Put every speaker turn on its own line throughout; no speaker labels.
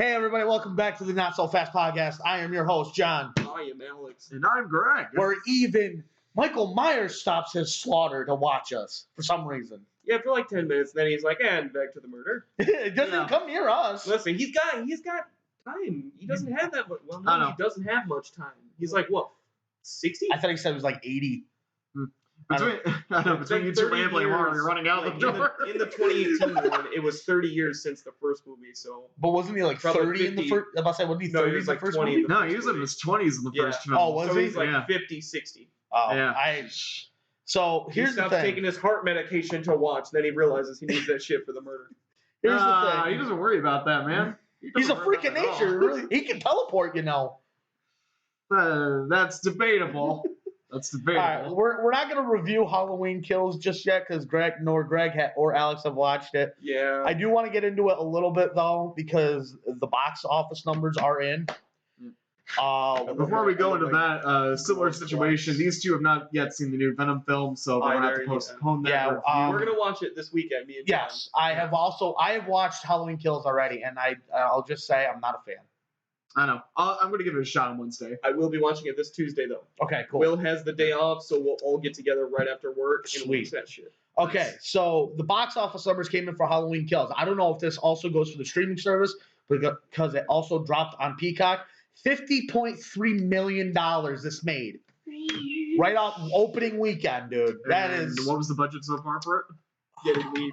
Hey, everybody, welcome back to the Not So Fast podcast. I am your host, John.
I am Alex.
And I'm Greg.
Where even Michael Myers stops his slaughter to watch us for some reason.
Yeah, for like 10 minutes, and then he's like, and back to the murder.
It doesn't come near us.
Listen, he's got time. He doesn't have that much. Well, no, he doesn't have much time. He's like, what, 60?
I thought he said it was like 80.
Between you two rambling, we're running out the door.
In the 2018 one, it was 30 years since the first movie, so...
But wasn't he like 30 in the first... I'm about to say, wasn't he 30
he was
in the
like
first
20
movie?
in the
No, he was in his 20s in the first film.
Oh, was
so
he?
he's like 50, 60.
Oh,
yeah.
So, here's
he
the
stops
thing.
taking his heart medication to watch, then he realizes he needs that shit for the murder.
Here's the thing.
He doesn't worry about that, man.
He's a freak of nature. Really. He can teleport, you know.
That's debatable. That's debatable.
All right, we're not going to review Halloween Kills just yet because Greg or Alex have watched it.
Yeah.
I do want to get into it a little bit, though, because the box office numbers are in.
Before we go into that similar situation, these two have not yet seen the new Venom film, so they're going to have to postpone that.
Yeah,
we're going to watch it this weekend, me and John.
Yes, I have watched Halloween Kills already, and I'll just say I'm not a fan.
I know. I'm going to give it a shot on Wednesday.
I will be watching it this Tuesday, though.
Okay, cool.
Will has the day off, so we'll all get together right after work and
Sweet.
watch that shit.
Okay, so the box office numbers came in for Halloween Kills. I don't know if this also goes for the streaming service, because it also dropped on Peacock. $50.3 million this made. Right off opening weekend, dude. That is...
What was the budget so far for it?
Here, let me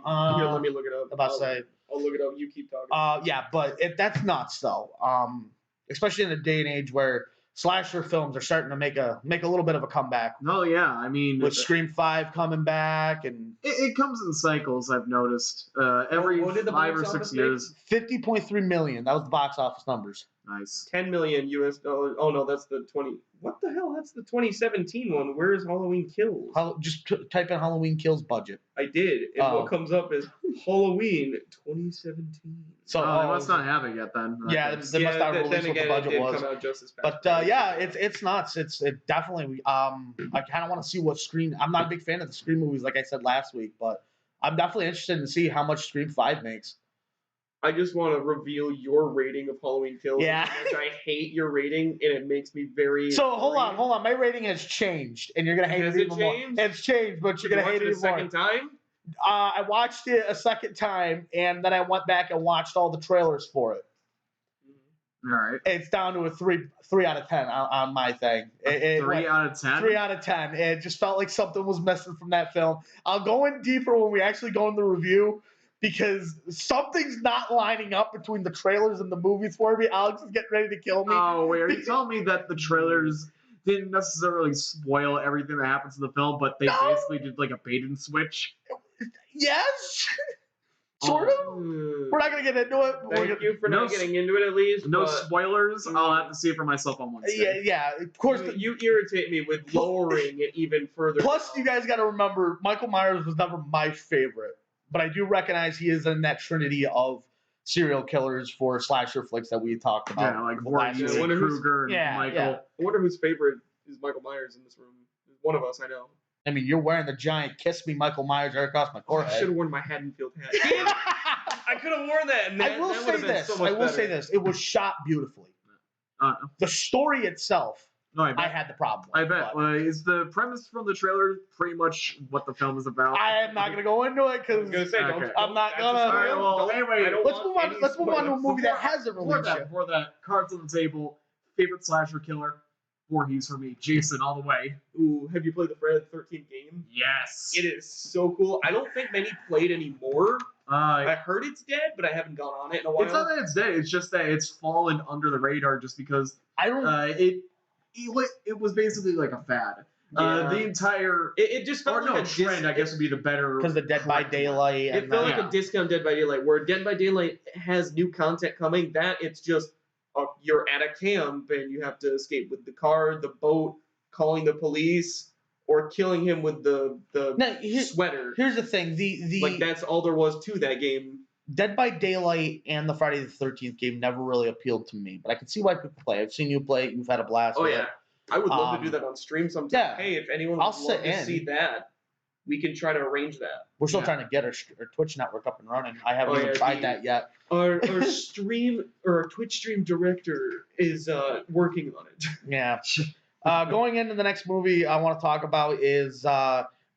look it up. I'll look it up. You keep talking.
Yeah, but that's nuts, though. Especially in a day and age where slasher films are starting to make a little bit of a comeback.
Oh yeah, I mean,
with Scream 5 coming back, and
it comes in cycles. I've noticed every 5 or 6 years.
$50.3 million. That was the box office numbers.
Nice.
10 million US dollars. Oh no, that's the 20. What the hell? That's the 2017 one. Where is Halloween Kills?
Just type in Halloween Kills budget.
I did, and what comes up is Halloween 2017.
So they must not have it yet then.
Yeah, they must not release what the budget was.
Come out just as
fast. But yeah, it's nuts. It definitely. I kind of want to see what Scream. I'm not a big fan of the Scream movies, like I said last week, but I'm definitely interested to see how much Scream 5 makes.
I just want to reveal your rating of Halloween Kills.
Yeah.
Which I hate your rating, and it makes me very...
So, hold on. My rating has changed, and you're going to hate it even more. It's changed, but you're going to hate it even more.
Second time?
I watched it a second time, and then I went back and watched all the trailers for it.
All right.
It's down to a 3 out of 10 on my thing.
3 out of 10?
3 out of 10. It just felt like something was missing from that film. I'll go in deeper when we actually go in the review, because something's not lining up between the trailers and the movies for me. Alex is getting ready to kill me.
Oh, wait. Are you telling me that the trailers didn't necessarily spoil everything that happens in the film, but they basically did like a bait and switch?
Yes. Sort of. We're not going to get into it.
Thank you for not getting into it, at least.
No spoilers. I'll have to see it for myself on Wednesday.
Yeah. Of course.
You irritate me with lowering it even further.
Plus, you guys got to remember, Michael Myers was never my favorite. But I do recognize he is in that trinity of serial killers for slasher flicks that we talked about.
Yeah, like Voorhees, Krueger, and Michael.
Yeah.
I wonder whose favorite is Michael Myers in this room. One of us, I know.
I mean, you're wearing the giant "Kiss Me, Michael Myers" right across my forehead.
I should have worn my Haddonfield hat. I could have worn that. And
I will say this. It was shot beautifully. The story itself, I had the problem with.
I bet. Is the premise from the trailer pretty much what the film is about?
I am not going to go into it because I'm not going to.
All right, well, anyway,
let's move on to a movie that hasn't released yet.
Before that, cards on the table. Favorite slasher killer? Voorhees for me. Jason all the way.
Ooh, have you played the Friday the 13th game?
Yes.
It is so cool. I don't think many played anymore. I heard it's dead, but I haven't gone on it in a while.
It's not that it's dead. It's just that it's fallen under the radar just because it was basically like a fad.
Yeah.
The entire
it just felt like a
trend. I guess would be the better,
because the Dead by Daylight.
It felt like a discount Dead by Daylight, where Dead by Daylight has new content coming. That it's just you're at a camp and you have to escape with the car, the boat, calling the police, or killing him with the sweater.
Here's the thing: the
like that's all there was to that game.
Dead by Daylight and the Friday the 13th game never really appealed to me, but I can see why people play. I've seen you play it. You've had a blast.
Oh yeah, I would love to do that on stream sometime.
Yeah,
hey, if anyone would love to see that. we can try to arrange that.
We're still
Yeah.
trying to get our Twitch network up and running. I haven't
Oh,
even
yeah,
tried that yet.
Our Twitch stream director is working on it.
Yeah. Going into the next movie I want to talk about is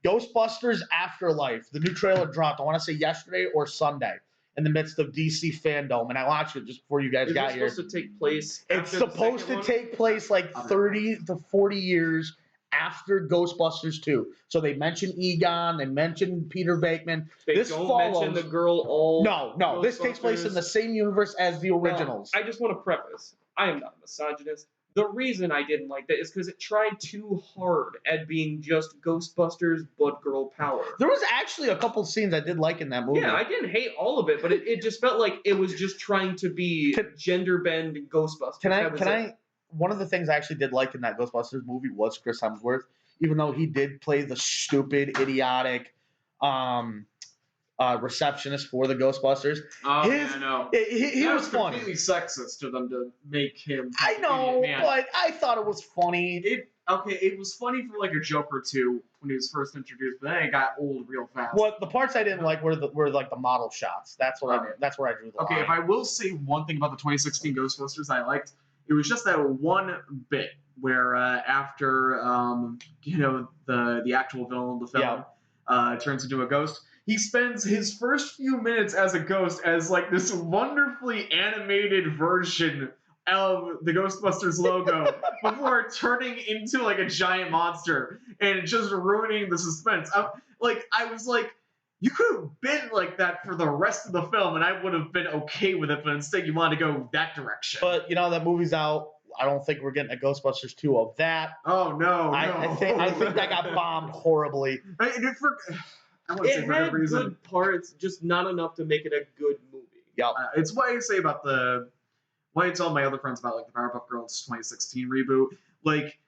Ghostbusters Afterlife. The new trailer dropped, I want to say yesterday or Sunday, in the midst of DC fandom. And I watched it just before you guys
Is
got
it
here.
supposed to take place?
It's
after the
supposed
second
to
one?
take place like 30 to 40 years after Ghostbusters 2. So they mentioned Egon, they mentioned Peter Venkman.
They
This
don't
follows-
mention the girl all.
No, this takes place in the same universe as the originals.
I just want to preface, I am not a misogynist. The reason I didn't like that is because it tried too hard at being just Ghostbusters but girl power.
There was actually a couple scenes I did like in that movie.
Yeah, I didn't hate all of it, but it just felt like it was just trying to be gender bend Ghostbusters.
Can I? One of the things I actually did like in that Ghostbusters movie was Chris Hemsworth, even though he did play the stupid, idiotic receptionist for the Ghostbusters.
Oh,
His-
yeah, I know.
He
That
was funny.
completely sexist to them to make him.
I know,
man.
but I thought it was funny.
It was funny for like a joke or two when he was first introduced, but then it got old real fast.
What the parts I didn't like were like the model shots. That's what that's where I drew the
Okay,
line.
if I will say one thing about the 2016 Ghostbusters I liked, it was just that one bit where after the actual villain of the film turns into a ghost, he spends his first few minutes as a ghost as like this wonderfully animated version of the Ghostbusters logo before turning into like a giant monster and just ruining the suspense. I was like, you could have been like that for the rest of the film, and I would have been okay with it. But instead, you wanted to go that direction.
But that movie's out. I don't think we're getting a Ghostbusters 2 of that.
Oh no!
I think that got bombed horribly.
It had good parts, just not enough to make it a good movie.
Yep.
It's what I say about why I tell my other friends about like the Powerpuff Girls 2016 reboot. Like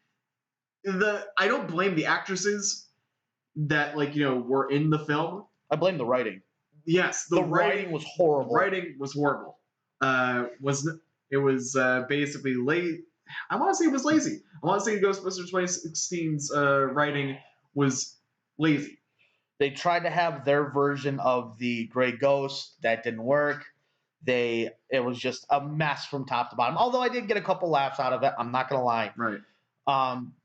I don't blame the actresses that were in the film.
I blame the writing.
Yes,
the writing was horrible.
Writing was horrible. It was basically late. I want to say it was lazy. I want to say Ghostbusters 2016's writing was lazy.
They tried to have their version of the Grey Ghost. That didn't work. It was just a mess from top to bottom. Although I did get a couple laughs out of it, I'm not gonna lie.
Right.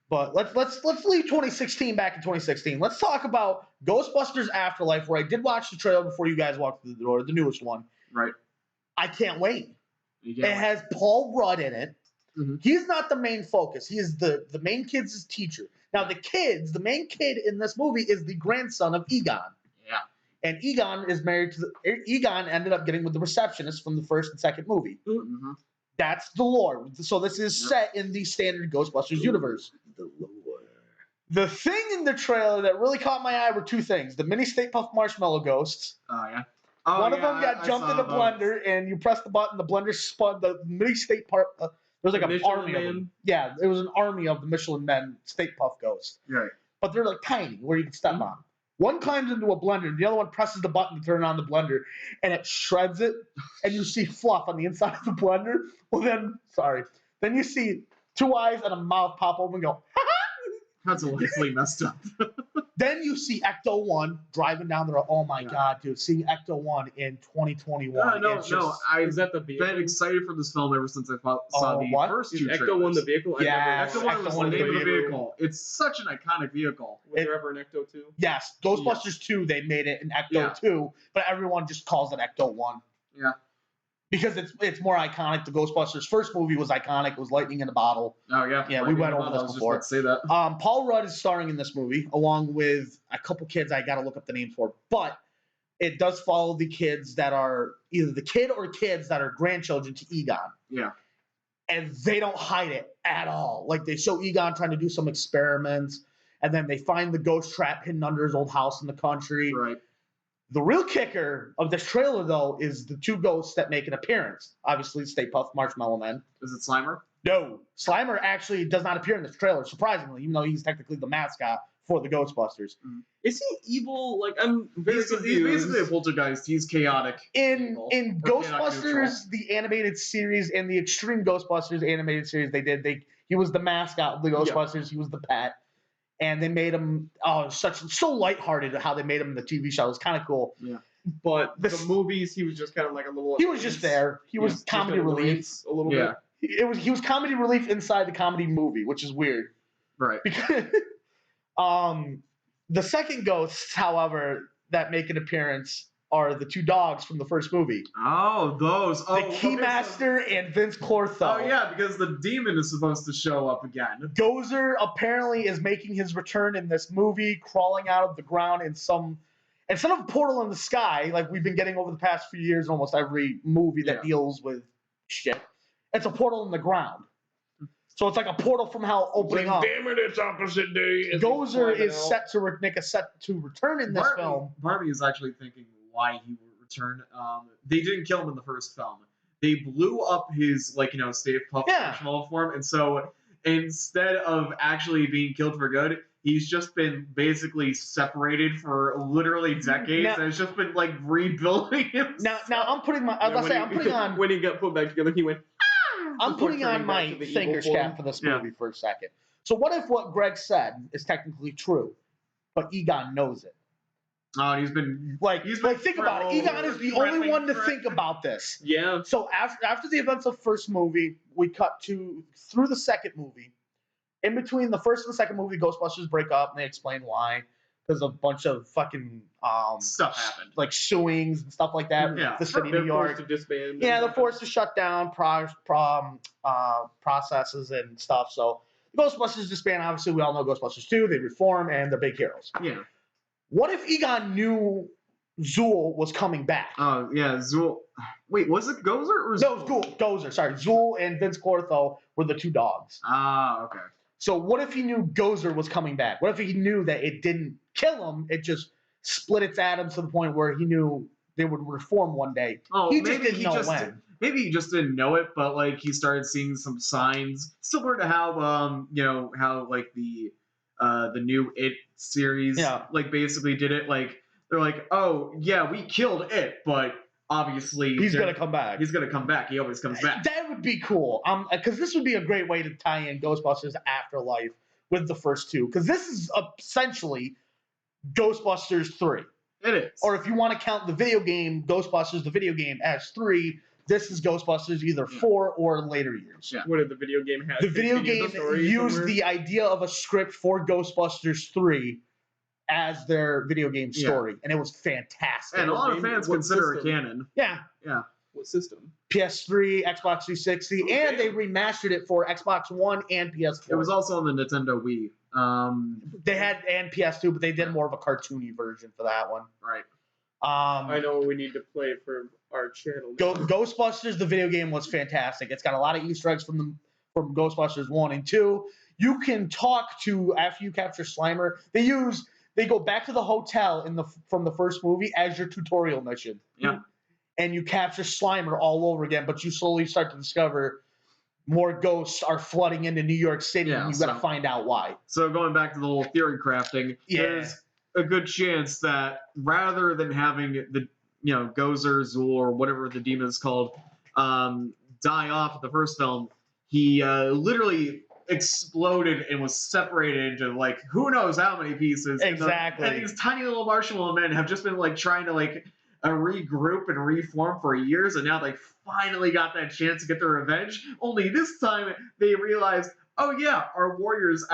But let's leave 2016 back in 2016. Let's talk about Ghostbusters Afterlife, where I did watch the trailer before you guys walked through the door, the newest one.
Right.
I can't wait. It has Paul Rudd in it.
Mm-hmm.
He's not the main focus. He is the main kid's teacher. Now the main kid in this movie is the grandson of Egon.
Yeah.
And Egon is married to Egon ended up getting with the receptionist from the first and second movie.
Mm-hmm.
That's the lore. So this is set in the standard Ghostbusters universe.
The lore.
The thing in the trailer that really caught my eye were two things: the mini Stay Puft Marshmallow Ghosts.
Oh yeah.
One of them got jumped in the blender, and you press the button, the blender spun the mini State part. There was like an army of them. Yeah, it was an army of the Michelin Men State Puff Ghosts.
Right.
But they're like tiny, where you can step on. One climbs into a blender, and the other one presses the button to turn on the blender, and it shreds it, and you see fluff on the inside of the blender. Well, then you see two eyes and a mouth pop open and go,
That's wonderfully messed up.
Then you see Ecto-1 driving down the road. Oh my God, dude. Seeing Ecto-1 in 2021.
I've
been excited for this film ever since I saw the first two trailers.
Ecto-1 the vehicle?
Yeah,
Ecto-1 was the name of the vehicle. It's such an iconic vehicle.
Was there ever an Ecto-2?
Yes. Ghostbusters 2, they made it an Ecto-2, but everyone just calls it Ecto-1.
Yeah.
Because it's more iconic. The Ghostbusters first movie was iconic. It was lightning in a bottle.
Oh yeah.
Yeah, we went over this before.
Just about to say that.
Paul Rudd is starring in this movie along with a couple kids I got to look up the names for, but it does follow the kids that are either the kid or kids that are grandchildren to Egon.
Yeah.
And they don't hide it at all. Like they show Egon trying to do some experiments, and then they find the ghost trap hidden under his old house in the country.
Right.
The real kicker of this trailer, though, is the two ghosts that make an appearance. Obviously, Stay Puft Marshmallow Men.
Is it Slimer?
No. Slimer actually does not appear in this trailer, surprisingly, even though he's technically the mascot for the Ghostbusters.
Is he evil? Like, I'm very confused.
He's basically a poltergeist. He's chaotic.
In Ghostbusters, the animated series, and the Extreme Ghostbusters animated series he was the mascot of the Ghostbusters. Yeah. He was the pet. and they made him so lighthearted how they made him in the TV show. It was kind of cool.
Yeah.
But
This-
the movies, he was just kind of like a little.
He was just there. He was
Just
comedy
an
relief.
annoyance a little
Yeah.
bit.
He was comedy relief inside the comedy movie, which is weird.
Right.
Because the second ghosts, however, that make an appearance are the two dogs from the first movie.
Oh, those. Oh,
The Keymaster and Vince Clortho.
Oh yeah, because the demon is supposed to show up again.
Gozer apparently is making his return in this movie, crawling out of the ground instead of a portal in the sky, like we've been getting over the past few years in almost every movie that deals with shit. It's a portal in the ground. So it's like a portal from hell opening up.
Damn it, it's opposite day.
Gozer is set to return in this film.
Barbie is actually thinking why he would return. They didn't kill him in the first film. They blew up his Stay Puft marshmallow form, and so instead of actually being killed for good, he's just been basically separated for literally decades, and it's just been like rebuilding him.
Now I'm putting on
when he got put back together, he went.
I'm putting on my thinker's cap for this movie for a second. So what if what Greg said is technically true, but Egon knows it?
Oh, he's been
think about it. Egon is the only one to think about this.
Yeah.
So after the events of the first movie, we cut through the second movie. In between the first and the second movie, Ghostbusters break up, and they explain why. There's a bunch of fucking
stuff happened,
like suings and stuff like that.
Yeah,
the city of New York.
Forced to disband.
Yeah, they're forced to shut down processes and stuff. So the Ghostbusters disband. Obviously, we all know Ghostbusters 2. They reform, and they're big heroes.
Yeah.
What if Egon knew Zool was coming back?
Oh, yeah, Zool. Wait, was it Gozer or Zool?
No, Gozer. Sorry, Zool and Vince Clortho were the two dogs.
Ah, okay.
So what if he knew Gozer was coming back? What if he knew that it didn't kill him? It just split its atoms to the point where he knew they would reform one day.
Oh,
he just didn't know when.
Maybe he just didn't know it, but like he started seeing some signs, similar to how how like the new It series like basically did it. Like they're like, oh yeah, we killed it, but obviously
he's gonna come back.
He's gonna come back. He always comes back.
That would be cool. Because this would be a great way to tie in Ghostbusters Afterlife with the first two. Because this is essentially Ghostbusters 3.
It is.
Or if you want to count the video game Ghostbusters, the video game as 3, this is Ghostbusters either 4 or later years.
Yeah.
What did the video game have?
The video game used the idea of a script for Ghostbusters 3 as their video game story, and it was fantastic.
And a lot of fans consider it canon.
Yeah.
Yeah.
What system?
PS3, Xbox 360, and they remastered it for Xbox One and PS4.
It was also on the Nintendo Wii.
They had and PS2, but they did more of a cartoony version for that one.
Right.
I know what we need to play for our channel.
Ghostbusters, the video game, was fantastic. It's got a lot of Easter eggs from Ghostbusters 1 and 2. You can talk to, after you capture Slimer, they go back to the hotel from the first movie as your tutorial mission.
Yeah.
And you capture Slimer all over again, but you slowly start to discover more ghosts are flooding into New York City, and you've got to find out why.
So going back to the whole theory crafting, there's a good chance that rather than having the Gozer, Zool, or whatever the demon is called, die off at the first film, he literally exploded and was separated into like who knows how many pieces.
Exactly.
And these tiny little marshmallow men have just been like trying to regroup and reform for years, and now they finally got that chance to get their revenge. Only this time they realized, oh yeah, our warriors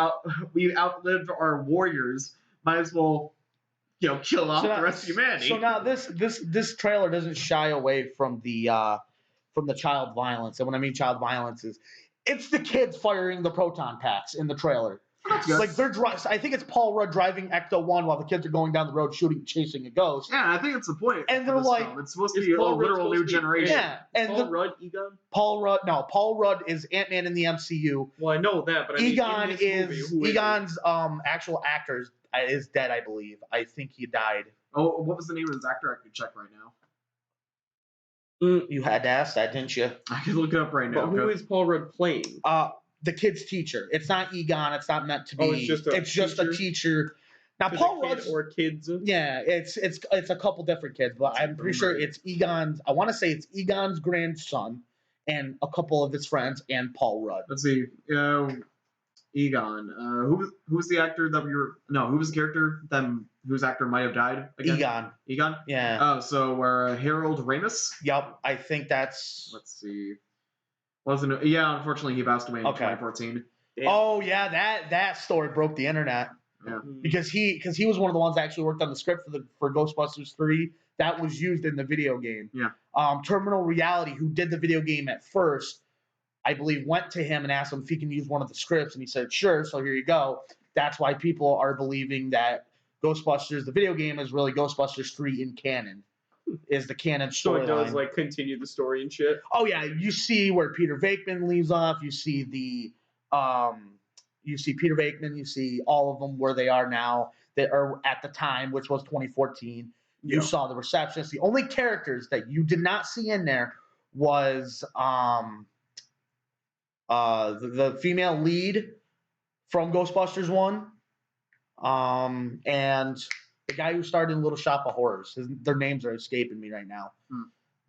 we outlived our warriors. Might as well, kill off the rest of humanity.
So now this trailer doesn't shy away from the child violence, and when I mean child violence is it's the kids firing the proton packs in the trailer. Like I think it's Paul Rudd driving Ecto 1 while the kids are going down the road chasing a ghost.
Yeah, I think it's the point.
And they're like,
it's supposed to be a literal new generation.
Yeah, and Paul Rudd is Ant-Man in the MCU.
Well, I know that, but
Egon's actual actor is dead, I believe. I think he died.
Oh, what was the name of his actor? I could check right now.
You had to ask that, didn't you?
I can look it up right now.
But who is Paul Rudd playing?
The kid's teacher. It's not Egon. It's not meant to be.
Oh, it's just a
teacher. Now Paul Rudd
or kids.
Yeah, it's a couple different kids, but I'm pretty sure it's Egon's. I want to say it's Egon's grandson and a couple of his friends and Paul Rudd.
Let's see. Egon. Who was the actor that we were? No, who was the character then? Whose actor might have died again?
Egon.
Egon.
Yeah.
Oh, so we're Harold Ramis.
Yep. I think that's.
Let's see. Wasn't it? Yeah, unfortunately, he passed away in
Okay.
2014.
Damn.
Oh yeah, that story broke the internet
Yeah.
because he was one of the ones that actually worked on the script for Ghostbusters 3 that was used in the video game.
Yeah.
Terminal Reality, who did the video game at first, I believe, went to him and asked him if he can use one of the scripts, and he said sure. So here you go. That's why people are believing that Ghostbusters, the video game, is really Ghostbusters 3 in canon. Is the canon
So it does
storyline.
like continue the story and shit.
Oh yeah, you see where Peter Venkman leaves off. You see Peter Venkman. You see all of them where they are now. That are at the time, which was 2014. You
Yeah.
saw the receptionist. The only characters that you did not see in there was the female lead from Ghostbusters 1, and the guy who starred in Little Shop of Horrors. Their names are escaping me right now.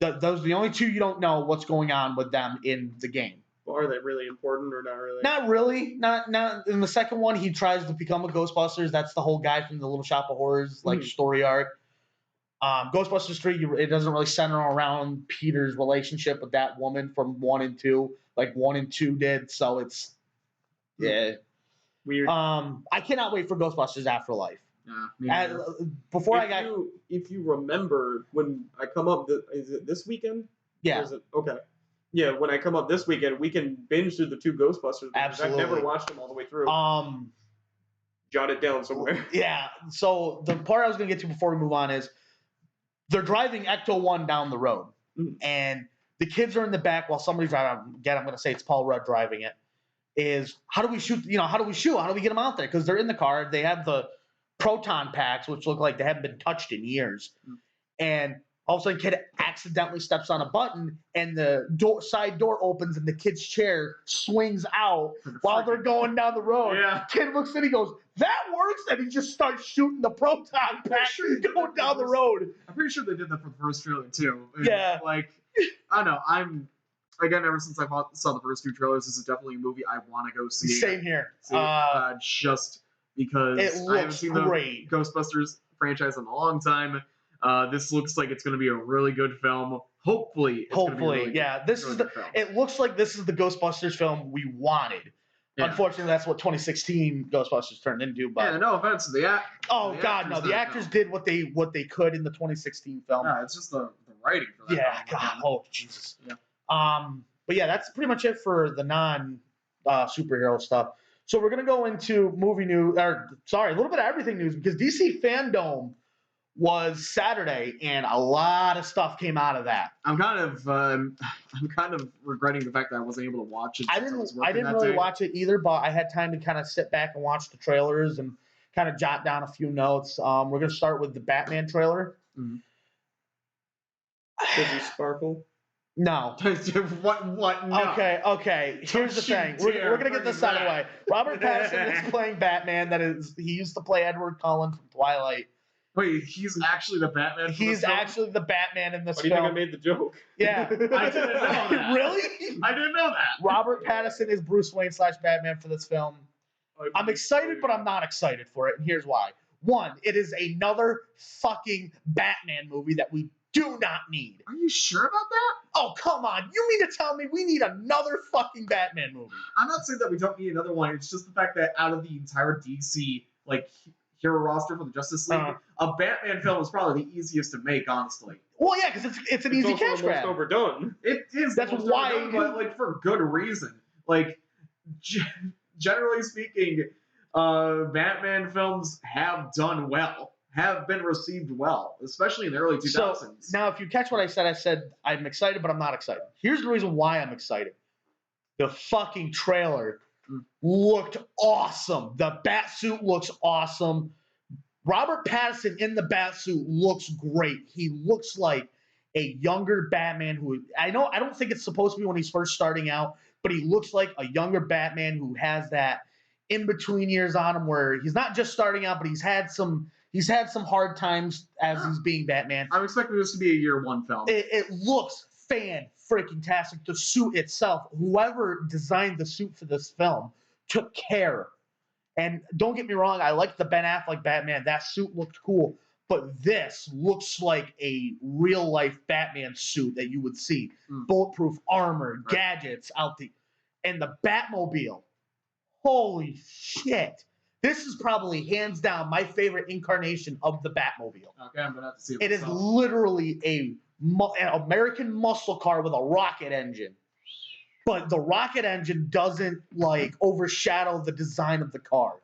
Those are the only two you don't know what's going on with them in the game.
Well, are they really important or not really?
Not really. Not in the second one. He tries to become a Ghostbusters. That's the whole guy from the Little Shop of Horrors story arc. Ghostbusters 3, it doesn't really center around Peter's relationship with that woman from 1 and 2, like 1 and 2 did. So it's
Weird.
I cannot wait for Ghostbusters Afterlife.
Yeah.
If you remember when I come up, is it this weekend?
Yeah.
Or is it, okay. Yeah, when I come up this weekend, we can binge through the 2 Ghostbusters.
Absolutely.
I've never watched them all the way through. Jot it down somewhere.
Yeah. So the part I was going to get to before we move on is they're driving Ecto 1 down the road, and the kids are in the back while somebody's driving. Again, I'm going to say it's Paul Rudd driving it. Is how do we shoot? How do we shoot? How do we get them out there? Because they're in the car. They have the proton packs, which look like they haven't been touched in years. And all of a sudden, kid accidentally steps on a button, and the side door opens, and the kid's chair swings out while they're going down the road.
Yeah.
Kid looks in, he goes, "That works!" And he just starts shooting the proton pack going down the road.
I'm pretty sure they did that for the first trailer too. And,
Yeah.
Like, I don't know. Again, ever since I saw the first 2 trailers, this is definitely a movie I want to go see.
Same here.
Just because
It
I haven't
looks
seen
great.
the Ghostbusters franchise in a long time. This looks like it's going to be a really good film. Hopefully, it's gonna be a really
yeah.
good, really good film.
It looks like this is the Ghostbusters film we wanted.
Yeah.
Unfortunately, that's what 2016 Ghostbusters turned into. But
Yeah, no offense to the
the actors did what they could in the 2016 film.
Yeah, it's just the writing for that.
Yeah,
film.
God, oh Jesus.
Yeah.
But yeah, that's pretty much it for the non superhero stuff. So we're gonna go into movie news, a little bit of everything news because DC Fandome was Saturday, and a lot of stuff came out of that.
I'm kind of regretting the fact that I wasn't able to watch it.
I didn't really watch it either, but I had time to kind of sit back and watch the trailers and kind of jot down a few notes. We're gonna start with the Batman trailer.
Mm-hmm.
Does he sparkle?
No.
What? No.
Okay. Here's the thing. We're gonna get this out of the way. Robert Pattinson is playing Batman. He used to play Edward Cullen from Twilight.
Wait, he's actually the Batman.
He's actually the Batman in this
Why do you
film.
think I made the joke?
Yeah.
I didn't know that.
Really?
I didn't know that.
Robert Pattinson is Bruce Wayne / Batman for this film. I'm excited, but I'm not excited for it, and here's why. One, it is another fucking Batman movie that we do not need.
Are you sure about that?
Oh, come on. You mean to tell me we need another fucking Batman movie?
I'm not saying that we don't need another one. It's just the fact that out of the entire DC hero roster for the Justice League, a Batman film is probably the easiest to make, honestly.
Well, yeah, because it's an easy
also
cash grab.
Overdone.
It is.
That's
almost
why
overdone, but for good reason. Generally speaking, Batman films have done well, have been received well, especially in the early 2000s.
So now, if you catch what I said I'm excited, but I'm not excited. Here's the reason why I'm excited. The fucking trailer looked awesome. The Batsuit looks awesome. Robert Pattinson in the Batsuit looks great. He looks like a younger Batman who I don't think it's supposed to be when he's first starting out, but he looks like a younger Batman who has that in between years on him where he's not just starting out, but he's had some hard times as he's being Batman.
I'm expecting this to be a year 1 film.
It looks fan-freaking-tastic. The suit itself, whoever designed the suit for this film took care. And don't get me wrong, I like the Ben Affleck Batman. That suit looked cool. But this looks like a real life Batman suit that you would see. Bulletproof armor, gadgets out the. And the Batmobile. Holy shit. This is probably hands down my favorite incarnation of the Batmobile.
Okay, I'm gonna have to see
it is literally an American muscle car with a rocket engine. But the rocket engine doesn't like overshadow the design of the car.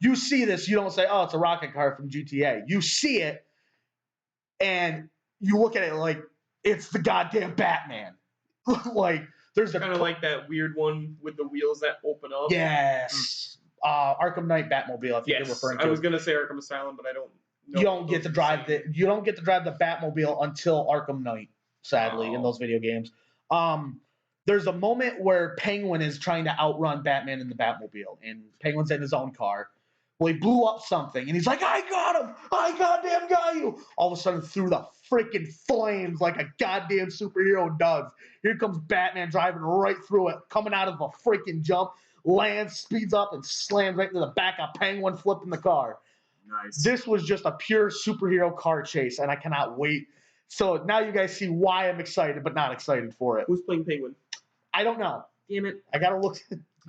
You see this, you don't say, "Oh, it's a rocket car from GTA." You see it, and you look at it like it's the goddamn Batman. Like there's
kind of like that weird one with the wheels that open up.
Yes, Arkham Knight Batmobile. I think you're referring to.
I was gonna say Arkham Asylum, but I don't.
You don't get to drive the. You don't get to drive the Batmobile until Arkham Knight. Sadly, in those video games. There's a moment where Penguin is trying to outrun Batman in the Batmobile, and Penguin's in his own car. Well, he blew up something, and he's like, "I got him! I goddamn got you!" All of a sudden, through the freaking flames like a goddamn superhero does. Here comes Batman driving right through it, coming out of a freaking jump, lands, speeds up, and slams right into the back of Penguin, flipping the car.
Nice.
This was just a pure superhero car chase, and I cannot wait. So now you guys see why I'm excited, but not excited for it.
Who's playing Penguin?
I don't know.
Damn it!
I gotta look.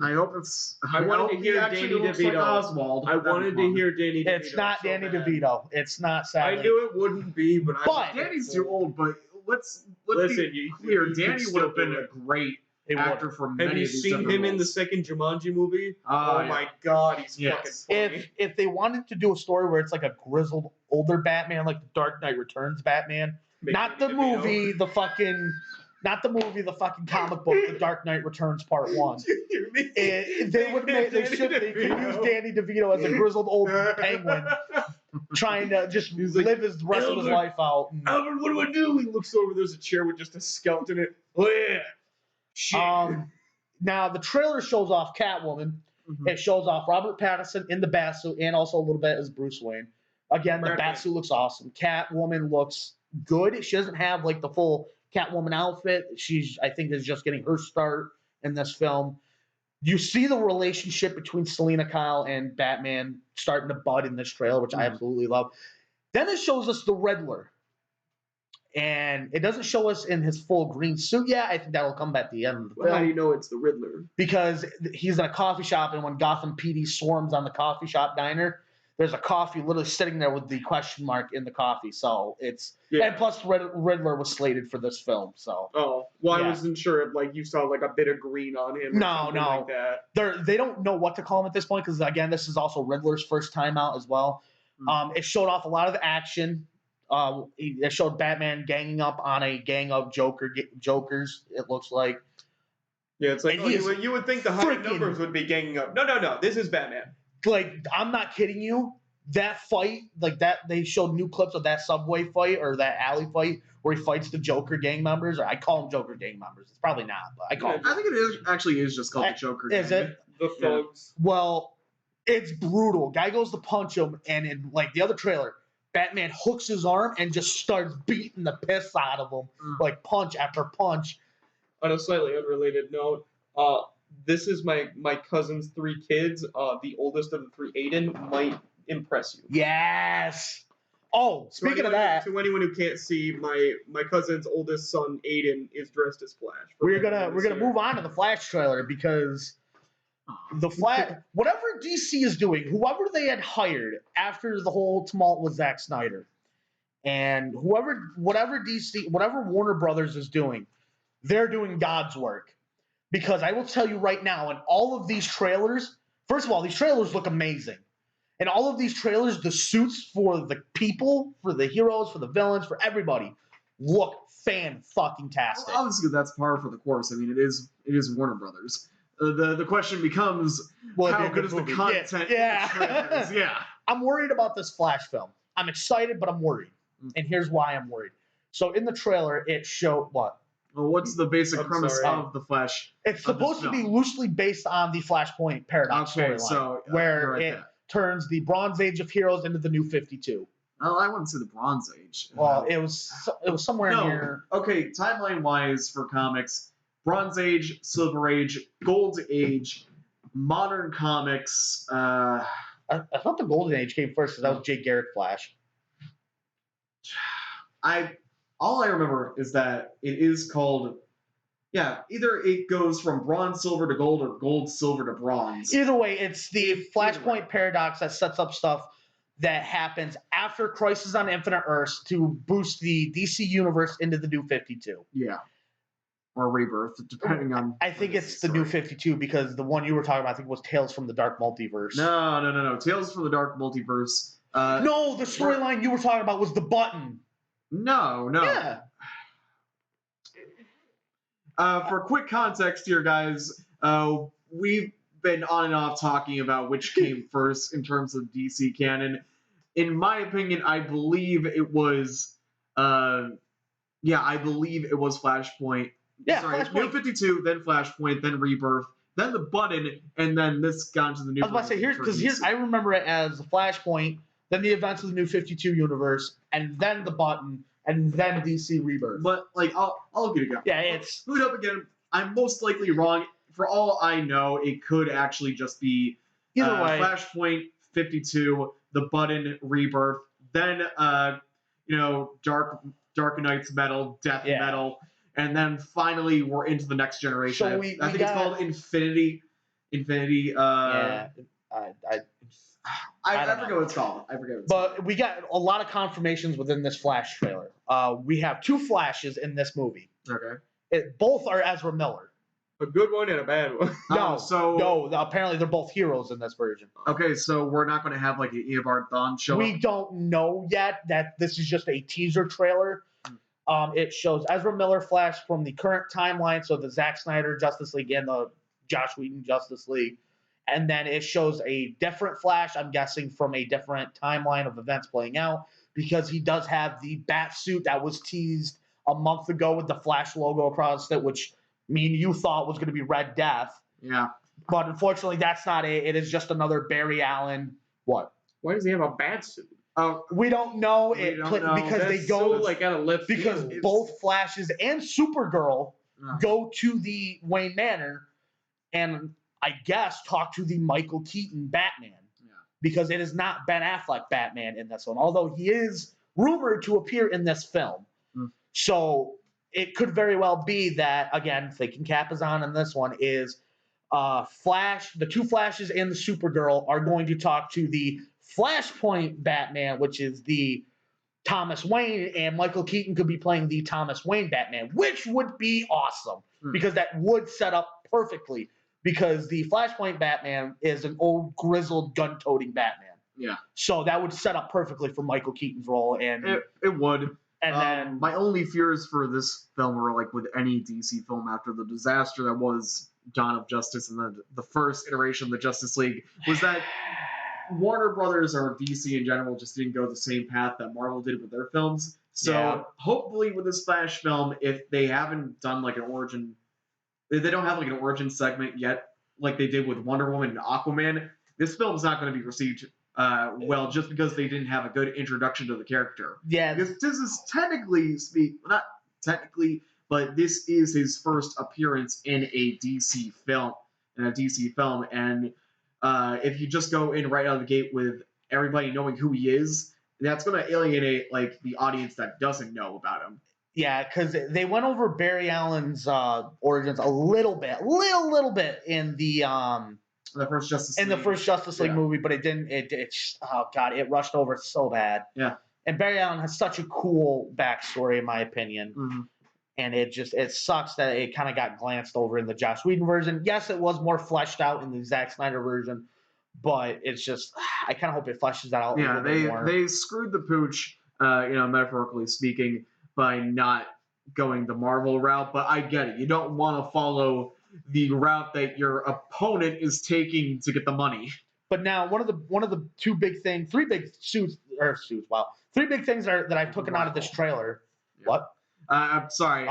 I hope it's.
I wanted to hear Danny DeVito.
Oswald.
I wanted to hear Danny DeVito.
It's not
so
Danny
bad.
DeVito. It's not sadly.
I knew it wouldn't be, but
Danny's too old. But let's
Listen,
be
you
clear.
could
Danny
still
would have
do
been
it.
a great
It
actor
would.
for
Have
many
you
of these
seen
different
him in the
roles.
second Jumanji movie?
Oh,
Oh my god, he's
Yes.
fucking funny.
If they wanted to do a story where it's like a grizzled older Batman, like the Dark Knight Returns Batman, not the movie, the fucking comic book, The Dark Knight Returns Part 1.
You hear me?
They could use Danny DeVito as a grizzled old Penguin trying to just
He's like,
live his rest of his
"Albert,
life out.
Albert, what do I do? He looks over. There's a chair with just a skeleton in it. Oh yeah. Shit.
Now the trailer shows off Catwoman.
Mhm.
It shows off Robert Pattinson in the Batsuit and also a little bit as Bruce Wayne. Again, the
Brad Pitt.
Batsuit looks awesome. Catwoman looks good. She doesn't have like the full Catwoman outfit. I think, is just getting her start in this film. You see the relationship between Selena Kyle and Batman starting to bud in this trailer, which I absolutely love. Then it shows us the Riddler. And it doesn't show us in his full green suit yet. I think that'll come at the end of the
Well, how do
film.
you know it's the Riddler?
Because he's in a coffee shop, and when Gotham PD swarms on the coffee shop diner, there's a coffee literally sitting there with the question mark in the coffee. So it's and plus Riddler was slated for this film. So
Oh, well,
Yeah.
I wasn't sure if like you saw like a bit of green on him. Or
No,
something
no.
like that.
they don't know what to call him at this point because again, this is also Riddler's first time out as well. It showed off a lot of action. It showed Batman ganging up on a gang of Jokers. It looks like.
Yeah, it's like
And he is
you would think the high
freaking-
numbers would be ganging up. No. This is Batman.
Like, I'm not kidding you. That fight, like that, they showed new clips of that subway fight or that alley fight where he fights the Joker gang members. Or I call them Joker gang members. It's probably not, but I call them.
I think it is actually just called the Joker.
Is
gang.
it?
The thugs.
Well, it's brutal. Guy goes to punch him, and in like the other trailer, Batman hooks his arm and just starts beating the piss out of him, like punch after punch.
On a slightly unrelated note, this is my cousin's 3 kids. The oldest of the 3, Aiden, might impress you.
Yes. Oh, speaking
to
of that,
to anyone who can't see, my cousin's oldest son, Aiden, is dressed as Flash.
we're gonna move on to the Flash trailer because the Flash, whatever DC is doing, whoever they had hired after the whole tumult with Zack Snyder, and whatever Warner Brothers is doing, they're doing God's work. Because I will tell you right now, in all of these trailers, first of all, these trailers look amazing. In all of these trailers, the suits for the people, for the heroes, for the villains, for everybody, look fan-fucking-tastic.
Well, obviously, that's par for the course. I mean, it is Warner Brothers. The question becomes, how good is the content?
Yeah.
In the trailers? Yeah.
I'm worried about this Flash film. I'm excited, but I'm worried. And here's why I'm worried. So in the trailer, it showed what?
Well, what's the basic premise
sorry.
of the Flash?
It's supposed to be loosely based on the Flashpoint Paradox
Okay,
storyline,
so
where
right
it
there.
turns the Bronze Age of heroes into the New 52.
Oh, I wouldn't say the Bronze Age.
Well, it was somewhere
no.
near.
Okay, timeline wise for comics, Bronze Age, Silver Age, Gold Age, modern comics,
I thought the Golden Age came first because that was Jay Garrick Flash.
all I remember is that it is called. Yeah, either it goes from bronze, silver to gold, or gold, silver to bronze.
Either way, it's the
Either way.
Flashpoint paradox that sets up stuff that happens after Crisis on Infinite Earths to boost the DC universe into the New 52.
Yeah. Or Rebirth, depending on.
I think it's the New 52 because the one you were talking about, I think, was Tales from the Dark Multiverse.
No. Tales from the Dark Multiverse.
No, the storyline you were talking about was the Button.
No.
Yeah.
For quick context here, guys, we've been on and off talking about which came first in terms of DC canon. In my opinion, I believe it was. I believe it was Flashpoint.
Yeah,
Sorry,
Flashpoint.
New 52, then Flashpoint, then Rebirth, then the Button, and then this got into the New.
I was about to say here's I remember it as the Flashpoint, then the events of the New 52 universe, and then the Button, and then DC Rebirth.
But I'll get it go.
Yeah, it's
Boot up again. I'm most likely wrong. For all I know, it could actually just be
either way.
Flashpoint 52, the Button, Rebirth, then Dark Knight's Metal, Death Metal, and then finally we're into the next generation.
So
I think it's called Infinity.
Yeah,
I forget what it's called.
But we got a lot of confirmations within this Flash trailer. We have two Flashes in this movie.
Okay.
Both are Ezra Miller.
A good one and a bad one.
No, apparently they're both heroes in this version.
Okay, so we're not going to have like an Eobard Thawne show.
We don't know yet. That this is just a teaser trailer. It shows Ezra Miller Flash from the current timeline, so the Zack Snyder Justice League and the Joss Whedon Justice League. And then it shows a different Flash, I'm guessing, from a different timeline of events playing out, because he does have the bat suit that was teased a month ago with the Flash logo across it, which me and you thought was going to be Red Death.
Yeah.
But unfortunately, that's not it. It is just another Barry Allen. What?
Why does he have a bat suit?
We don't know.
Because
they go
like out of left
because
field.
both Flashes and Supergirl go to the Wayne Manor and I guess talk to the Michael Keaton Batman.
Yeah.
Because it is not Ben Affleck Batman in this one, although he is rumored to appear in this film. So it could very well be that, again, thinking Cap is on in this one, is Flash, the two Flashes and the Supergirl are going to talk to the Flashpoint Batman, which is the Thomas Wayne, and Michael Keaton could be playing the Thomas Wayne Batman, which would be awesome because that would set up perfectly because the Flashpoint Batman is an old grizzled gun-toting Batman.
Yeah.
So that would set up perfectly for Michael Keaton's role. And
it would.
And then
my only fears for this film were like with any DC film after the disaster that was Dawn of Justice and then the first iteration of the Justice League was that Warner Brothers or DC in general just didn't go the same path that Marvel did with their films. So hopefully with this Flash film, if they haven't done like an origin, they don't have like an origin segment yet, like they did with Wonder Woman and Aquaman, this film's not going to be received well just because they didn't have a good introduction to the character.
Yeah.
Because this is not technically, but this is his first appearance in a DC film, and if you just go in right out of the gate with everybody knowing who he is, that's going to alienate like the audience that doesn't know about him.
Yeah, because they went over Barry Allen's origins a little bit in the
first Justice League.
Movie, but it didn't. It rushed over so bad.
Yeah.
And Barry Allen has such a cool backstory, in my opinion. And it sucks that it kind of got glanced over in the Joss Whedon version. Yes, it was more fleshed out in the Zack Snyder version, but it's just I kind of hope it fleshes that out a little bit more.
They screwed the pooch, metaphorically speaking, by not going the Marvel route. But I get it. You don't want to follow the route that your opponent is taking to get the money.
But now one of the three big things that I've taken out of this trailer. Yeah. What?
I'm sorry.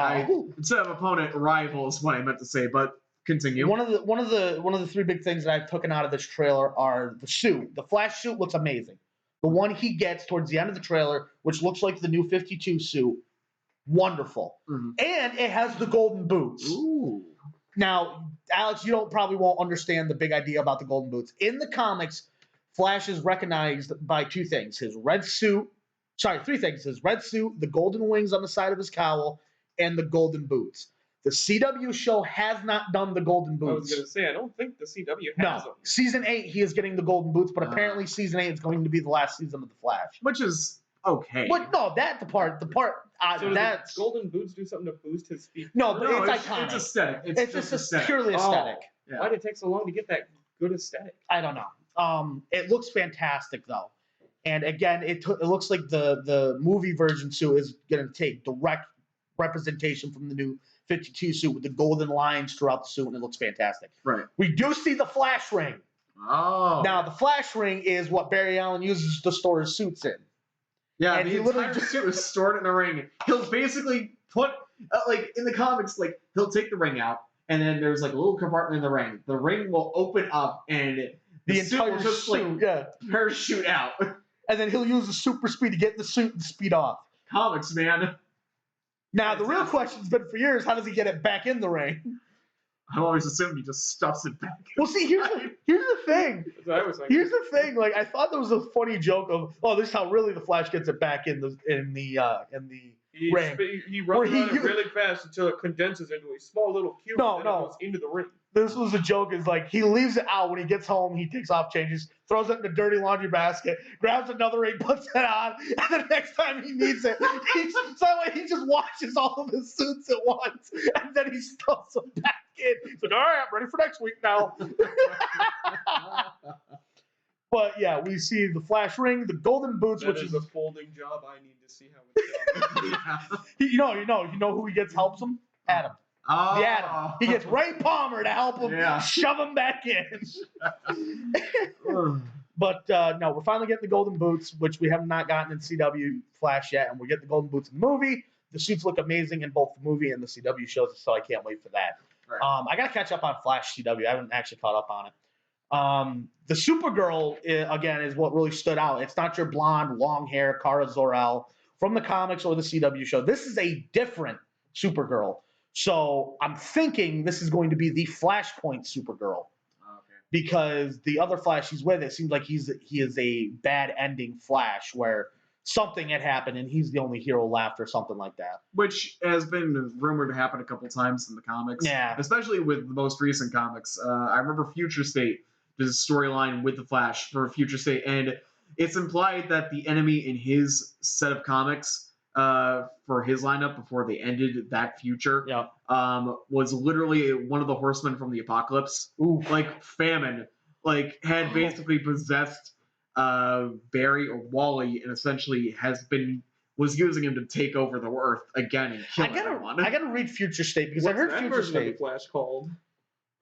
Instead of opponent, rival is what I meant to say. But continue.
One of the three big things that I've taken out of this trailer are the suit. The Flash suit looks amazing. The one he gets towards the end of the trailer, which looks like the New 52 suit, wonderful. And it has the golden boots.
Ooh.
Now, Alex, you probably won't understand the big idea about the golden boots. In the comics, Flash is recognized by two things: his red suit. Sorry, three things: his red suit, the golden wings on the side of his cowl, and the golden boots. The CW show has not done the golden
I was
boots.
going to say, I don't think the CW has
No,
them.
season 8 he is getting the golden boots, but apparently season 8 is going to be the last season of the Flash.
Which is okay.
But no, the part
So does
that's
the golden boots do something to boost his speed?
no, but
No,
it's iconic.
It's aesthetic. It's just aesthetic.
purely aesthetic.
Yeah.
Why did it take so long to get that good aesthetic?
I don't know. It looks fantastic though, and again, it looks like the movie version suit is going to take direct representation from the new 52 suit with the golden lines throughout the suit, and it looks fantastic.
Right.
We do see the Flash ring.
Oh.
Now, the Flash ring is what Barry Allen uses to store his suits in.
Yeah,
and
the entire suit is stored in a ring. He'll basically put, like, in the comics, like, he'll take the ring out, and then there's, like, a little compartment in the ring. The ring will open up, and the suit
entire
will just,
suit,
like, parachute out.
And then he'll use the super speed to get the suit and speed off.
Comics, man.
Now, the real question's been for years, how does he get it back in the ring?
I've always assumed he just stuffs it back.
Well, see, here's the thing.
That's what I was thinking.
Here's the thing. Like, I thought there was a funny joke of, oh, this is how really the Flash gets it back in the ring.
He
Where
runs
he
around it really fast until it condenses into a small little cube and then it goes into the ring.
This was a joke. Is like he leaves it out when he gets home. He takes off, changes, throws it in the dirty laundry basket, grabs another ring, puts it on, and the next time he needs it, so that way he just washes all of his suits at once, and then he stuffs them back in. He's like, all right, I'm ready for next week now. But yeah, we see the Flash ring, the golden boots,
That
which
is
is
a folding job. I need to see how it's done.
you know who he gets helps him? Adam.
Oh.
The Adam. He gets Ray Palmer to help him shove him back in. But no, we're finally getting the golden boots, which we have not gotten in CW Flash yet, and we're getting the golden boots in the movie. The suits look amazing in both the movie and the CW shows, so I can't wait for that.
Right.
I got to catch up on Flash CW. I haven't actually caught up on it. The Supergirl, again, is what really stood out. It's not your blonde, long hair Kara Zor-El from the comics or the CW show. This is a different Supergirl. So I'm thinking this is going to be the Flashpoint Supergirl.
Okay.
Because the other Flash he's with, it seems like he is a bad ending Flash where something had happened and he's the only hero left or something like that.
Which has been rumored to happen a couple times in the comics.
Yeah.
Especially with the most recent comics. I remember Future State did a storyline with the Flash for Future State, and it's implied that the enemy in his set of comics for his lineup before they ended that future was literally one of the horsemen from the apocalypse.
Ooh.
Like Famine, like had basically possessed Barry or Wally, and essentially was using him to take over the Earth again and kill everyone.
I gotta read Future State because
What's
I heard
that
Future
version of the
State.
Flash called?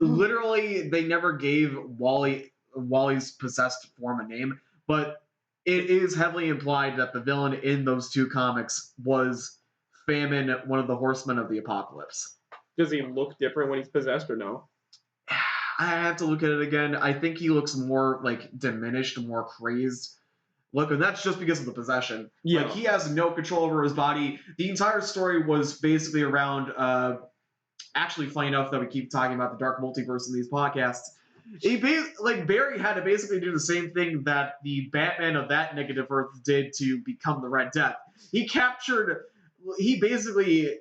Literally, they never gave Wally's possessed form a name, but it is heavily implied that the villain in those two comics was Famine, one of the horsemen of the apocalypse.
Does he look different when he's possessed or no?
I have to look at it again. I think he looks more like diminished, more crazed. Look, and that's just because of the possession.
Yeah.
Like, he has no control over his body. The entire story was basically around, actually funny enough that we keep talking about the dark multiverse in these podcasts. Barry had to basically do the same thing that the Batman of that negative Earth did to become the Red Death. He basically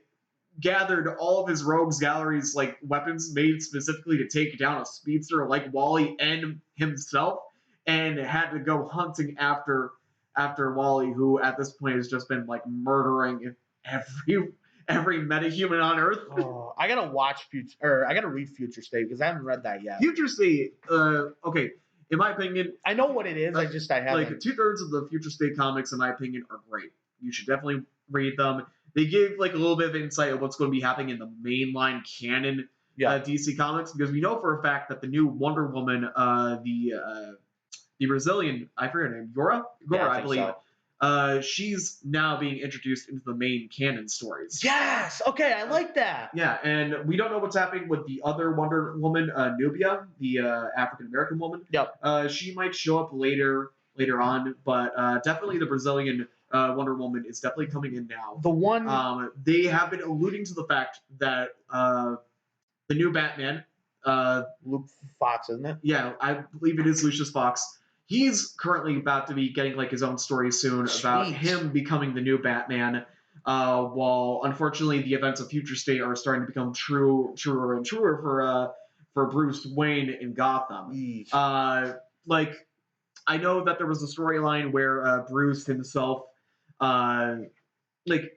gathered all of his rogues galleries, like weapons made specifically to take down a speedster like Wally and himself, and had to go hunting after Wally, who at this point has just been like murdering every metahuman on Earth.
Oh, I gotta watch I gotta read Future State because I haven't read that yet.
Future State, okay, in my opinion,
I know what it is. I haven't.
Like 2/3 of the Future State comics, in my opinion, are great. You should definitely read them. They give like a little bit of insight of what's going to be happening in the mainline canon DC comics, because we know for a fact that the new Wonder Woman, the Brazilian, I forget her name, Yora, I believe.
So.
She's now being introduced into the main canon stories.
Yes. Okay, I like that.
Yeah, and we don't know what's happening with the other Wonder Woman, Nubia, the African American woman.
Yep.
She might show up later on, but definitely the Brazilian Wonder Woman is definitely coming in now.
The one
they have been alluding to the fact that the new Batman.
Luke Fox, isn't it?
Yeah, I believe it is Lucius Fox. He's currently about to be getting like his own story soon about
Sweet.
him becoming the new Batman. While unfortunately the events of Future State are starting to become truer and truer for Bruce Wayne in Gotham.
Yeesh.
Like I know that there was a storyline where Bruce himself, like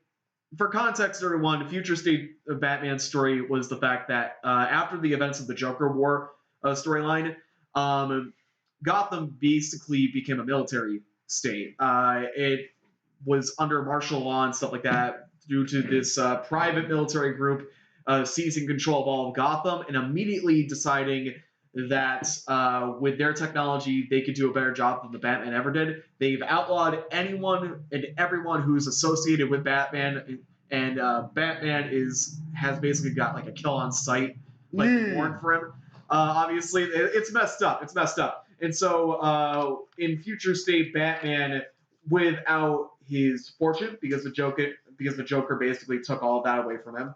for context, everyone, the Future State of Batman's story was the fact that after the events of the Joker War storyline, Gotham basically became a military state. It was under martial law and stuff like that due to this private military group seizing control of all of Gotham and immediately deciding that with their technology, they could do a better job than the Batman ever did. They've outlawed anyone and everyone who's associated with Batman, and Batman has basically got like a kill on sight, like warrant for him. Obviously, it's messed up. It's messed up. And so in Future State, Batman, without his fortune, because the Joker basically took all of that away from him,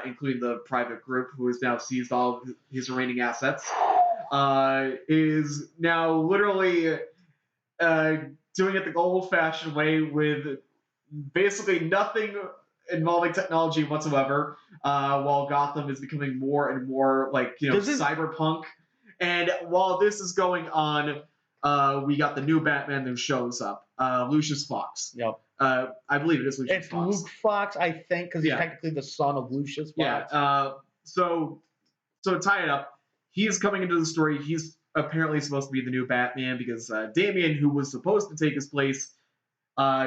including the private group who has now seized all of his remaining assets, is now literally doing it the old-fashioned way with basically nothing involving technology whatsoever, while Gotham is becoming more and more like cyberpunk. And while this is going on, we got the new Batman who shows up, Lucius Fox.
Yep.
I believe it is Lucius
It's
Fox.
Luke Fox, I think, because he's technically the son of Lucius Fox.
Yeah. So to tie it up, he's coming into the story. He's apparently supposed to be the new Batman because Damian, who was supposed to take his place,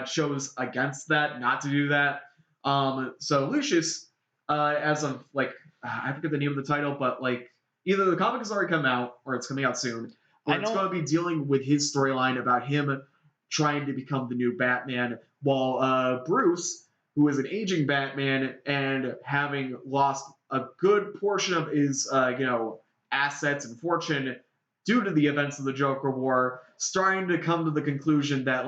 chose against that, not to do that. So Lucius, as of I forget the name of the title, but either the comic has already come out or it's coming out soon. Where it's going to be dealing with his storyline about him trying to become the new Batman, while Bruce, who is an aging Batman and having lost a good portion of his assets and fortune due to the events of the Joker War, starting to come to the conclusion that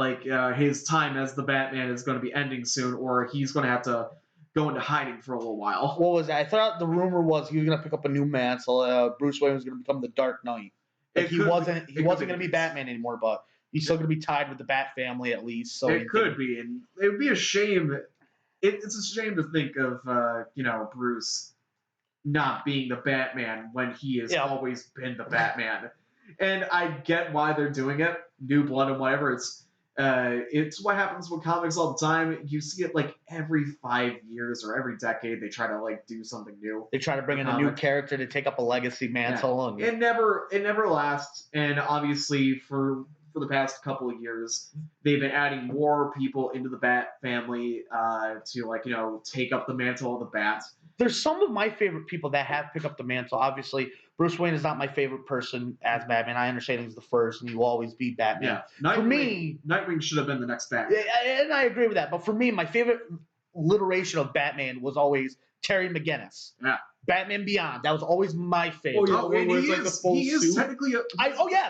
his time as the Batman is going to be ending soon, or he's going to have to go into hiding for a little while.
What was that? I thought the rumor was he was going to pick up a new mantle. Bruce Wayne was going to become the Dark Knight. He wasn't going to be Batman anymore, but he's still going to be tied with the Bat family at least. So
it could be, and it would be a shame. It's a shame to think of Bruce not being the Batman when he has always been the Batman. And I get why they're doing it, new blood and whatever. It's what happens with comics all the time. You see it every 5 years or every decade. They try to do something new.
They try to bring in a new character to take up a legacy mantle.
Yeah. And it never lasts. And obviously for the past couple of years, they've been adding more people into the Bat family to take up the mantle of the Bat.
There's some of my favorite people that have picked up the mantle. Obviously, Bruce Wayne is not my favorite person as Batman. I understand he's the first, and he will always be Batman.
Yeah,
for me,
Nightwing should have been the next Batman.
And I agree with that. But for me, my favorite alliteration of Batman was always Terry McGinnis.
Yeah.
Batman Beyond. That was always my favorite.
He is technically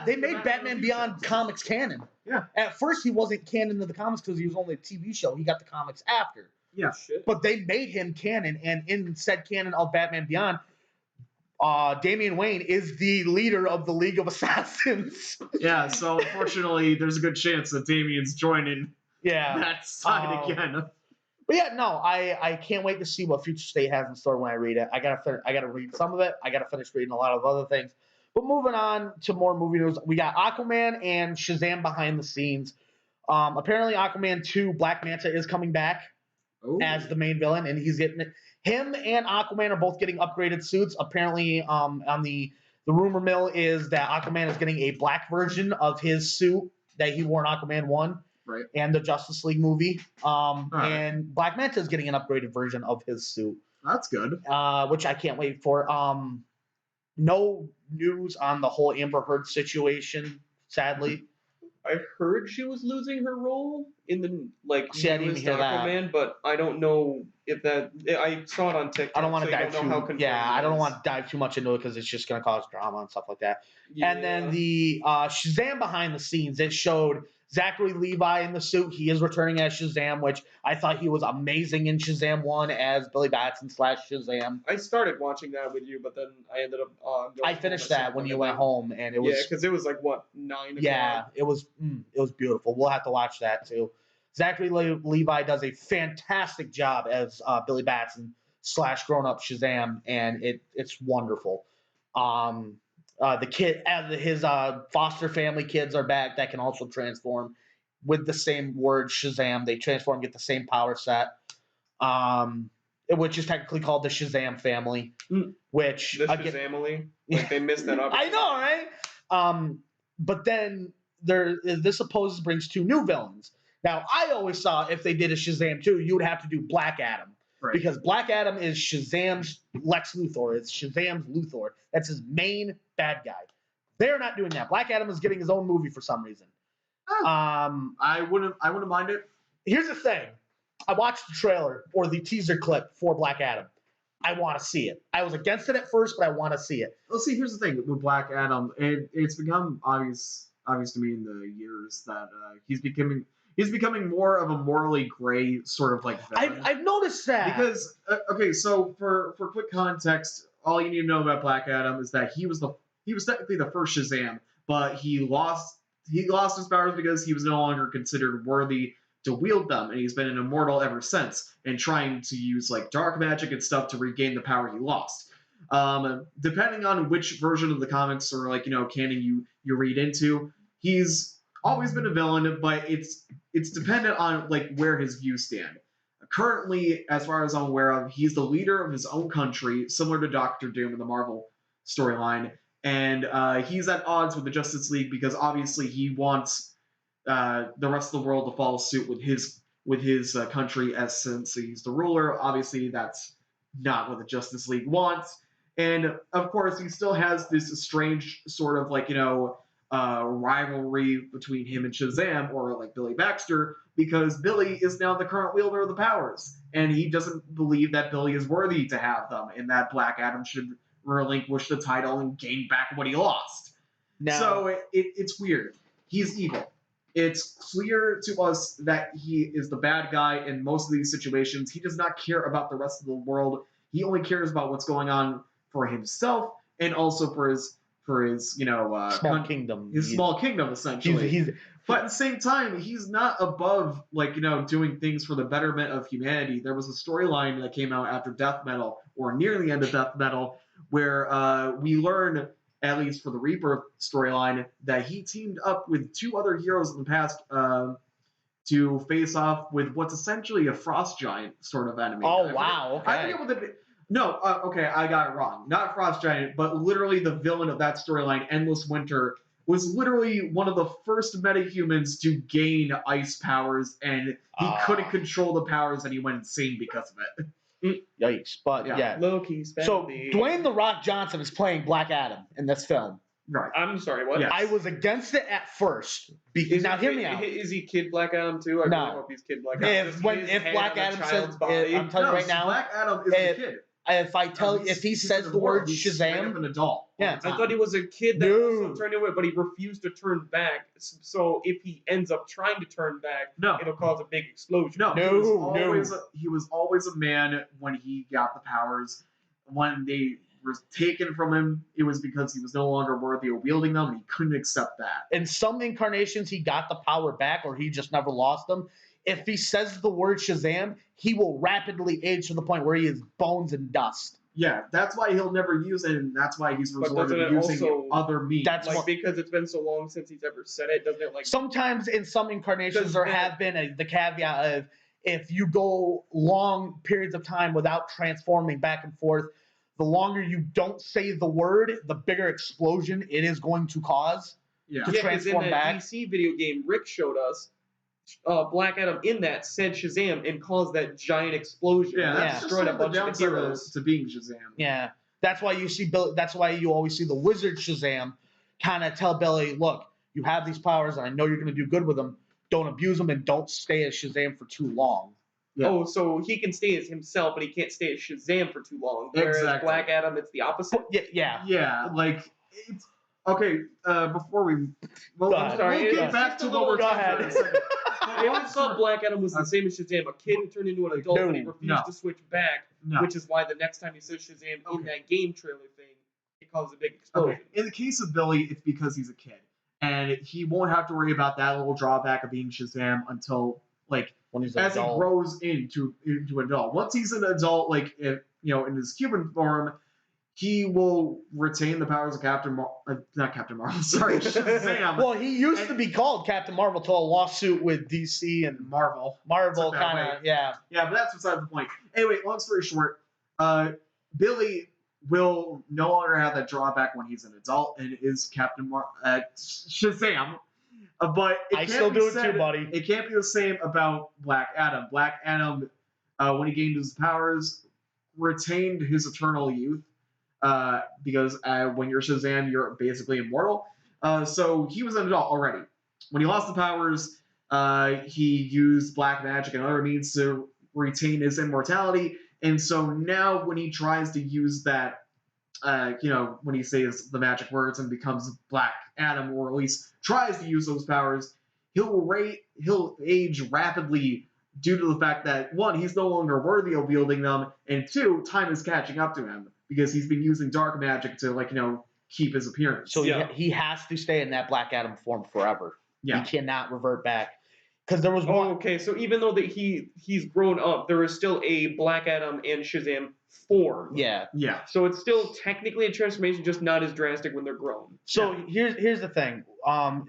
they made Batman Beyond comics canon.
Yeah.
At first, he wasn't canon to the comics because he was only a TV show. He got the comics after.
Yeah.
But they made him canon, and in said canon of Batman Beyond, Damian Wayne is the leader of the League of Assassins.
Yeah, so unfortunately, there's a good chance that Damian's joining that side again.
But yeah, no, I can't wait to see what Future State has in store when I read it. I gotta read some of it. I gotta finish reading a lot of other things. But moving on to more movie news, we got Aquaman and Shazam behind the scenes. Apparently, Aquaman 2 Black Manta is coming back as the main villain, and he's getting it. Him and Aquaman are both getting upgraded suits. Apparently, on the rumor mill is that Aquaman is getting a black version of his suit that he wore in Aquaman 1 and the Justice League movie. And Black Manta is getting an upgraded version of his suit.
That's good.
Which I can't wait for. No news on the whole Amber Heard situation, sadly.
I heard she was losing her role in the like
See, I didn't
newest
even hear that.
Aquaman, but I don't know if that. I saw it on TikTok.
I don't want to
so
dive
don't know how
too.
confirmed
Yeah, I
it
don't
is.
want to dive too much into it because it's just going to cause drama and stuff like that.
Yeah.
And then the Shazam behind the scenes, it showed Zachary Levi in the suit. He is returning as Shazam, which I thought he was amazing in Shazam 1 as Billy Batson / Shazam.
I started watching that with you, but then I ended up. Going
I
home
finished
at
that when you went
midnight.
home, and it was
Yeah, because it was like what 9
yeah,
o'clock.
it was beautiful. We'll have to watch that too. Zachary Levi does a fantastic job as Billy Batson / grown up Shazam, and it's wonderful. The kid, his foster family kids are back that can also transform with the same word Shazam. They transform, get the same power set, which is technically called the Shazam family. Which
The Shazamily, like they missed that up.
I know, right? But then this supposes brings 2 new villains. Now, I always saw if they did a Shazam 2, you would have to do Black Adam.
Right.
Because Black Adam is Shazam's Lex Luthor. It's Shazam's Luthor. That's his main bad guy. They're not doing that. Black Adam is getting his own movie for some reason.
I wouldn't mind it.
Here's the thing. I watched the trailer or the teaser clip for Black Adam. I want to see it. I was against it at first, but I want to see it.
Well, see, here's the thing with Black Adam. It's become obvious to me in the years that he's becoming more of a morally gray sort of like villain.
I've noticed that.
Because okay, so for quick context, all you need to know about Black Adam is that he was technically the first Shazam, but he lost his powers because he was no longer considered worthy to wield them, and he's been an immortal ever since, and trying to use like dark magic and stuff to regain the power he lost. Depending on which version of the comics or like canon you read into, he's always been a villain, but it's dependent on like where his views stand. Currently, as far as I'm aware of, he's the leader of his own country, similar to Doctor Doom in the Marvel storyline, and he's at odds with the Justice League because obviously he wants the rest of the world to follow suit with his country, as since he's the ruler. Obviously, that's not what the Justice League wants, and of course, he still has this strange sort of like rivalry between him and Shazam, or like Billy Baxter, because Billy is now the current wielder of the powers, and he doesn't believe that Billy is worthy to have them, and that Black Adam should relinquish the title and gain back what he lost.
Now,
So it's weird. He's evil. It's clear to us that he is the bad guy in most of these situations. He does not care about the rest of the world. He only cares about what's going on for himself and also for his
small kingdom.
his small kingdom, essentially. But at the same time, he's not above doing things for the betterment of humanity. There was a storyline that came out after Death Metal, or near the end of Death Metal, where we learn, at least for the Rebirth storyline, that he teamed up with 2 other heroes in the past to face off with what's essentially a frost giant sort of enemy.
Oh, wow. Okay.
I forget what No, okay, I got it wrong. Not Frost Giant, but literally the villain of that storyline, Endless Winter, was literally one of the first metahumans to gain ice powers, and he couldn't control the powers, and he went insane because of it.
Yikes. But yeah.
Low-key
So Dwayne "The Rock" Johnson is playing Black Adam in this film.
Right.
I'm sorry, what?
Yes.
I was against it at first. Now hear me out.
Is he Kid Black Adam too? I
No.
really hope he's Kid Black Adam.
If Black Adam says, I'm telling you right now,
Black Adam is a kid.
if he says the word Shazam,
an adult.
Yeah.
I thought he was a kid that
No.
also turned away, but he refused to turn back. So if he ends up trying to turn back, it'll cause a big explosion.
No, he was always a man when he got the powers. When they were taken from him, it was because he was no longer worthy of wielding them, and he couldn't accept that.
In some incarnations, he got the power back, or he just never lost them. If he says the word Shazam, he will rapidly age to the point where he is bones and dust.
Yeah, that's why he'll never use it, and that's why he's resorted to using other means.
That's
because it's been so long since he's ever said it, doesn't it? Like
sometimes in some incarnations there have been the caveat of if you go long periods of time without transforming back and forth, the longer you don't say the word, the bigger explosion it is going to cause to transform
in that
back.
DC video game Rick showed us, Black Adam in that said Shazam and caused that giant explosion.
Yeah, that's
destroyed a
the
bunch of the
downside
heroes.
to being Shazam.
Yeah, that's why you see Bill. That's why you always see the wizard Shazam kind of tell Billy, "Look, you have these powers, and I know you're going to do good with them. don't abuse him, and don't stay as Shazam for too long.
Yeah.
Oh, so he can stay as himself, but he can't stay as Shazam for too long. Whereas
Exactly.
Black Adam, it's the opposite.
Yeah.
Like, it's, okay. Before we,
Go
we'll
ahead.
Sorry,
get
it's
back
just
to
a
what we're
little-
talking about in a second.
I always thought Black Adam was the same as Shazam, a kid who turned into an adult, but he refused
No.
to switch back,
No.
which is why the next time he says Shazam in
Okay.
that game trailer thing, it causes a big explosion.
Okay. In the case of Billy, it's because he's a kid, and he won't have to worry about that little drawback of being Shazam until like
When he's an
as
adult.
he grows into an adult. Once he's an adult, like if, in his human form, he will retain the powers of not Captain Marvel. Sorry, Shazam.
Well, he used to be called Captain Marvel till a lawsuit with DC and
Marvel.
Marvel,
Took that
kind
away.
of, yeah.
Yeah, but that's beside the point. Anyway, long story short, Billy will no longer have that drawback when he's an adult and is Shazam. But it
I
can't
still
be
do it
said-
too, buddy.
It can't be the same about Black Adam. Black Adam, when he gained his powers, retained his eternal youth. Because when you're Shazam, you're basically immortal. So he was an adult already. When he lost the powers, he used black magic and other means to retain his immortality. And so now when he tries to use that, when he says the magic words and becomes Black Adam, or at least tries to use those powers, he'll age rapidly due to the fact that, one, he's no longer worthy of wielding them, and two, time is catching up to him because he's been using dark magic to, keep his appearance.
So
Yeah.
he has to stay in that Black Adam form forever.
Yeah.
He cannot revert back. Because there was
Oh,
one.
okay. So even though that he's grown up, there is still a Black Adam and Shazam form.
Yeah.
Yeah.
So it's still technically a transformation, just not as drastic when they're grown.
So here's the thing.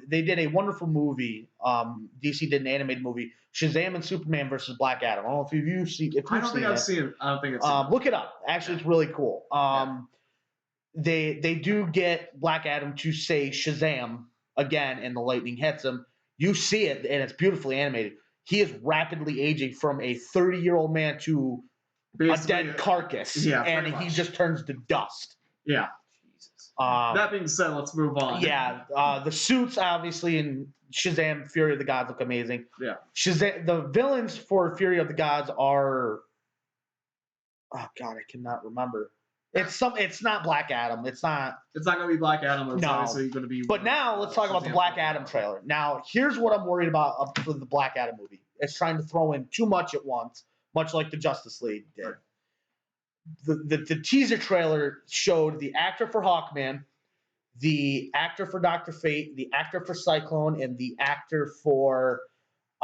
They did a wonderful movie. DC did an animated movie, Shazam and Superman versus Black Adam. I don't know if you've seen. If
I
you've
don't think
seen
I've
it.
seen it. I don't think I've seen it.
Look it up. Actually, it's really cool. They do get Black Adam to say Shazam again, and the lightning hits him. You see it, and it's beautifully animated. He is rapidly aging from a 30-year-old man to
Basically,
a dead carcass,
yeah,
and
pretty
he
much.
just turns to dust.
Yeah.
Jesus.
That being said, let's move on.
Yeah, the suits obviously in Shazam, Fury of the Gods look amazing.
Yeah.
Shazam, the villains for Fury of the Gods are, oh god, I cannot remember. It's not Black Adam. It's not.
It's not going to be Black Adam. It's
No.
obviously going to be.
But now let's talk about the Black Adam trailer. Now here's what I'm worried about for the Black Adam movie. It's trying to throw in too much at once, much like the Justice League did.
Right.
The teaser trailer showed the actor for Hawkman, the actor for Dr. Fate, the actor for Cyclone, and the actor for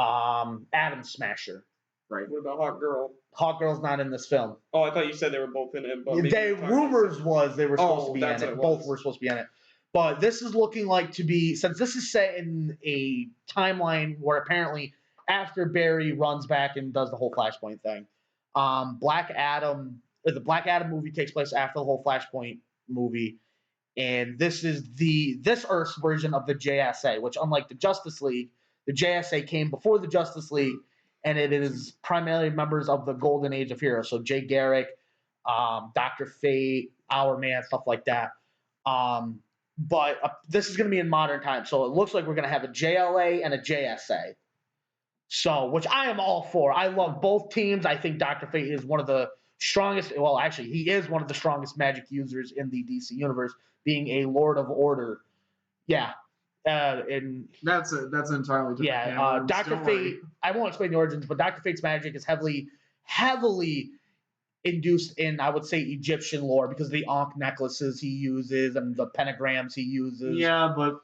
Atom Smasher.
Right.
What about Hawk Girl?
Hawkgirl's not in this film.
Oh, I thought you said they were both in it. But maybe
They
we're talking about
rumors was they were supposed
Oh,
to be
that's
in it.
what it was.
Both were supposed to be in it. But this is looking like to be, since this is set in a timeline where apparently after Barry runs back and does the whole Flashpoint thing, the Black Adam movie takes place after the whole Flashpoint movie, and this is this Earth's version of the JSA, which unlike the Justice League, the JSA came before the Justice League, and it is primarily members of the Golden Age of Heroes, so Jay Garrick, Dr. Fate, Our Man, stuff like that. But this is going to be in modern times, so it looks like we're going to have a JLA and a JSA. So, which I am all for. I love both teams. I think Dr. Fate is one of the strongest. Well, actually, he is one of the strongest magic users in the DC universe, being a Lord of Order. Yeah. And
That's an entirely different. can of worms,
Dr.
don't
Fate.
worry.
I won't explain the origins, but Dr. Fate's magic is heavily induced in, I would say, Egyptian lore because of the Ankh necklaces he uses and the pentagrams he uses.
Yeah, but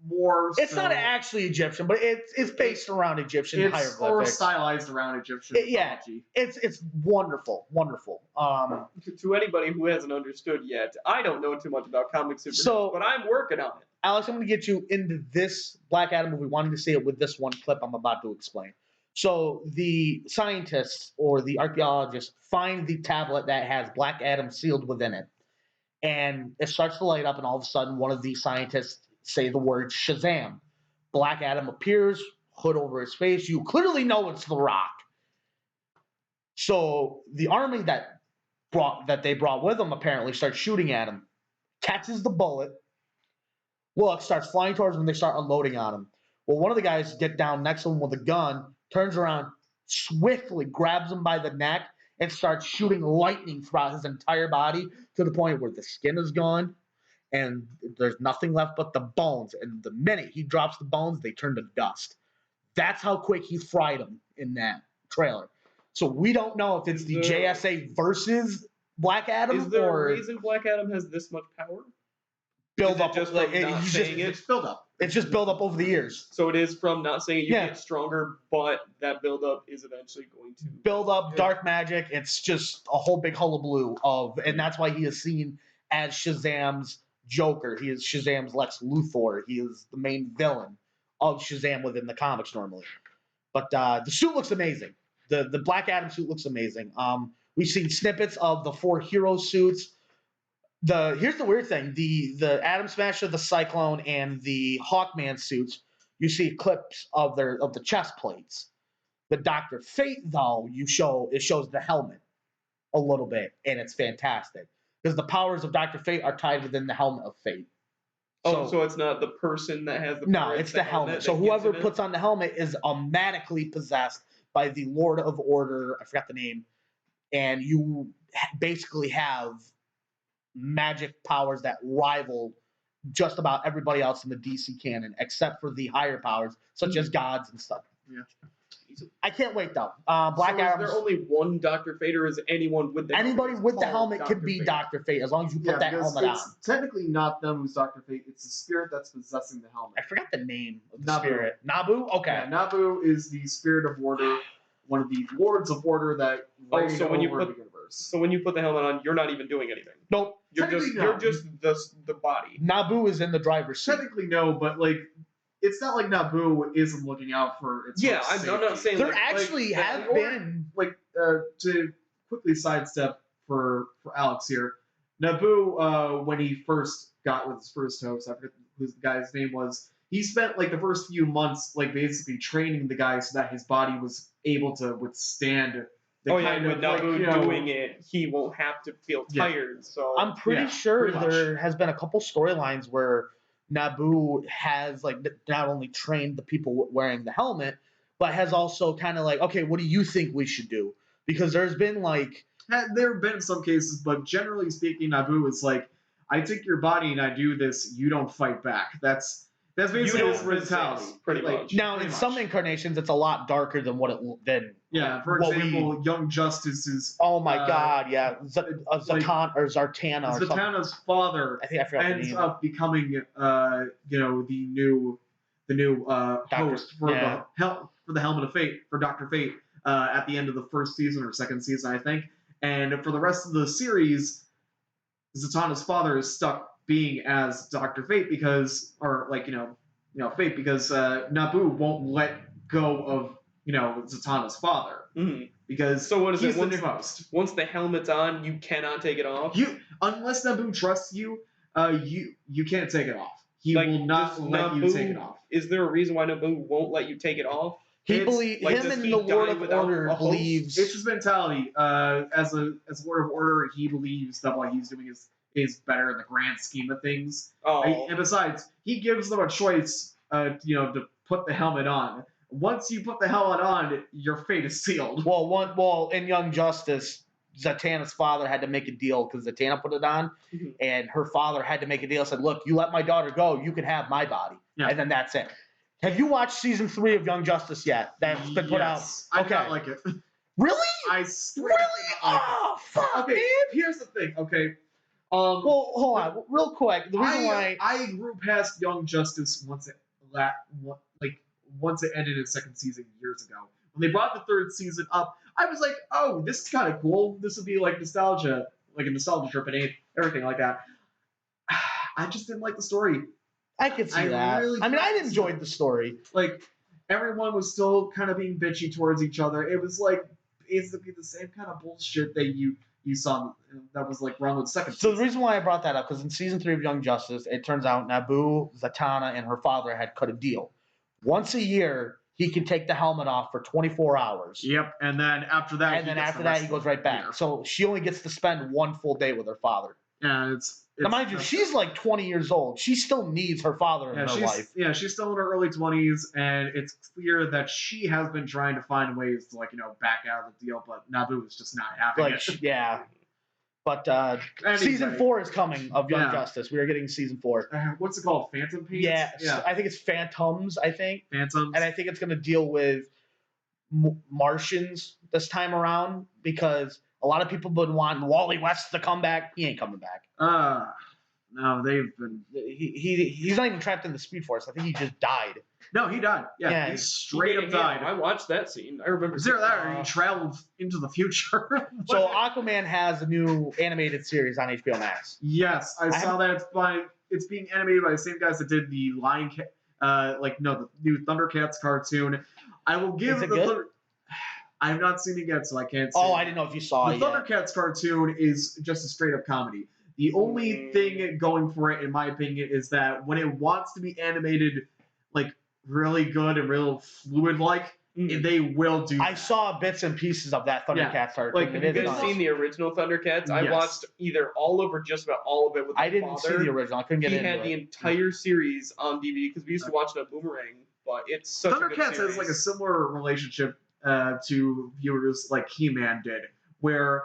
more.
It's
so,
not actually Egyptian, but it's based around Egyptian
It's or
hieroglyphics.
stylized around Egyptian
Yeah.
mythology.
It's wonderful.
To anybody who hasn't understood yet, I don't know too much about comic superheroes,
So-
but I'm working on it.
Alex, I'm going to get you into this Black Adam movie. Wanted to see it with this one clip I'm about to explain. So the scientists or the archaeologists find the tablet that has Black Adam sealed within it. And it starts to light up, and all of a sudden one of the scientists say the word Shazam. Black Adam appears, hood over his face. You clearly know it's The Rock. So the army that they brought with them apparently starts shooting at him, catches the bullet. Well, it starts flying towards him, and they start unloading on him. Well, one of the guys get down next to him with a gun, turns around, swiftly grabs him by the neck, and starts shooting lightning throughout his entire body to the point where the skin is gone and there's nothing left but the bones. And the minute he drops the bones, they turn to dust. That's how quick he fried them in that trailer. So we don't know if it's the JSA versus Black Adam
Is there
or
a reason Black Adam has this much power?
build
Is it
up.
just
Like,
from not saying it?
It's build up.
It's just build up over the years.
So it is from not saying it, you
Yeah.
get stronger, but that buildup is eventually going to
Build up, dark magic. It's just a whole big hullabaloo of, and that's why he is seen as Shazam's Joker. He is Shazam's Lex Luthor. He is the main villain of Shazam within the comics normally. But the suit looks amazing. The Black Adam suit looks amazing. We've seen snippets of the 4 hero suits. Here's the weird thing: the Atom Smasher, the Cyclone, and the Hawkman suits. You see clips of the chest plates. The Dr. Fate, though, it shows the helmet a little bit, and it's fantastic because the powers of Dr. Fate are tied within the helmet of Fate.
so it's not the person that has the power.
No, it's the helmet. So whoever puts on the helmet is automatically possessed by the Lord of Order. I forgot the name, and you basically have magic powers that rival just about everybody else in the DC canon, except for the higher powers, such as gods and stuff.
Yeah.
I can't wait though. Black Adam.
Is there only one Dr. Fate, or is anyone with the
Anybody
helmet
with the
called
helmet could
Dr.
be
Fate?
Dr. Fate as long as you put that
because
helmet
it's
on.
technically not them who's Dr. Fate. It's the spirit that's possessing the helmet.
I forgot the name of the
Nabu.
spirit. Nabu? Okay.
Yeah, Nabu is the spirit of order, one of the lords of order that reign
so when you
over
put-
the universe.
So when you put the helmet on, you're not even doing anything.
Nope.
You're just the body.
Nabu is in the driver's seat.
Technically, no, but like, it's not like Nabu isn't looking out for its
Yeah,
own
I'm not
safety.
saying
There
like,
actually
like,
have
the order-
been.
Like, to quickly sidestep for Alex here, Nabu, when he first got with his first host, I forget who the guy's name was, he spent like the first few months like basically training the guy so that his body was able to withstand the
Oh yeah,
kind
with
of like,
Nabu
you know,
doing it, he won't have to feel
Yeah.
tired. So
I'm pretty
Yeah,
sure
pretty much.
there has been a couple storylines where Nabu has like not only trained the people wearing the helmet, but has also kind of like, okay, what do you think we should do? Because there's been like,
There have been some cases, but generally speaking, Nabu is like, I take your body and I do this. You don't fight back. That's basically
don't
his mentality,
resist, pretty
Like,
much.
now
pretty
in
much.
some incarnations it's a lot darker than what it than.
Yeah, for
what
example, Young Justice is
Oh my
Uh,
God, yeah, Zatan or Zartana or something.
Zatanna's father.
I think I forgot the
Ends
name.
up becoming, the new host for the Helmet of Fate for Dr. Fate at the end of the first season or second season, I think. And for the rest of the series, Zatanna's father is stuck being as Dr. Fate because, Fate because Nabu won't let go of Zatanna's father
Mhm.
because
So what is
he's
it?
the new host.
Once the helmet's on, you cannot take it off.
Unless Nabu trusts you, you can't take it off. He
Like,
will not
does
let you
Nabu-
take it off.
Is there a reason why Nabu won't let you take it off?
He
It's-
believes
like,
him
does
and
he
the Lord
die
of
without
Order
a host?
believes.
It's his mentality. As a Lord of Order, he believes that what he's doing is better in the grand scheme of things.
Oh,
And besides, he gives them a choice, to put the helmet on. Once you put the helmet on, your fate is sealed.
Well, in Young Justice, Zatanna's father had to make a deal because Zatanna put it on,
Mhm.
and her father had to make a deal. Said, "Look, you let my daughter go, you can have my body,"
Yeah.
and then that's it. Have you watched season 3 of Young Justice yet? That's been put out.
Yes. I do not
Okay.
like it.
Really?
I straight
Really?
up do not like it.
Oh, fuck,
Okay,
man.
here's the thing. Okay,
Well, hold on, real quick. The reason why
I grew past Young Justice once it ended its second season years ago. When they brought the third season up, I was like, "Oh, this is kind of cool. This would be like nostalgia, like a nostalgia trip and everything like that." I just didn't like the story.
I could see
I
that.
really
I mean, I
can't see
enjoyed
it.
the story.
Like everyone was still kind of being bitchy towards each other. It was like basically the same kind of bullshit that you saw that was like wrong with the second
So the
season.
reason why I brought that up, because in season 3 of Young Justice, it turns out Nabu, Zatanna, and her father had cut a deal. Once a year, he can take the helmet off for 24 hours.
Yep, and then after that,
And then after that, he goes right back. So she only gets to spend one full day with her father.
Yeah, it's
Now, mind you, she's like 20 years old. She still needs her father in her life.
Yeah, she's still in her early 20s, and it's clear that she has been trying to find ways to, back out of the deal, but Naboo is just not having it.
Yeah. But
Anyway.
season 4 is coming of Young
Yeah.
Justice. We are getting season 4.
What's it called? Phantom Pains?
Yeah. I think it's Phantoms, I think.
Phantoms.
And I think it's going to deal with Martians this time around because a lot of people have been wanting Wally West to come back. He ain't coming back.
No, they've been.
He's not even trapped in the Speed Force. I think he just died.
No, he died. Yeah, he straight up died.
I watched that scene. I remember.
Is there that, or he traveled into the future?
So Aquaman has a new animated series on HBO Max.
Yes, I saw that. It's being animated by the same guys that did the the new Thundercats cartoon. I will give
Is it good?
I have not seen it yet, so I can't say.
Oh, I didn't know if you saw
the
it.
Thundercats cartoon is just a straight up comedy. The only thing going for it, in my opinion, is that when it wants to be animated, really good and real fluid, they will do.
I saw bits and pieces of that Thundercats cartoon.
Have you guys seen the original Thundercats?
Yes.
I watched either all of or just about all of it with my
I didn't see the original. I couldn't get into it.
He had the entire series on DVD because we used to watch it on Boomerang. But it's such a good
Thundercats
series.
has a similar relationship to viewers like He-Man did, where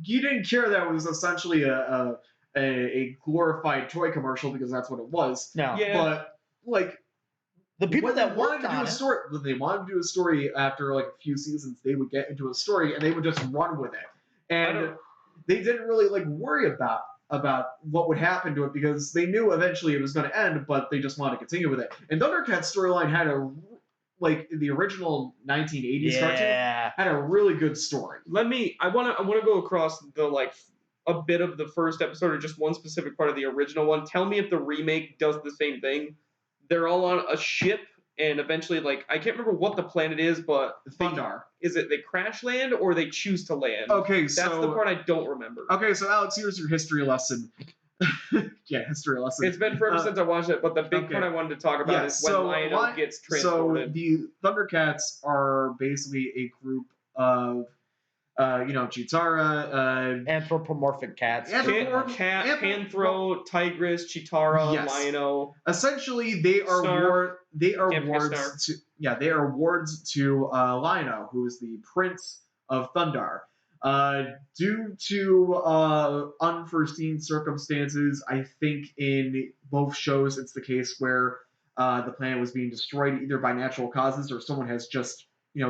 you didn't care that it was essentially a glorified toy commercial because that's what it was.
No.
Yeah.
But
the people that
wanted to do a story, when they wanted to do a story after a few seasons, they would get into a story and they would just run with it, and they didn't really worry about what would happen to it because they knew eventually it was going to end, but they just wanted to continue with it. And Thundercats storyline had the original 1980s cartoon had a really good story.
I want to go across a bit of the first episode or just one specific part of the original one. Tell me if the remake does the same thing. They're all on a ship, and eventually, I can't remember what the planet is, but
Thundar.
Is it they crash land or they choose to land?
Okay,
that's the part I don't remember.
Okay, so Alex, here's your history lesson. Yeah, history lesson.
It's been forever since I watched it, but the big part I wanted to talk about is when Lion-O gets transported.
So the Thundercats are basically a group of Chitara,
anthropomorphic cats.
Panthro, Tigress, Chitara,
yes.
Lion-O.
Essentially, they are wards to Lion-O, who is the Prince of Thundar. Due to unforeseen circumstances, I think in both shows it's the case where the planet was being destroyed either by natural causes or someone has just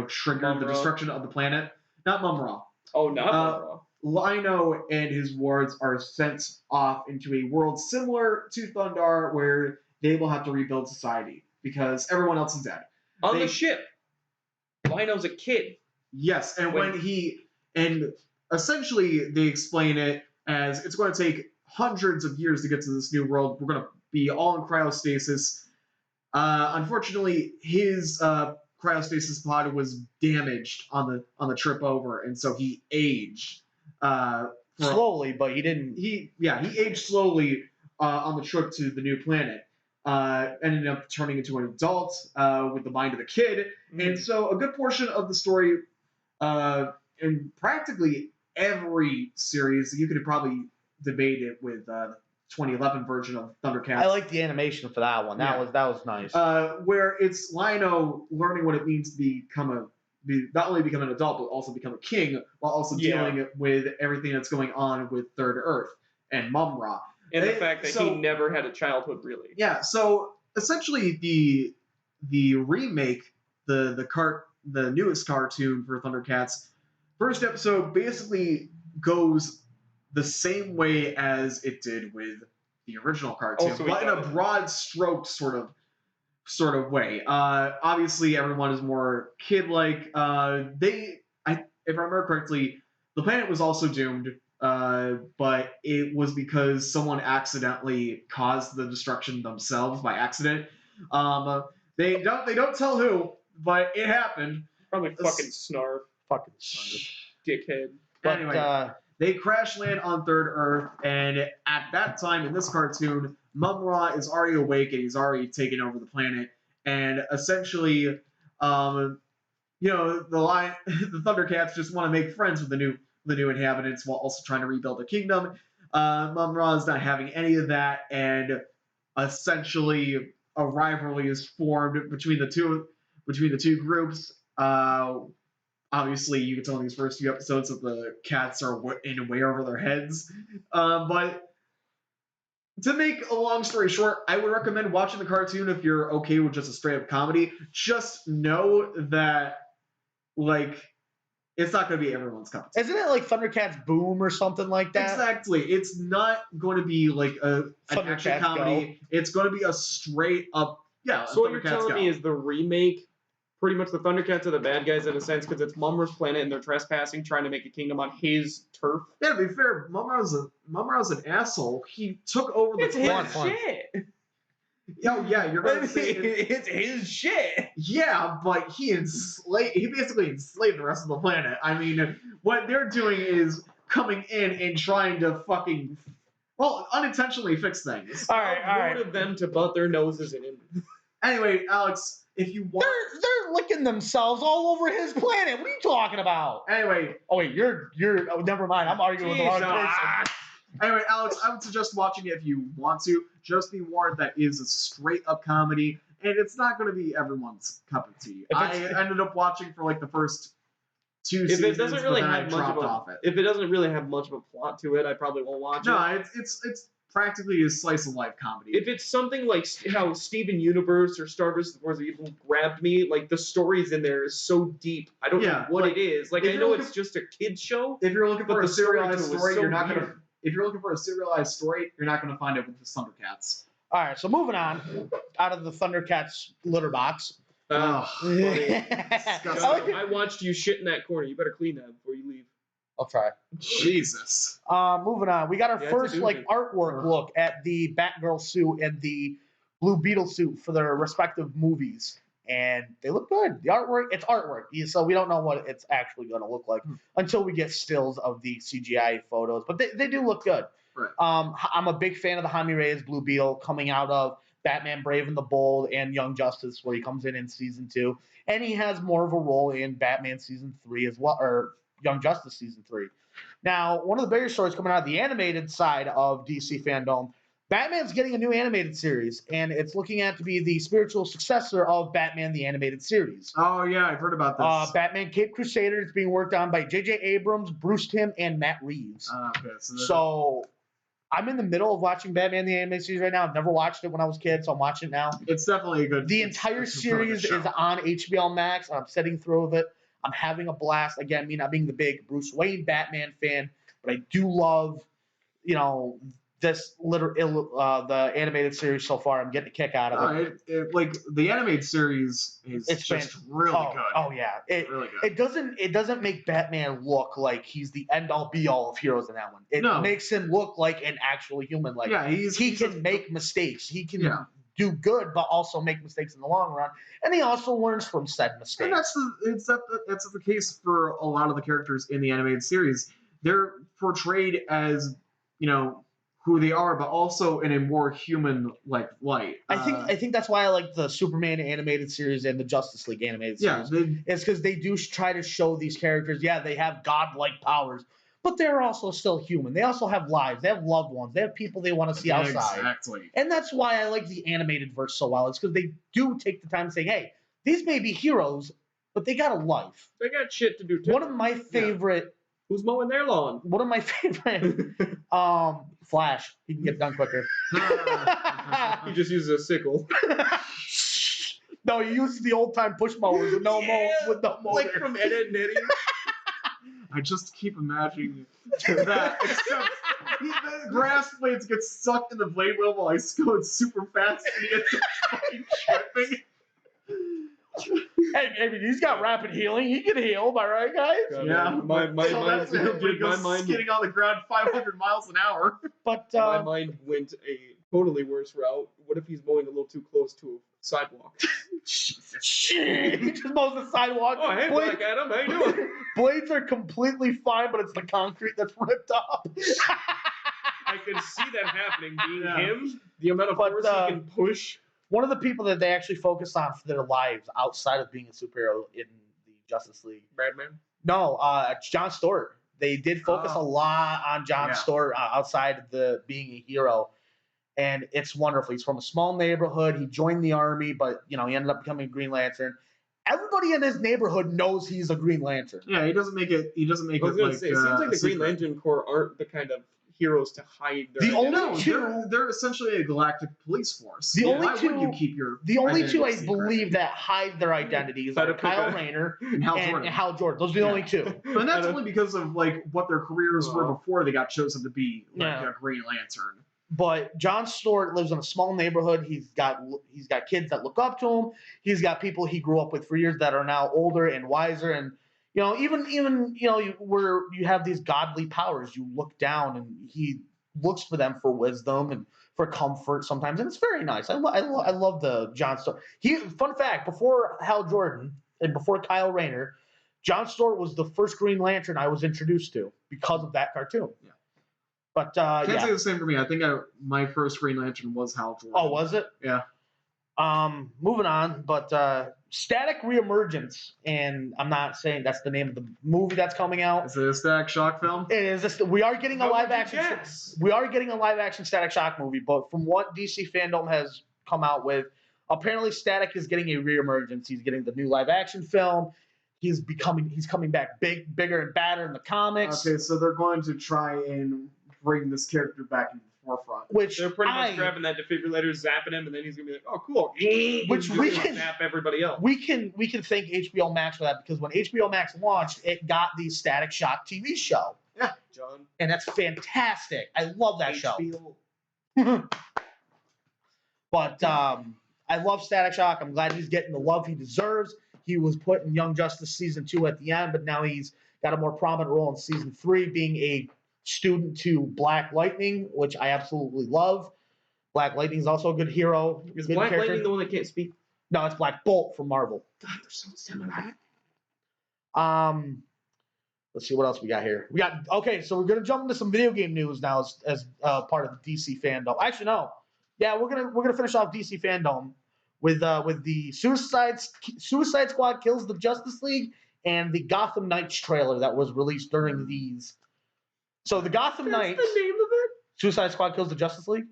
triggered the destruction of the planet. Not Mum-Ra.
Oh, not Mum-Ra.
Lion-O and his wards are sent off into a world similar to Thundar where they will have to rebuild society because everyone else is dead.
On the ship, Lion-O's a kid.
Yes, and essentially they explain it as it's going to take hundreds of years to get to this new world. We're going to be all in cryostasis. Unfortunately, his cryostasis pod was damaged on the trip over, and so he aged
slowly, but he didn't.
He aged slowly on the trip to the new planet. Ended up turning into an adult with the mind of a kid, and so a good portion of the story, in practically every series, you could probably debate it with 2011 version of Thundercats.
I like the animation for that one. That was nice.
Where it's Lion-O learning what it means to not only become an adult, but also become a king, while also dealing with everything that's going on with Third Earth and Mum-Ra.
And the fact that he never had a childhood, really.
Yeah, so essentially the remake, the newest cartoon for Thundercats, first episode basically goes the same way as it did with the original cartoon, but in a broad stroke sort of way. Obviously, everyone is more kid-like. If I remember correctly, the planet was also doomed, but it was because someone accidentally caused the destruction themselves by accident. They don't tell who, but it happened.
Probably fucking Snarf.
Fucking Snarf.
Dickhead.
But anyway, they crash land on Third Earth, and at that time in this cartoon, Mum-Ra is already awake and he's already taken over the planet. And essentially, the Thundercats just want to make friends with the new inhabitants while also trying to rebuild the kingdom. Mum-Ra is not having any of that, and essentially a rivalry is formed between the two groups. Obviously, you can tell in these first few episodes that the cats are in way over their heads. But to make a long story short, I would recommend watching the cartoon if you're okay with just a straight up comedy. Just know that, like, it's not going to be everyone's cup of tea.
Isn't it like Thundercats Boom or something like that?
Exactly. It's not going to be like an action
Thundercats
comedy. It's going to be a straight up, yeah.
So what you're
Thundercats
telling
Go.
me is the remake, pretty much the Thundercats are the bad guys in a sense because it's Mumra's planet and they're trespassing, trying to make a kingdom on his turf.
Yeah, to be fair, Mum-Ra's an asshole. He took over the
It's
planet.
his shit.
Oh yeah, you're going to say
It's his shit.
yeah, but he basically enslaved the rest of the planet. I mean, what they're doing is coming in and trying to fucking, well, unintentionally fix things.
All right, all
How
right.
rude of them to butt their noses in him.
Anyway, Alex, if you want.
They're licking themselves all over his planet. What are you talking about?
Anyway,
Oh wait, you're. Oh, never mind. I'm arguing with the wrong person.
Anyway, Alex, I would suggest watching it if you want to. Just be warned that is a straight up comedy, and it's not going to be everyone's cup of tea. I ended up watching for like the first two seasons,
If it doesn't really
but then I
have much
dropped
of
off
a,
it.
if it doesn't really have much of a plot to it, I probably won't watch
No,
it.
it's practically a slice of life comedy.
If it's something like how Steven Universe or Star Wars Evil grabbed me, like the stories in there is so deep. I don't know what it is. Like I know it's just a kid's show.
If you're looking
but
for a
the story to it
serialized
was
story,
so
you're not
weird.
gonna. If you're looking for a serialized story, you're not gonna find it with the Thundercats.
All right, so moving on out of the Thundercats litter box.
Ugh, buddy.
I watched you shit in that corner. You better clean that before you leave.
I'll try.
Jesus.
Moving on. We got our
Yeah, it's a
first
doozy.
artwork look at the Batgirl suit and the Blue Beetle suit for their respective movies, and they look good. The artwork, it's artwork, so we don't know what it's actually going to look like until we get stills of the CGI photos. But they do look good.
Right.
I'm a big fan of the Jaime Reyes Blue Beetle coming out of Batman Brave and the Bold and Young Justice, where he comes in season 2, and he has more of a role in Batman season 3 as well, or Young Justice season 3. Now, one of the bigger stories coming out of the animated side of DC fandom, Batman's getting a new animated series, and it's looking at to be the spiritual successor of Batman the Animated Series.
Oh yeah, I've heard about this.
Batman Caped Crusader is being worked on by J.J. Abrams, Bruce Timm, and Matt Reeves.
Okay,
So I'm in the middle of watching Batman the Animated Series right now. I've never watched it when I was a kid, so I'm watching it now.
it's definitely a good.
The entire
it's a really good
series is
show.
on HBO Max, and I'm sitting through it. I'm having a blast. Again, me not being the big Bruce Wayne Batman fan, but I do love, this the animated series so far. I'm getting a kick out of it.
Like the animated series is just really good.
Oh yeah,
Really good.
it doesn't make Batman look like he's the end all be all of heroes in that one. It makes him look like an actual human. Like he can make mistakes. He can do good, but also make mistakes in the long run, and he also learns from said mistakes.
And that's the case for a lot of the characters in the animated series. They're portrayed as who they are, but also in a more human light.
I think that's why I like the Superman animated series and the Justice League animated series. It's because they do try to show these characters. Yeah, they have godlike powers, but they're also still human. They also have lives. They have loved ones. They have people they want to see outside.
Exactly.
And that's why I like the animated verse so well. It's because they do take the time to say, hey, these may be heroes, but they got a life.
They got shit to do too.
One of my favorite.
Who's mowing their lawn?
One of my favorite. Flash. He can get done quicker.
He just uses a sickle.
No, he uses the old time push mowers with no motor.
Like from Ed, Edd n Eddy.
I just keep imagining that, except the grass blades get stuck in the blade wheel while he's going super fast and he gets fucking tripping.
Hey, he's got rapid healing. He can heal, am I right, guys?
Yeah.
My
So that's it. When he goes skidding on the ground 500 miles an hour.
But
my mind went a totally worse route. What if he's mowing a little too close to a sidewalk?
he just mows the sidewalk.
Oh, hey,
Blades,
Black Adam, how you doing?
blades are completely fine, but it's the concrete that's ripped up.
I could see that happening. Being
Yeah.
him, the amount of
But,
force he can push.
One of the people that they actually focus on for their lives outside of being a superhero in the Justice League.
Batman.
No, it's John Stewart. They did focus a lot on John Stewart outside of the being a hero, and it's wonderful. He's from a small neighborhood. He joined the army, but he ended up becoming a Green Lantern. Everybody in his neighborhood knows he's a Green Lantern.
Yeah, he doesn't make it. He doesn't make it like.
It seems like the Green Lantern Corps aren't the kind of heroes to hide their.
The only two,
they're essentially a galactic police force.
The only
Why
two,
would you keep your
the only two I
secret?
believe that hide their identities are Kyle Rayner
and
Hal Jordan. Those are the only two.
And that's only because of like what their careers were before they got chosen to be like a Green Lantern.
But John Stewart lives in a small neighborhood. He's got kids that look up to him. He's got people he grew up with for years that are now older and wiser. And even where you have these godly powers, you look down and he looks for them for wisdom and for comfort sometimes, and it's very nice. I love the John Stewart. Fun fact: before Hal Jordan and before Kyle Rayner, John Stewart was the first Green Lantern I was introduced to because of that cartoon. Yeah. But
Can't say the same for me. I think my first Green Lantern was Hal Jordan.
Oh, was it?
Yeah.
Moving on, but Static Reemergence, and I'm not saying that's the name of the movie that's coming out.
Is it a Static Shock film?
It is. We are getting a live action. We are getting a live action Static Shock movie, but from what DC Fandom has come out with, apparently Static is getting a reemergence. He's getting the new live action film. He's coming back bigger and badder in the comics.
Okay, so they're going to try and bring this character back into the forefront.
Which
they're pretty much grabbing that defibrillator, zapping him, and then he's gonna be like, "Oh, cool."
Which we can
zap everybody else.
We can thank HBO Max for that, because when HBO Max launched, it got the Static Shock TV show.
Yeah, John.
And that's fantastic. I love that show. But I love Static Shock. I'm glad he's getting the love he deserves. He was put in Young Justice Season 2 at the end, but now he's got a more prominent role in Season 3, being a student to Black Lightning, which I absolutely love. Black Lightning is also a good hero.
Is Black Lightning the one that can't speak?
No, it's Black Bolt from Marvel.
God, they're so similar.
Let's see what else we got here. So we're gonna jump into some video game news now as part of the DC Fandom. Actually, no. Yeah, we're gonna finish off DC Fandom with the Suicide Squad Kills the Justice League and the Gotham Knights trailer that was released during these. So the Gotham Knights.
That's the name of it?
Suicide Squad Kills the Justice League?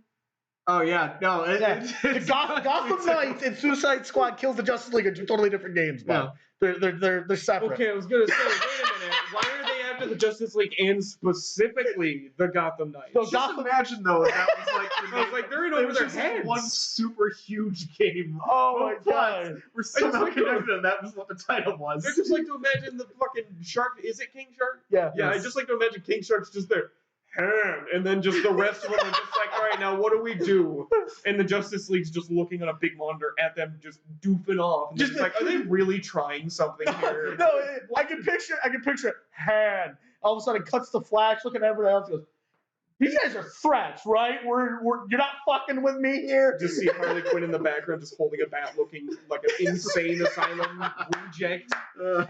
Oh, yeah. No.
The Gotham Knights and Suicide Squad Kills the Justice League are two totally different games, but they're separate.
Okay, I was going to say, wait a minute. Why are they after the Justice League and specifically the Gotham Knights?
So
Just imagine, though, that was like...
I was like, they're in over their heads.
One super huge game.
Oh, my God.
We're somehow connected, and that was what the title was.
I just like to imagine the fucking shark. Is it King Shark?
Yeah.
Yeah, I just like to imagine King Shark's just there. And then just the rest of them are just like, all right, now what do we do? And the Justice League's just looking on a big monitor at them, just doofing off. And just like, are they really trying something here?
No, I can picture Han. All of a sudden, cuts the Flash, looking at everyone else, goes, "You guys are threats, right? You're not fucking with me here."
Just see Harley Quinn in the background, just holding a bat, looking like an insane asylum reject.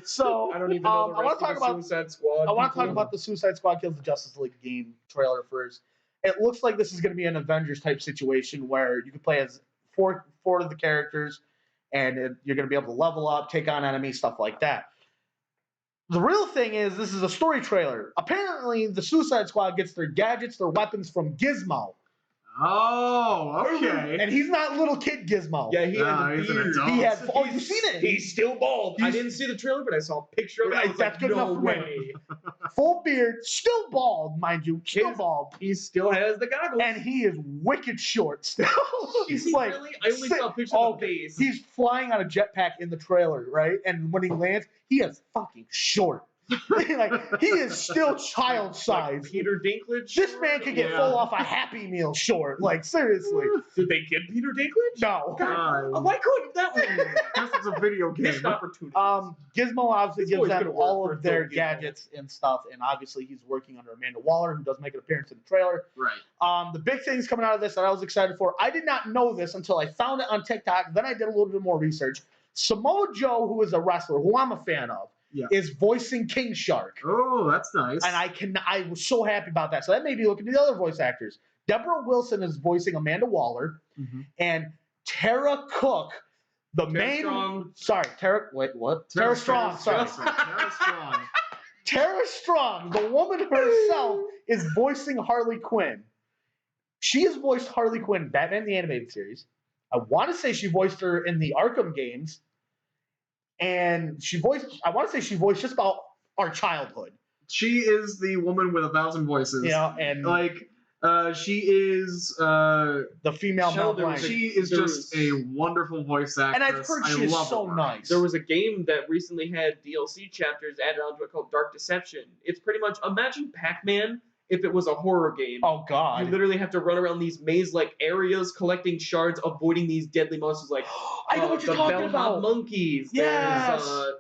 So
I don't even know the rest of the Suicide Squad.
I want to talk about the Suicide Squad Kills the Justice League game trailer first. It looks like this is going to be an Avengers type situation where you can play as four of the characters, and you're going to be able to level up, take on enemies, stuff like that. The real thing is, this is a story trailer. Apparently, the Suicide Squad gets their gadgets, their weapons from Gizmo.
Oh, okay.
And he's not little kid Gizmo.
Yeah, he has a
he's an
beard.
adult.
He has. Oh, you've seen it.
He's still bald. I didn't see the trailer, but I saw a picture of it. I was
That's
like,
good
no
enough for me.
way.
Full beard, still bald, mind you. Still bald.
He still has the goggles.
And he is wicked short still.
Is he
like,
really? I only saw a picture of the face.
He's flying on a jetpack in the trailer, right? And when he lands, he is fucking short. Like, he is still child size.
Like Peter Dinklage?
This man could get full off a Happy Meal short. Like, seriously.
Did they get Peter Dinklage?
No.
Why couldn't that one?
This is a video game.
Missed opportunity.
Gizmo obviously
It's
gives
always
them
gonna work
all
for
of their
Gizmo.
gadgets and stuff, and obviously he's working under Amanda Waller, who does make an appearance in the trailer.
Right.
The big things coming out of this that I was excited for, I did not know this until I found it on TikTok, then I did a little bit more research. Samoa Joe, who is a wrestler, who I'm a fan of, is voicing King Shark.
Oh, that's nice.
And I was so happy about that. So that made me look into the other voice actors. Deborah Wilson is voicing Amanda Waller, and Tara Cook, Tara Strong. Sorry.
Tara Strong.
Tara Strong, the woman herself, is voicing Harley Quinn. She has voiced Harley Quinn, Batman the Animated Series. I want to say she voiced her in the Arkham games. And I want to say she voiced just about our childhood.
She is the woman with 1,000 voices.
Yeah, and
she is
the female Mel
Sheldon
Blanc.
was
she is just a wonderful voice actress.
And I've heard she is so nice.
There was a game that recently had DLC chapters added onto it called Dark Deception. It's pretty much, imagine Pac-Man if it was a horror game.
Oh, God.
You literally have to run around these maze-like areas, collecting shards, avoiding these deadly monsters like
I know what you're
the
talking
bellhop
about.
monkeys.
Yes.
There's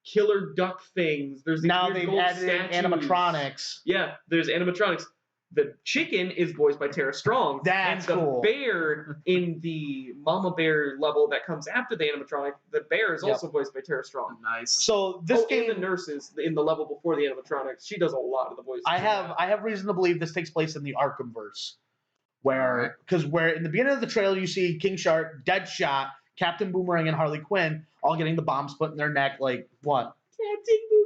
killer duck things. There's these
Now
weird
they've
gold
added in
statues.
animatronics.
Yeah, there's animatronics. The chicken is voiced by Tara Strong.
That's
and the
cool.
bear in the Mama Bear level that comes after the animatronic, the bear is also voiced by Tara Strong.
Nice.
So this game,
and the nurses in the level before the animatronics, she does a lot of the voices.
I have reason to believe this takes place in the Arkhamverse, where in the beginning of the trailer you see King Shark, Deadshot, Captain Boomerang, and Harley Quinn all getting the bombs put in their neck. Like what?
Captain Boomerang?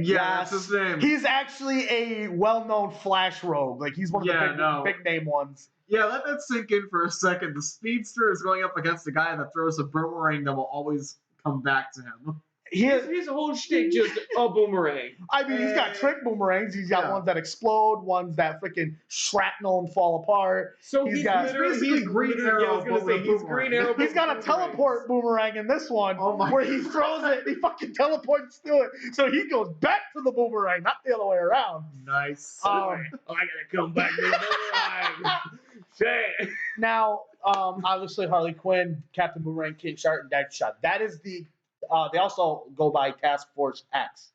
Yeah, that's his name.
He's actually a well-known Flash rogue. Like he's one of the big name ones.
Yeah, let that sink in for a second. The speedster is going up against a guy that throws a boomerang that will always come back to him.
His whole shtick just a boomerang.
I mean, he's got trick boomerangs. He's got ones that explode, ones that freaking shrapnel and fall apart.
So
he's got
Green Arrow.
I was gonna say he's Green Arrow.
He's got a teleport boomerang in this one, where he throws it and he fucking teleports to it. So he goes back to the boomerang, not the other way around.
Nice.
I gotta come back to the boomerang. Shit.
Now, obviously Harley Quinn, Captain Boomerang, King Shark, and Deadshot. That is the. They also go by Task Force X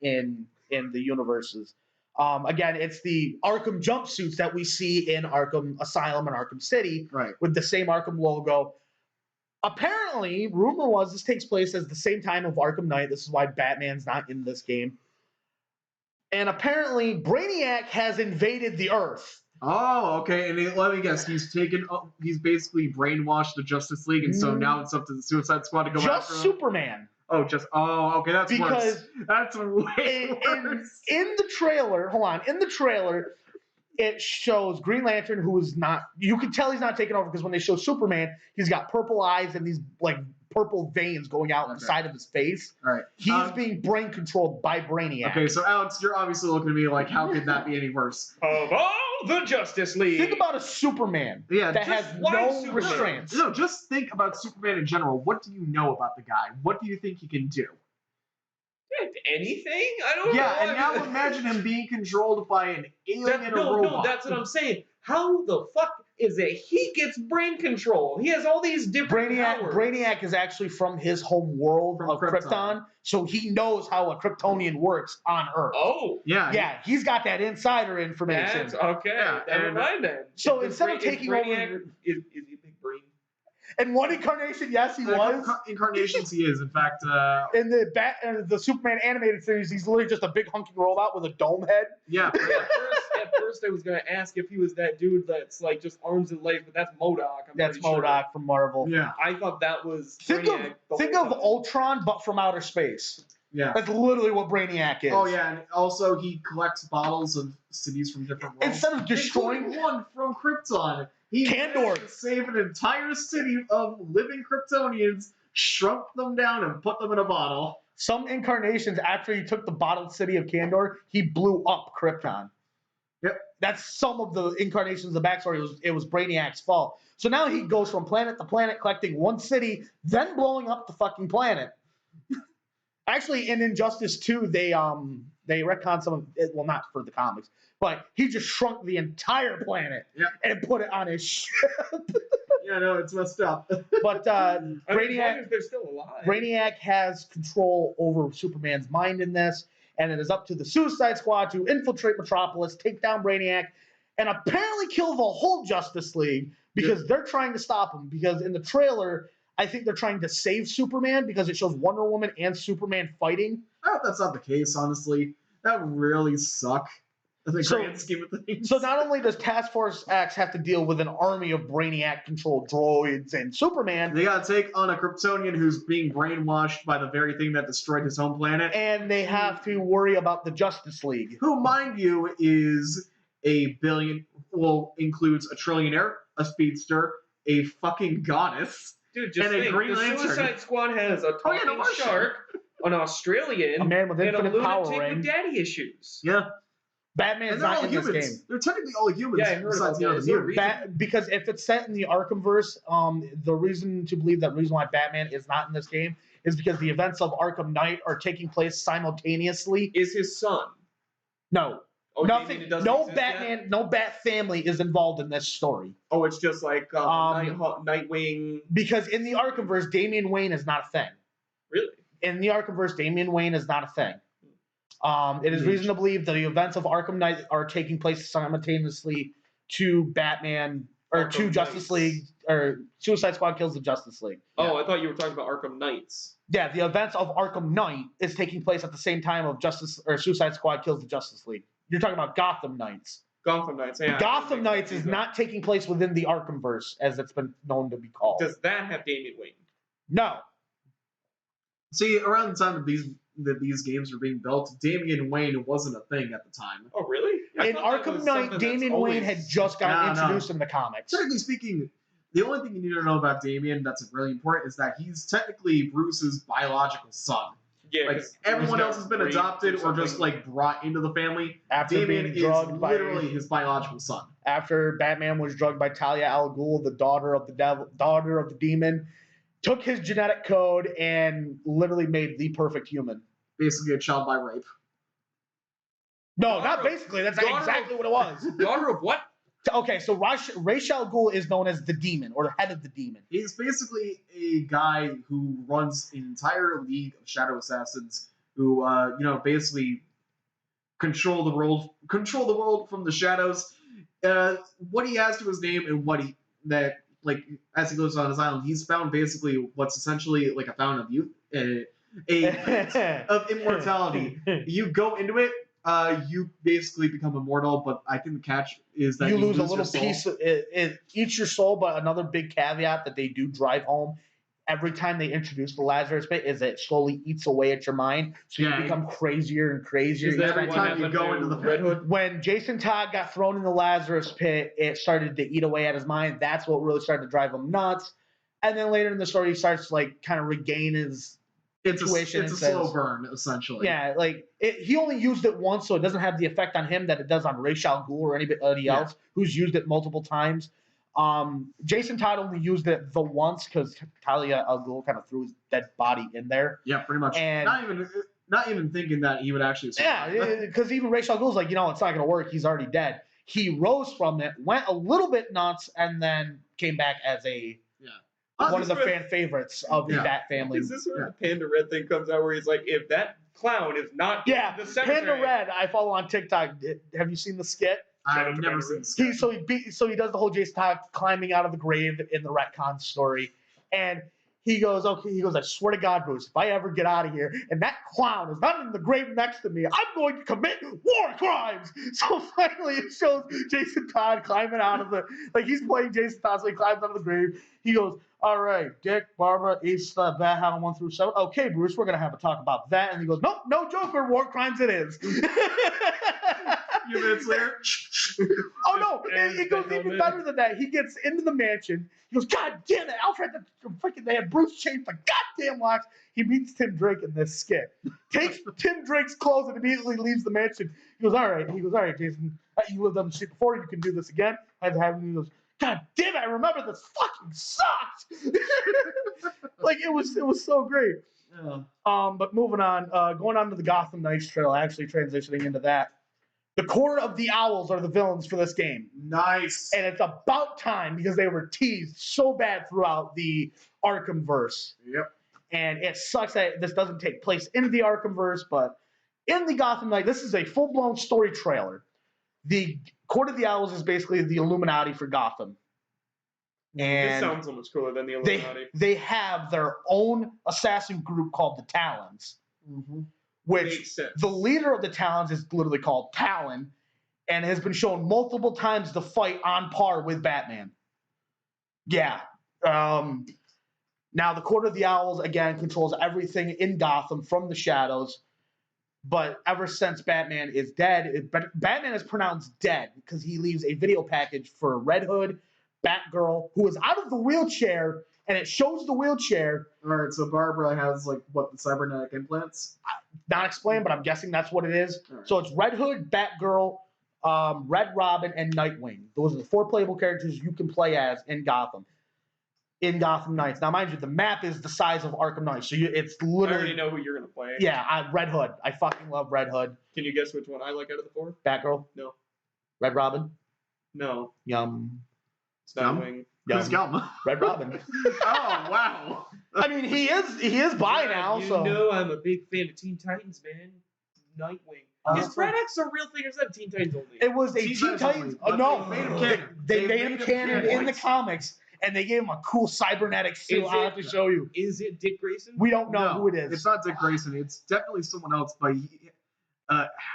in the universes. Again, it's the Arkham jumpsuits that we see in Arkham Asylum and Arkham City, with the same Arkham logo. Apparently, rumor was this takes place at the same time of Arkham Knight. This is why Batman's not in this game. And apparently, Brainiac has invaded the Earth.
Oh, okay. And let me guess, he's basically brainwashed the Justice League, and so now it's up to the Suicide Squad to go after him?
Just Superman.
Okay, that's worse. That's way worse.
In the trailer, it shows Green Lantern, who is not, you can tell he's not taking over, because when they show Superman, he's got purple eyes and these like purple veins going out the side of his face.
Right.
He's being brain controlled by Brainiac.
Okay, so Alex, you're obviously looking at me like, how could that be any worse?
Of all the Justice League.
Think about a Superman that has no restraints.
No, just think about Superman in general. What do you know about the guy? What do you think he can do?
Anything? I don't know.
Yeah, and now imagine him being controlled by an alien and a robot.
No, that's what I'm saying. How the fuck is it he gets brain control? He has all these different powers.
Brainiac is actually from his home world of Krypton, so he knows how a Kryptonian works on Earth.
Oh.
Yeah.
Yeah, he's got that insider information.
That's okay.
Yeah,
never mind then.
So instead of taking over...
Is he a big brain?
In one incarnation, yes, he was.
Incarnations, he is. In fact,
in the Superman animated series, he's literally just a big hunking robot with a dome head.
Yeah.
At first, I was gonna ask if he was that dude that's like just arms and legs, but that's MODOK.
That's MODOK from Marvel.
Yeah.
I thought that was.
Think of Ultron, but from outer space.
Yeah.
That's literally what Brainiac is.
Oh yeah, and also he collects bottles of cities from different worlds.
Instead of destroying
one from Krypton. He
Kandor
saved an entire city of living Kryptonians, shrunk them down, and put them in a bottle.
Some incarnations, after he took the bottled city of Kandor, he blew up Krypton.
Yep.
That's some of the incarnations of the backstory. It was Brainiac's fault. So now he goes from planet to planet, collecting one city, then blowing up the fucking planet. Actually, in Injustice 2, they retconned some of it. Well, not for the comics, but he just shrunk the entire planet and put it on his ship.
Yeah, no, it's messed up.
But Brainiac,
they're still alive.
Brainiac has control over Superman's mind in this, and it is up to the Suicide Squad to infiltrate Metropolis, take down Brainiac, and apparently kill the whole Justice League, because they're trying to stop him. Because in the trailer, I think they're trying to save Superman, because it shows Wonder Woman and Superman fighting.
I hope that's not the case, honestly. That would really suck. in the
So-
grand scheme of things.
So not only does Task Force X have to deal with an army of Brainiac-controlled droids and Superman,
They gotta take on a Kryptonian who's being brainwashed by the very thing that destroyed his home planet,
and they have to worry about the Justice League.
who, mind you, is includes a trillionaire, a speedster, a fucking goddess.
Dude, just
And a
think,
Green
the
Lantern.
Suicide Squad has a
Oh, yeah,
talking
no, Martian.
shark, an Australian,
A man with
and a
infinite power
lunatic
ring.
with daddy issues.
Yeah,
Batman's
and they're
not
all
in
humans.
this game.
They're technically all humans.
Yeah, I heard
besides
about
the
that.
other
Is there a
mutants.
Because if it's set in the Arkhamverse, the reason to believe that reason why Batman is not in this game is because the events of Arkham Knight are taking place simultaneously.
Is his son?
No,
Oh,
nothing.
Damien doesn't
No
exist
Batman.
yet?
No Bat family is involved in this story
Oh, it's just like Nightwing.
because in the Arkhamverse, Damian Wayne is not a thing.
Really?
In the Arkhamverse, Damian Wayne is not a thing. It is reason to believe that the events of Arkham Knight are taking place simultaneously to Batman or
Arkham
to Justice
Knights.
League or Suicide Squad kills the Justice League.
Oh, I thought you were talking about Arkham Knights.
Yeah, the events of Arkham Knight is taking place at the same time of Suicide Squad kills the Justice League. You're talking about Gotham Knights.
Gotham Knights. Yeah.
Gotham Knights is not taking place within the Arkhamverse, as it's been known to be called.
Does that have Damian Wayne?
No.
See, around the time that these games were being built, Damian Wayne wasn't a thing at the time.
Oh, really? I
In
thought that
Arkham
was
Knight,
something that's
Damian
always-
Wayne had just gotten
No.
introduced in the comics.
Technically speaking, the only thing you need to know about Damian that's really important is that he's technically Bruce's biological son.
Yeah,
Like
'cause
everyone
Bruce
else
got
has been
raped
adopted or
something.
just like brought into the family.
After
Damian
being
is
drugged by
literally his biological son.
after Batman was drugged by Talia al Ghul, the daughter of the demon, took his genetic code and literally made the perfect human.
Basically a child by rape.
No,
Daughter
not
of-
basically. That's
daughter
exactly
of-
what it was.
Daughter of what?
Okay, so Ra's al Ghul is known as the demon or the head of the demon.
He's basically a guy who runs an entire league of shadow assassins who, basically control the world from the shadows. What he has to his name and as he lives on his island, he's found basically what's essentially like a fountain of youth, of immortality. You go into it, you basically become immortal, but I think the catch is that
You lose a
your
little
soul.
piece. It eats your soul, but another big caveat that they do drive home every time they introduce the Lazarus Pit is that it slowly eats away at your mind, so
Yeah.
you become crazier and crazier.
Is that
every
what
time you
happened
go
to
into the
Red Hood?
When Jason Todd got thrown in the Lazarus Pit, it started to eat away at his mind. That's what really started to drive him nuts. And then later in the story, he starts to like kind of regain his intuition.
It's a
and says-
slow burn, essentially.
Yeah, he only used it once, so it doesn't have the effect on him that it does on Ra's al Ghul or anybody
Yeah.
else who's used it multiple times. Jason Todd only used it the once because Talia al Ghul kind of threw his dead body in there.
Yeah, pretty much.
And-
not even thinking that he would actually survive.
Yeah, because even Ra's al Ghul's like, it's not going to work. He's already dead. He rose from it, went a little bit nuts, and then came back as one of the fan favorites of the
Yeah.
Bat family.
Is this where the Panda Red thing comes out where he's like, if that clown is not
Yeah,
in the cemetery,
Panda Red, I follow on TikTok. Have you seen the skit?
I've never seen this.
He does the whole Jason Todd climbing out of the grave in the retcon story, and he goes, I swear to God, Bruce, if I ever get out of here and that clown is not in the grave next to me, I'm going to commit war crimes. So finally, it shows Jason Todd climbing out of he's playing Jason Todd, so he climbs out of the grave. He goes, all right, Dick, Barbara, Ace, Bat, Hound, 1 through 7. Okay, Bruce, we're gonna have a talk about that. And he goes, nope, no Joker, war crimes it is.
A few minutes later.
Oh no! It goes even better than that. He gets into the mansion. He goes, God damn it, Alfred! They had Bruce change the goddamn locks. He meets Tim Drake in this skit. Takes Tim Drake's clothes and immediately leaves the mansion. He goes, all right. Jason, you lived on the street before. You can do this again. He goes, God damn it! I remember this fucking sucks. It was so great.
Yeah.
But moving on, going on to the Gotham Knights trail, actually transitioning into that. The Court of the Owls are the villains for this game.
Nice.
And it's about time because they were teased so bad throughout the Arkhamverse.
Yep.
And it sucks that this doesn't take place in the Arkhamverse, but in the Gotham Knight, this is a full-blown story trailer. The Court of the Owls is basically the Illuminati for Gotham.
This
And
sounds so much cooler than the Illuminati.
they have their own assassin group called the Talons,
Mm-hmm.
which
Makes sense.
the leader of the Talons is literally called Talon. and has been shown multiple times to fight on par with Batman. Yeah. Now, the Court of the Owls, again, controls everything in Gotham from the shadows. But ever since Batman is dead, Batman is pronounced dead because he leaves a video package for Red Hood, Batgirl, who is out of the wheelchair, and it shows the wheelchair.
All right, so Barbara has the cybernetic implants.
Not explained, but I'm guessing that's what it is.
Right.
So it's Red Hood, Batgirl, Red Robin, and Nightwing. Those are the 4 playable characters you can play as in Gotham Knights. Now, mind you, the map is the size of Arkham Knight, so it's
I
literally.
already know who you're gonna play.
Yeah, Red Hood. I fucking love Red Hood.
Can you guess which one I like out of the 4?
Batgirl.
No.
Red Robin.
No.
Yum.
It's Nightwing.
Who's Yum?
Red Robin.
Oh wow.
I mean, he is by now.
You
So
know I'm a big fan of Teen Titans, man. Nightwing. Is Red X a real thing or is that Teen Titans only?
it was a
Teen
Teen
Titans
Titans.
only,
No,
but they made him canon.
they
They
made him
made him
canon
canon.
in the comics, and they gave him a cool cybernetic suit. I'll have to show you.
Is it Dick Grayson?
We don't know
No,
who it is.
It's not Dick Grayson. It's definitely someone else. But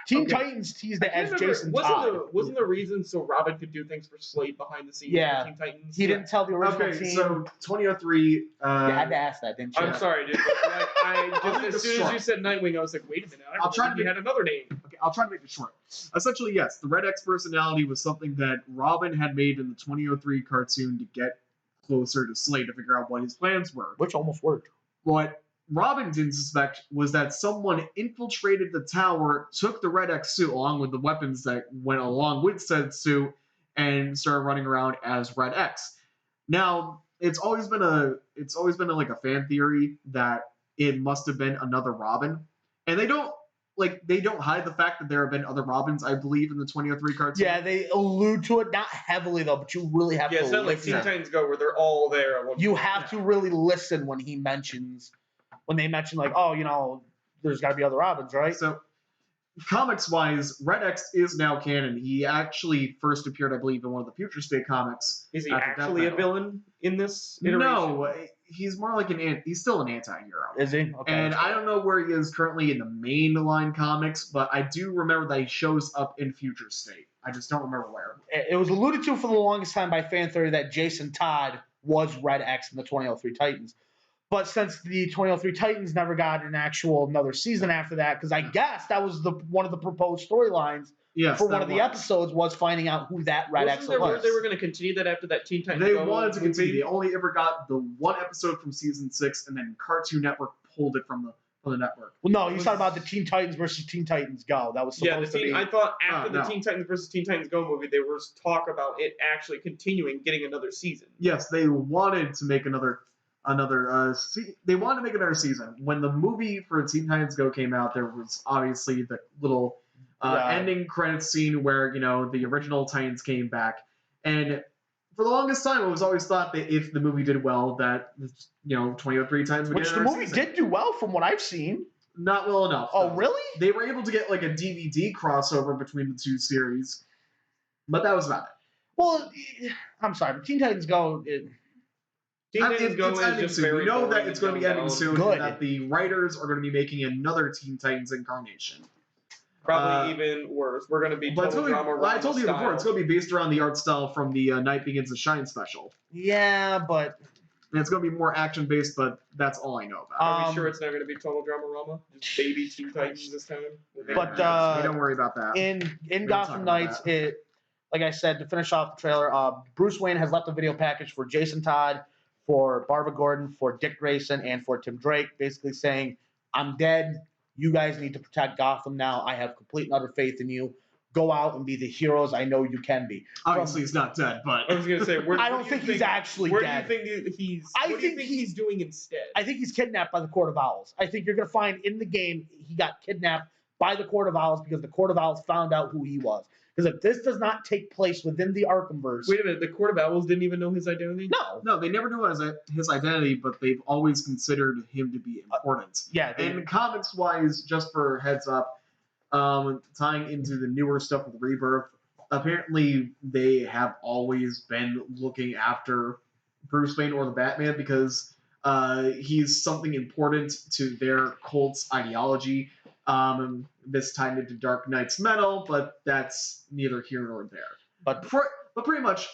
Teen
okay.
Titans teased it
I can't
as
remember,
Jason Todd.
wasn't the reason so Robin could do things for Slade behind the scenes?
Yeah.
For Teen Titans?
He didn't tell the original
okay,
team.
so 2003.
You had to ask that, didn't you?
I'm sorry, dude. But like,
I'll make
as
this
soon as
short.
you said Nightwing, I was like, wait a minute.
I'll try to
he
make-
had another name.
Okay, I'll try to make it short. Essentially, yes, the Red X personality was something that Robin had made in the 2003 cartoon to get closer to Slade to figure out what his plans were.
Which almost worked.
What Robin didn't suspect was that someone infiltrated the tower, took the Red X suit along with the weapons that went along with said suit, and started running around as Red X. Now, it's always been like a fan theory that it must have been another Robin, and they don't hide the fact that there have been other Robins, I believe, in the 2003 cartoon.
Yeah, they allude to it, not heavily though, but you really have
Yeah,
to
it's not like
listen.
Teen Titans Go where they're all there at one
You
point.
have to really listen when they mention like, oh, there's got to be other Robins, right?
So, comics-wise, Red X is now canon. He actually first appeared, I believe, in one of the Future State comics.
Is he
after Death
actually a
Metal.
villain in this iteration?
No, he's more like he's still an anti-hero.
Is he? Okay.
And I don't know where he is currently in the mainline comics, but I do remember that he shows up in Future State. I just don't remember where.
It was alluded to for the longest time by fan theory that Jason Todd was Red X in the 2003 Titans. But since the 2003 Titans never got another season after that, because I guess that was one of the proposed storylines
Yes,
for one of the episodes was finding out who that Red X
Wasn't there word
was.
they were going to continue that after that Teen Titans
They
Go
wanted to
movie?
continue. They only ever got the one episode from season 6, and then Cartoon Network pulled it from the network.
Well, no, he's talking about the Teen Titans versus Teen Titans Go. That was
Yeah,
supposed to be.
I thought after the
no.
Teen Titans versus Teen Titans Go movie, there was talk about it actually continuing, getting another season.
Yes, they wanted to make they wanted to make another season. When the movie for Teen Titans Go came out, there was obviously the little ending credits scene where the original Titans came back, and for the longest time, it was always thought that if the movie did well, that 2003 Titans would
Which
get
the
another
movie
season.
did do well from what I've seen.
Not well enough.
Oh,
though.
really?
They were able to get like a DVD crossover between the two series, but that was about it.
Well, I'm sorry, but Teen Titans Go.
Teen Titans Go
It's
is
ending
just
soon.
very
We know that
boring
it's going to be
and
ending
dumbed
soon,
Good.
and that the writers are going to be making another Teen Titans incarnation.
Probably even worse. We're going to be
But it's
total
gonna be,
drama.
well, I told you before, it's
style.
going to be based around the art style from the Night Begins to Shine special.
Yeah, but
And it's going to be more action based, but that's all I know about.
Are we sure
Um,
it's not going to be total drama rama? Just baby Teen Titans this time?
But,
We don't worry about that.
in
don't
Gotham
talk about
Knights,
that.
like I said, to finish off the trailer, Bruce Wayne has left a video package for Jason Todd, for Barbara Gordon, for Dick Grayson, and for Tim Drake, basically saying, I'm dead. You guys need to protect Gotham now. I have complete and utter faith in you. Go out and be the heroes I know you can be.
Obviously, he's not dead, but
I was going to say,
I don't think he's actually
where
dead.
do you think he's?
I
What do you
think
think
he-
he's doing instead?
I think he's kidnapped by the Court of Owls. I think you're going to find in the game he got kidnapped by the Court of Owls because the Court of Owls found out who he was. Because if this does not take place within the Arkhamverse,
Wait a minute, the Court of Owls didn't even know his identity?
no,
they never knew his identity, but they've always considered him to be important.
yeah,
And comics-wise, just for heads up, tying into the newer stuff with Rebirth, apparently they have always been looking after Bruce Wayne or the Batman because he's something important to their cult's ideology. This time into Dark Knight's Metal, but that's neither here nor there.
But
Pretty much,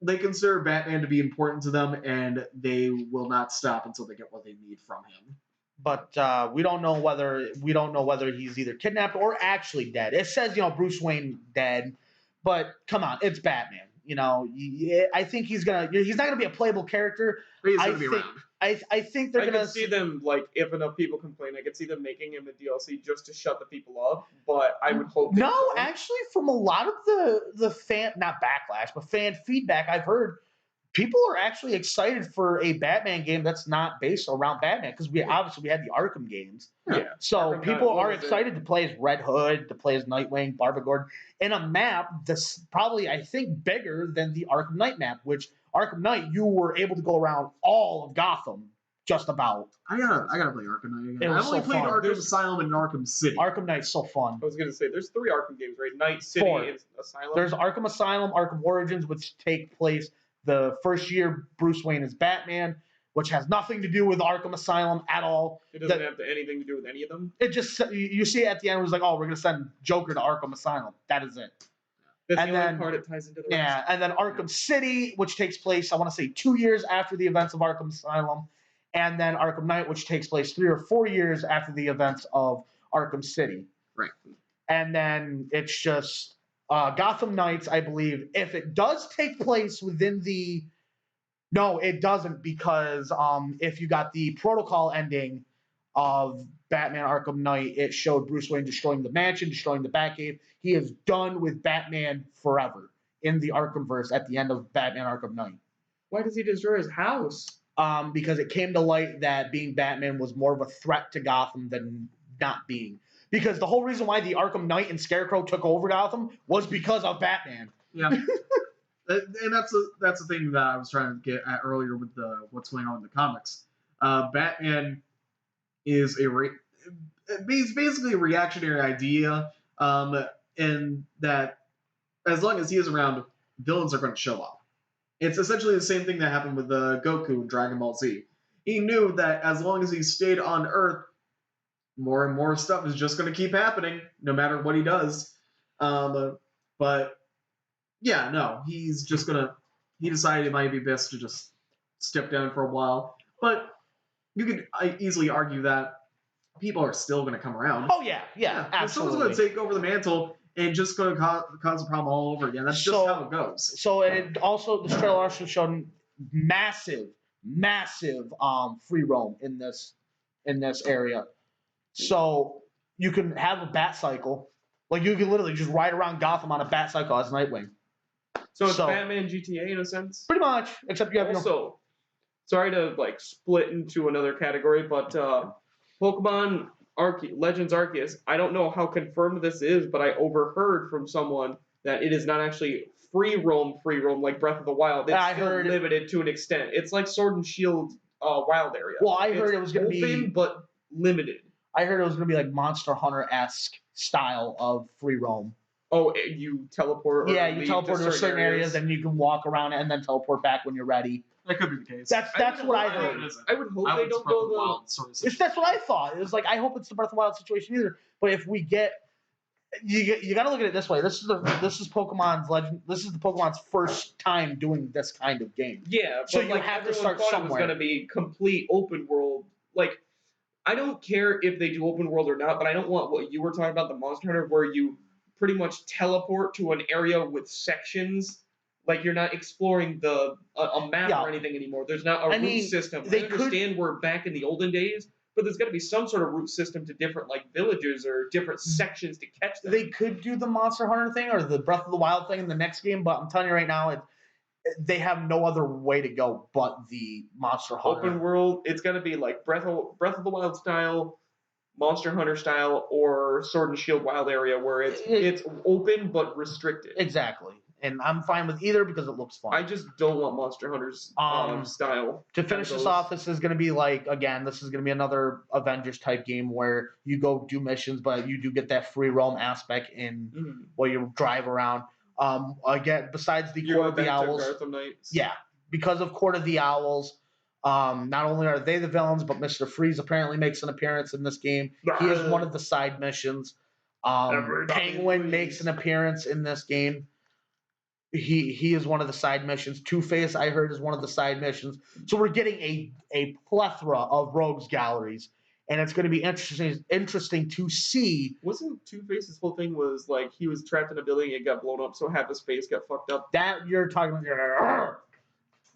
they consider Batman to be important to them, and they will not stop until they get what they need from him.
but we don't know whether he's either kidnapped or actually dead. It says Bruce Wayne dead, but come on, it's Batman. I think he's not gonna be a playable character.
But he's going to be around.
I think they're
I
gonna
could see them, like, if enough people complain, I could see them making him a DLC just to shut the people up. But I would hope.
No, actually, from a lot of the fan, not backlash, but fan feedback I've heard, people are actually excited for a Batman game that's not based around Batman because we had the Arkham games.
Yeah.
So
Arkham
people
Knight,
are excited to play as Red Hood, to play as Nightwing, Barbara Gordon, in a map that's probably, I think, bigger than the Arkham Knight map, which Arkham Knight, you were able to go around all of Gotham, just about.
I gotta play Arkham Knight again.
It
I
was
only
so
played
fun.
Arkham Asylum and Arkham City.
Arkham Knight's so fun.
I was gonna say there's 3 Arkham games, right? Night City,
4.
and Asylum.
There's Arkham Asylum, Arkham Origins, which take place the first year Bruce Wayne is Batman, which has nothing to do with Arkham Asylum at all.
It doesn't have anything to do with any of them.
It just, you see at the end, it was like, oh, we're going to send Joker to Arkham Asylum. That is it.
That's
And
the
then-
only part it ties into the
Yeah,
rest.
and then Arkham City, which takes place, I want to say, 2 years after the events of Arkham Asylum, and then Arkham Knight, which takes place 3 or 4 years after the events of Arkham City.
Right.
And then it's just Gotham Knights, I believe, if it does take place within the... No, it doesn't, because if you got the protocol ending of Batman Arkham Knight, it showed Bruce Wayne destroying the mansion, destroying the Batcave. He is done with Batman forever in the Arkhamverse at the end of Batman Arkham Knight.
Why does he destroy his house?
Because it came to light that being Batman was more of a threat to Gotham than not being. Because the whole reason why the Arkham Knight and Scarecrow took over Gotham was because of Batman.
Yeah. And that's the thing that I was trying to get at earlier with what's going on in the comics. Batman is basically a reactionary idea, and that as long as he is around, villains are going to show up. It's essentially the same thing that happened with Goku in Dragon Ball Z. He knew that as long as he stayed on Earth, more and more stuff is just going to keep happening, no matter what he does. But yeah, no, he decided it might be best to just step down for a while. But you could easily argue that people are still going to come around.
Oh, yeah, absolutely.
Someone's going to take over the mantle and just going to cause a problem all over again. That's just how it goes.
So it also, the trailer also showed massive free roam in this area. So you can have a bat cycle. Like, you can literally just ride around Gotham on a bat cycle as Nightwing.
So it's Batman GTA in a sense?
Pretty much, except you have
Also, sorry to split into another category, but Pokemon Legends Arceus, I don't know how confirmed this is, but I overheard from someone that it is not actually free roam like Breath of the Wild. It's still limited to an extent. It's like Sword and Shield wild area.
Well, I heard it was going to be
open but limited.
I heard it was going to be like Monster Hunter-esque style of free roam.
Oh, you teleport?
Yeah, you teleport to certain areas, and you can walk around it and then teleport back when you're ready.
That could be the case.
That's what I heard.
I would hope they don't go the
wild sort of situation.
That's what I thought. It was like, I hope it's the Breath of the Wild situation either. But if we get, you got to look at it this way. This is Pokemon's legend. This is the Pokemon's first time doing this kind of game.
Yeah, but
so you have to start
thought
somewhere.
It was going to be complete open world. Like, I don't care if they do open world or not, but I don't want what you were talking about, the Monster Hunter, where you pretty much teleport to an area with sections. Like, you're not exploring a map or anything anymore. There's not a route system. I understand we're back in the olden days, but there's got to be some sort of route system to different villages or different sections to catch them.
They could do the Monster Hunter thing or the Breath of the Wild thing in the next game, but I'm telling you right now, they have no other way to go but the Monster Hunter.
Open world, it's got to be like Breath of the Wild style, Monster Hunter style, or Sword and Shield wild area where it's open but restricted.
Exactly. And I'm fine with either because it looks fun.
I just don't want Monster Hunter's style.
To finish this off, this is going to be this is going to be another Avengers type game where you go do missions, but you do get that free roam aspect in while you drive around. Again, besides the Court of the Owls.
Gotham Knights.
Yeah, because of Court of the Owls, Not only are they the villains, but Mr. Freeze apparently makes an appearance in this game. He is one of the side missions. Penguin makes an appearance in this game. He is one of the side missions. Two-Face, I heard, is one of the side missions. So we're getting a plethora of rogues galleries, and it's going to be interesting to see.
Wasn't Two-Face's whole thing was like he was trapped in a building and it got blown up, so half his face got fucked up?
That you're talking about.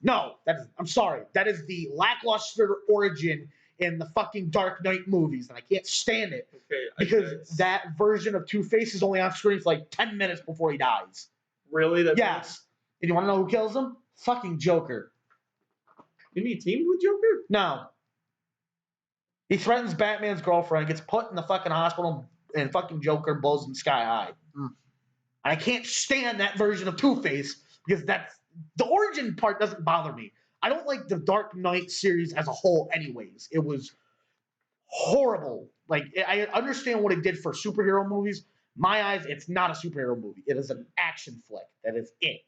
No, I'm sorry. That is the lackluster origin in the fucking Dark Knight movies, and I can't stand it.
Okay,
because that version of Two-Face is only on screen for like 10 minutes before he dies.
Really?
Yes. And you want to know who kills him? Fucking Joker.
Didn't he team with Joker?
No. He threatens Batman's girlfriend, gets put in the fucking hospital, and fucking Joker blows him sky high. And I can't stand that version of Two-Face because the origin part doesn't bother me. I don't like the Dark Knight series as a whole anyways. It was horrible. Like, I understand what it did for superhero movies. My eyes, it's not a superhero movie. It is an action flick. That is it.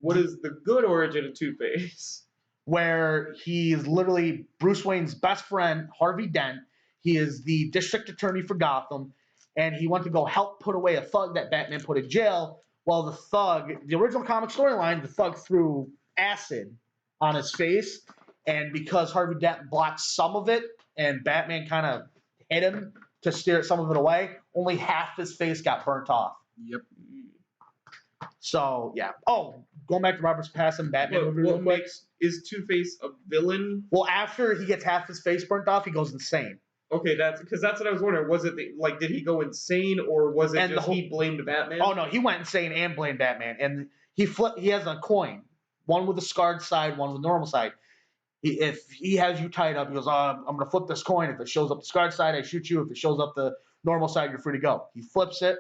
What is the good origin of Two-Face?
Where he's literally Bruce Wayne's best friend, Harvey Dent. He is the district attorney for Gotham, and he went to go help put away a thug that Batman put in jail. Well, the original comic storyline, the thug threw acid on his face, and because Harvey Dent blocked some of it, and Batman kind of hit him to steer some of it away, only half his face got burnt off.
Yep.
So, yeah. Oh, going back to Robert Pattinson Batman movie real quick.
Is Two-Face a villain?
Well, after he gets half his face burnt off, he goes insane.
Okay, that's what I was wondering. Was it did he go insane, or was it he blamed Batman?
Oh no, he went insane and blamed Batman. And he has a coin, one with a scarred side, one with a normal side. If he has you tied up, he goes, I'm going to flip this coin. If it shows up the scarred side, I shoot you. If it shows up the normal side, you're free to go. He flips it,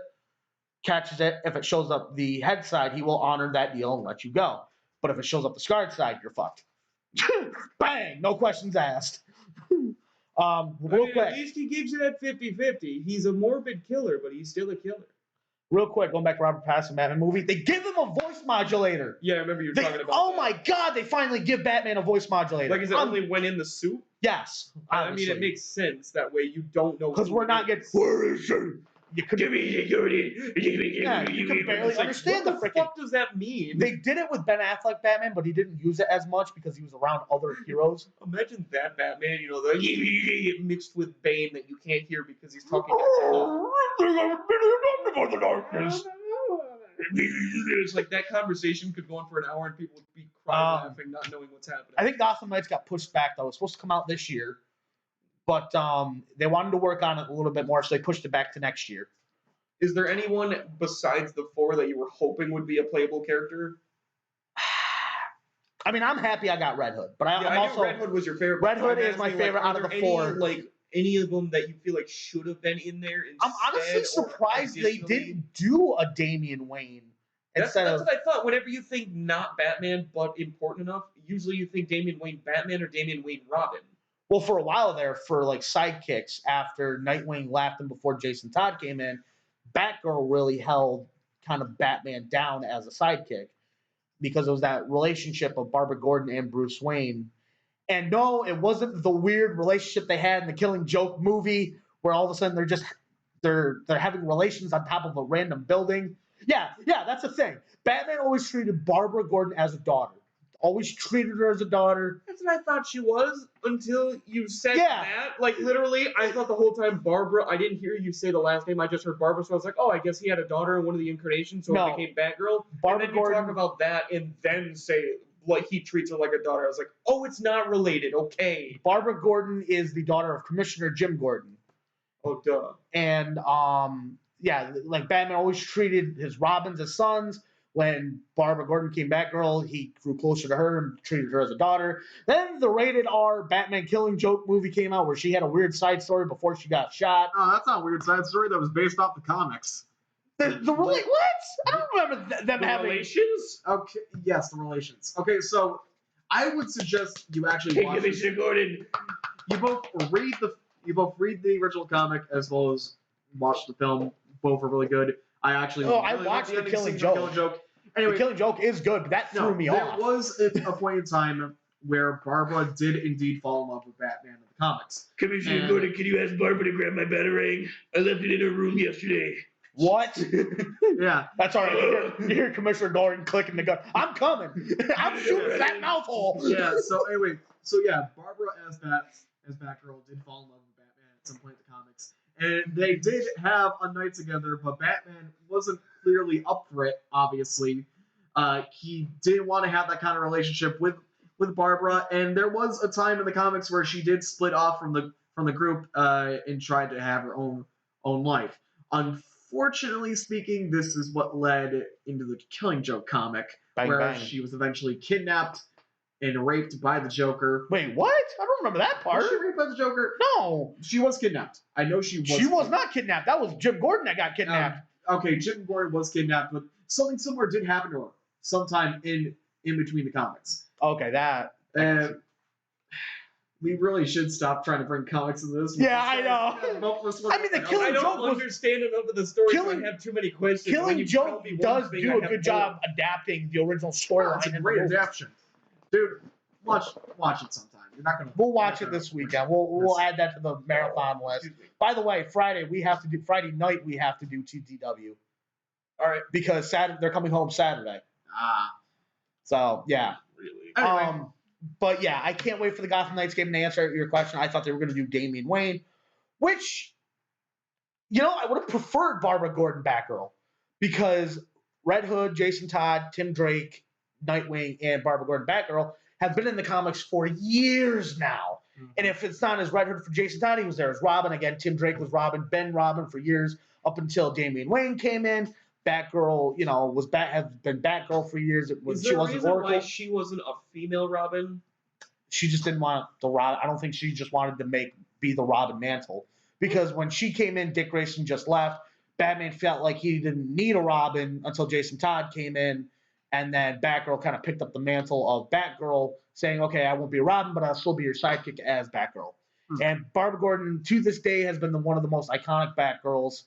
catches it. If it shows up the head side, he will honor that deal and let you go. But if it shows up the scarred side, you're fucked. Bang! No questions asked. Real quick.
At least he gives you that 50-50. He's a morbid killer, but he's still a killer.
Real quick, going back to Robert Pattinson Batman movie, they give him a voice modulator.
Yeah, I remember you were talking about
Oh
that.
my god, they finally give Batman a voice modulator.
Like, is it only when in the suit?
Yes.
I mean, it makes sense. That way you don't know.
Because we're not getting... Where is she? You could you can barely understand the freaking...
What the fuck does that mean?
They did it with Ben Affleck Batman, but he didn't use it as much because he was around other heroes.
Imagine that Batman, the mixed with Bane that you can't hear because he's talking. It's like that conversation could go on for an hour and people would be crying, laughing, not knowing what's happening.
I think Gotham Knights got pushed back though. It was supposed to come out this year, but they wanted to work on it a little bit more, so they pushed it back to next year.
Is there anyone besides the four that you were hoping would be a playable character?
I mean, I'm happy I got Red Hood, but I'm
I
also
knew Red Hood was your favorite.
Red Hood is my favorite out of the four.
Like any of them that you feel like should have been in there instead?
I'm honestly surprised they didn't do a Damian Wayne.
That's what I thought. Whenever you think not Batman but important enough, usually you think Damian Wayne Batman or Damian Wayne Robin.
Well, for a while there, for like sidekicks, after Nightwing left and before Jason Todd came in, Batgirl really held kind of Batman down as a sidekick because it was that relationship of Barbara Gordon and Bruce Wayne. And no, it wasn't the weird relationship they had in the Killing Joke movie where all of a sudden they're having relations on top of a random building. Yeah, that's the thing. Batman always treated Barbara Gordon as a daughter. Always treated her as a daughter.
That's what I thought she was until you said that. Like, literally, I thought the whole time Barbara, I didn't hear you say the last name, I just heard Barbara, so I was like, oh, I guess he had a daughter in one of the incarnations, so it became Batgirl.
Barbara
and then you
Gordon,
talk about that and then say, like, he treats her like a daughter. I was like, oh, it's not related, okay.
Barbara Gordon is the daughter of Commissioner Jim Gordon.
Oh, duh.
And, like, Batman always treated his Robins as sons. When Barbara Gordon became Batgirl, he grew closer to her and treated her as a daughter. Then the rated R Batman Killing Joke movie came out where she had a weird side story before she got shot.
Oh, that's not a weird side story. That was based off the comics.
What? I don't remember them having
relations.
Okay, yes, the relations. Okay, so I would suggest you actually watch
Commissioner Gordon.
You both read the original comic as well as watch the film. Both are really good. I
watched the Killing Joke. Anyway, the Killing Joke is good, but that threw me off.
There was a point in time where Barbara did indeed fall in love with Batman in the comics.
Commissioner
And-
Gordon, can you ask Barbara to grab my batarang? I left it in her room yesterday.
What?
Yeah.
That's all right. You hear Commissioner Gordon clicking the gun. I'm coming. I'm shooting that mouth hole.
Yeah. So anyway, Barbara as Batgirl did fall in love with Batman at some point in the comics, and they did have a night together, but Batman wasn't clearly up for it. Obviously, he didn't want to have that kind of relationship with Barbara, and there was a time in the comics where she did split off from the group and tried to have her own life. Unfortunately speaking, this is what led into the Killing Joke comic,
Bang,
where
bang.
she was eventually kidnapped and raped by the Joker.
Wait, what? I don't remember that part.
Was she raped by the Joker?
No.
She was kidnapped. I know she was.
She was not kidnapped. That was Jim Gordon that got kidnapped.
Okay, Jim Gordon was kidnapped, but something similar did happen to her sometime in between the comics.
Okay, that.
And we really should stop trying to bring comics into this.
Yeah, I know. I mean, the Killing
I
Joke
don't
was.
understand enough of the story.
Killing-
So I have too many questions. When
Killing
you tell
Joke
me one
does
thing,
do
I
a
have
good
more.
job adapting the original
It's
storyline.
a
in the
great
movie.
adaptation, dude. Watch it sometime. You're not gonna.
We'll watch it this weekend. We'll add that to the marathon list. By the way, Friday night we have to do TDW
All right.
because they're coming home Saturday. So yeah.
Really.
Anyway.
But yeah, I can't wait for the Gotham Knights game to answer your question. I thought they were going to do Damian Wayne, which, I would have preferred Barbara Gordon Batgirl because Red Hood, Jason Todd, Tim Drake, Nightwing, and Barbara Gordon Batgirl have been in the comics for years now.
Mhm.
And if it's not as Red Hood for Jason Todd, he was there as Robin. Again, Tim Drake was Robin, Ben Robin for years up until Damian Wayne came in. Batgirl, has been Batgirl for years.
Is
She
there a
wasn't
reason
Oracle.
why she wasn't a female Robin?
She just didn't want the Robin. I don't think she just wanted to be the Robin mantle because when she came in, Dick Grayson just left. Batman felt like he didn't need a Robin until Jason Todd came in, and then Batgirl kind of picked up the mantle of Batgirl, saying, "Okay, I won't be a Robin, but I'll still be your sidekick as Batgirl."
Hmm.
And Barbara Gordon, to this day, has been one of the most iconic Batgirls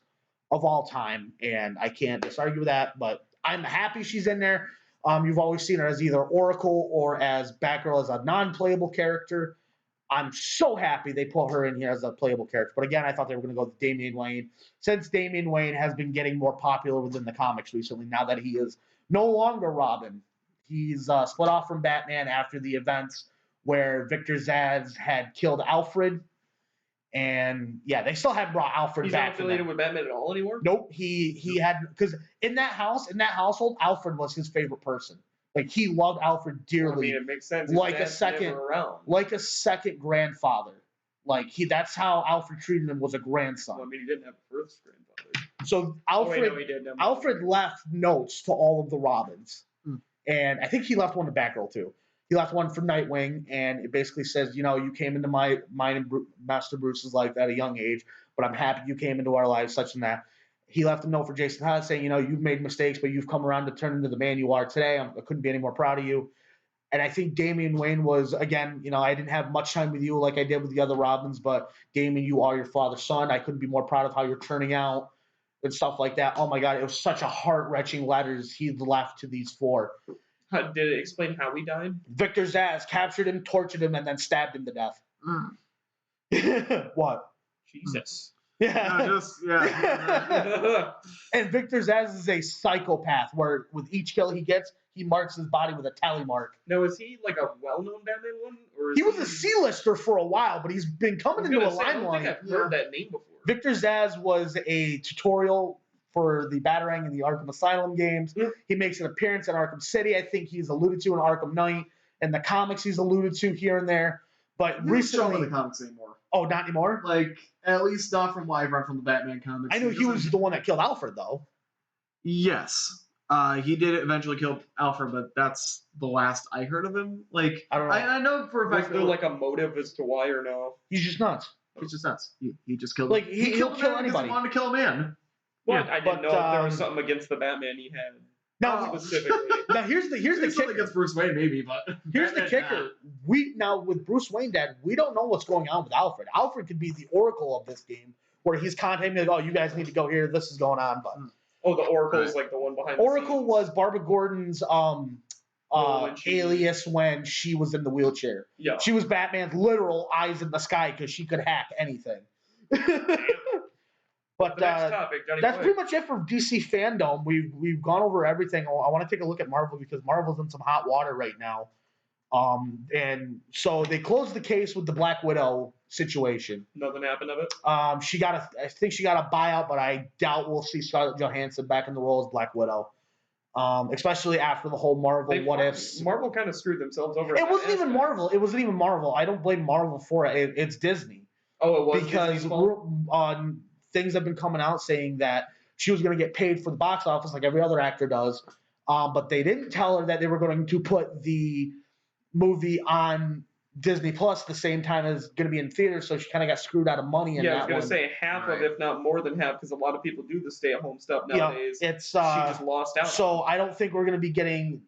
of all time, and I can't disargue with that. But I'm happy she's in there. You've always seen her as either Oracle or as Batgirl as a non-playable character. I'm so happy they put her in here as a playable character. But again, I thought they were going to go with Damian Wayne, since Damian Wayne has been getting more popular within the comics recently, now that he is no longer Robin. He's split off from Batman after the events where Victor Zsasz had killed Alfred. And yeah, they still haven't brought Alfred
He's
back.
not affiliated with Batman at all anymore?
Nope, he had, because in that household, Alfred was his favorite person. Like, he loved Alfred dearly,
I mean, it makes sense.
like
His
a
dad's
second-
never around.
like a second grandfather. Like, that's how Alfred treated him, was a
Well, I
grandson.
mean, he didn't have a first grandfather.
So
Oh, wait,
Alfred
no, he did. Never mind.
Alfred left notes to all of the Robins.
Hmm.
And I think he left one to Batgirl too. He left one for Nightwing, and it basically says, you came into mine and Master Bruce's life at a young age, but I'm happy you came into our lives, such and that. He left a note for Jason Todd saying, you've made mistakes, but you've come around to turn into the man you are today. I couldn't be any more proud of you. And I think Damian Wayne was, again, I didn't have much time with you like I did with the other Robins, but Damian, you are your father's son. I couldn't be more proud of how you're turning out and stuff like that. Oh my God, it was such a heart-wrenching letters he left to these four.
Did it explain how he died?
Victor Zsasz captured him, tortured him, and then stabbed him to death. What?
Jesus.
Yeah.
Yeah.
And Victor Zsasz is a psychopath where with each kill he gets, he marks his body with a tally mark.
Now, is he like a well-known Batman one? Or is
He was a C-lister for a while, but he's been coming into a
I don't think
limelight.
I've heard that name before.
Victor Zsasz was a tutorial for the Batarang and the Arkham Asylum games.
Yeah.
He makes an appearance in Arkham City. I think he's alluded to in Arkham Knight. In the comics, he's alluded to here and there. But
He's not in
recently,
the comics anymore.
oh, not anymore.
Like, at least not from what I've read from the Batman comics.
I knew he was the one that killed Alfred, though.
Yes. He did eventually kill Alfred, but that's the last I heard of him. Like,
I don't know.
I know for a
Was
fact
there
that
like a motive as to why or no?
He's just nuts.
it's just nuts. He just killed.
Like,
he
he'll
killed
kill
a man because
anybody.
He wanted to kill a man.
Well,
Yeah,
I didn't
but,
know if there was
um,
something against the Batman he had.
Now,
Specifically.
now here's the
There's something
kicker.
against Bruce Wayne, maybe, but
Here's the
Batman,
kicker. We now with Bruce Wayne dead, we don't know what's going on with Alfred. Alfred could be the Oracle of this game, where he's contacting like, oh, you guys need to go here. This is going on. But
Oh, the Oracle's like the one behind
Oracle
the scenes.
was Barbara Gordon's
when
alias when she was in the wheelchair.
Yeah.
She was Batman's literal eyes in the sky because she could hack anything. But
the next topic, Johnny
that's
Boy.
pretty much it for DC fandom. We've gone over everything. I want to take a look at Marvel because Marvel's in some hot water right now. And so they closed the case with the Black Widow situation.
Nothing happened of it.
I think she got a buyout, but I doubt we'll see Scarlett Johansson back in the role as Black Widow. Especially after the whole Marvel what ifs.
Marvel kind of screwed themselves over.
It wasn't even Marvel. It wasn't even Marvel. I don't blame Marvel for it. It's Disney.
Oh, it was
because
Disney's fault?
Things have been coming out saying that she was going to get paid for the box office like every other actor does, but they didn't tell her that they were going to put the movie on Disney Plus the same time as going to be in theaters, so she kind of got screwed out of money.
I was going to say half of, if not more than half, because a lot of people do the stay-at-home stuff nowadays.
Yeah, it's
she just lost out.
So I don't think we're going to be getting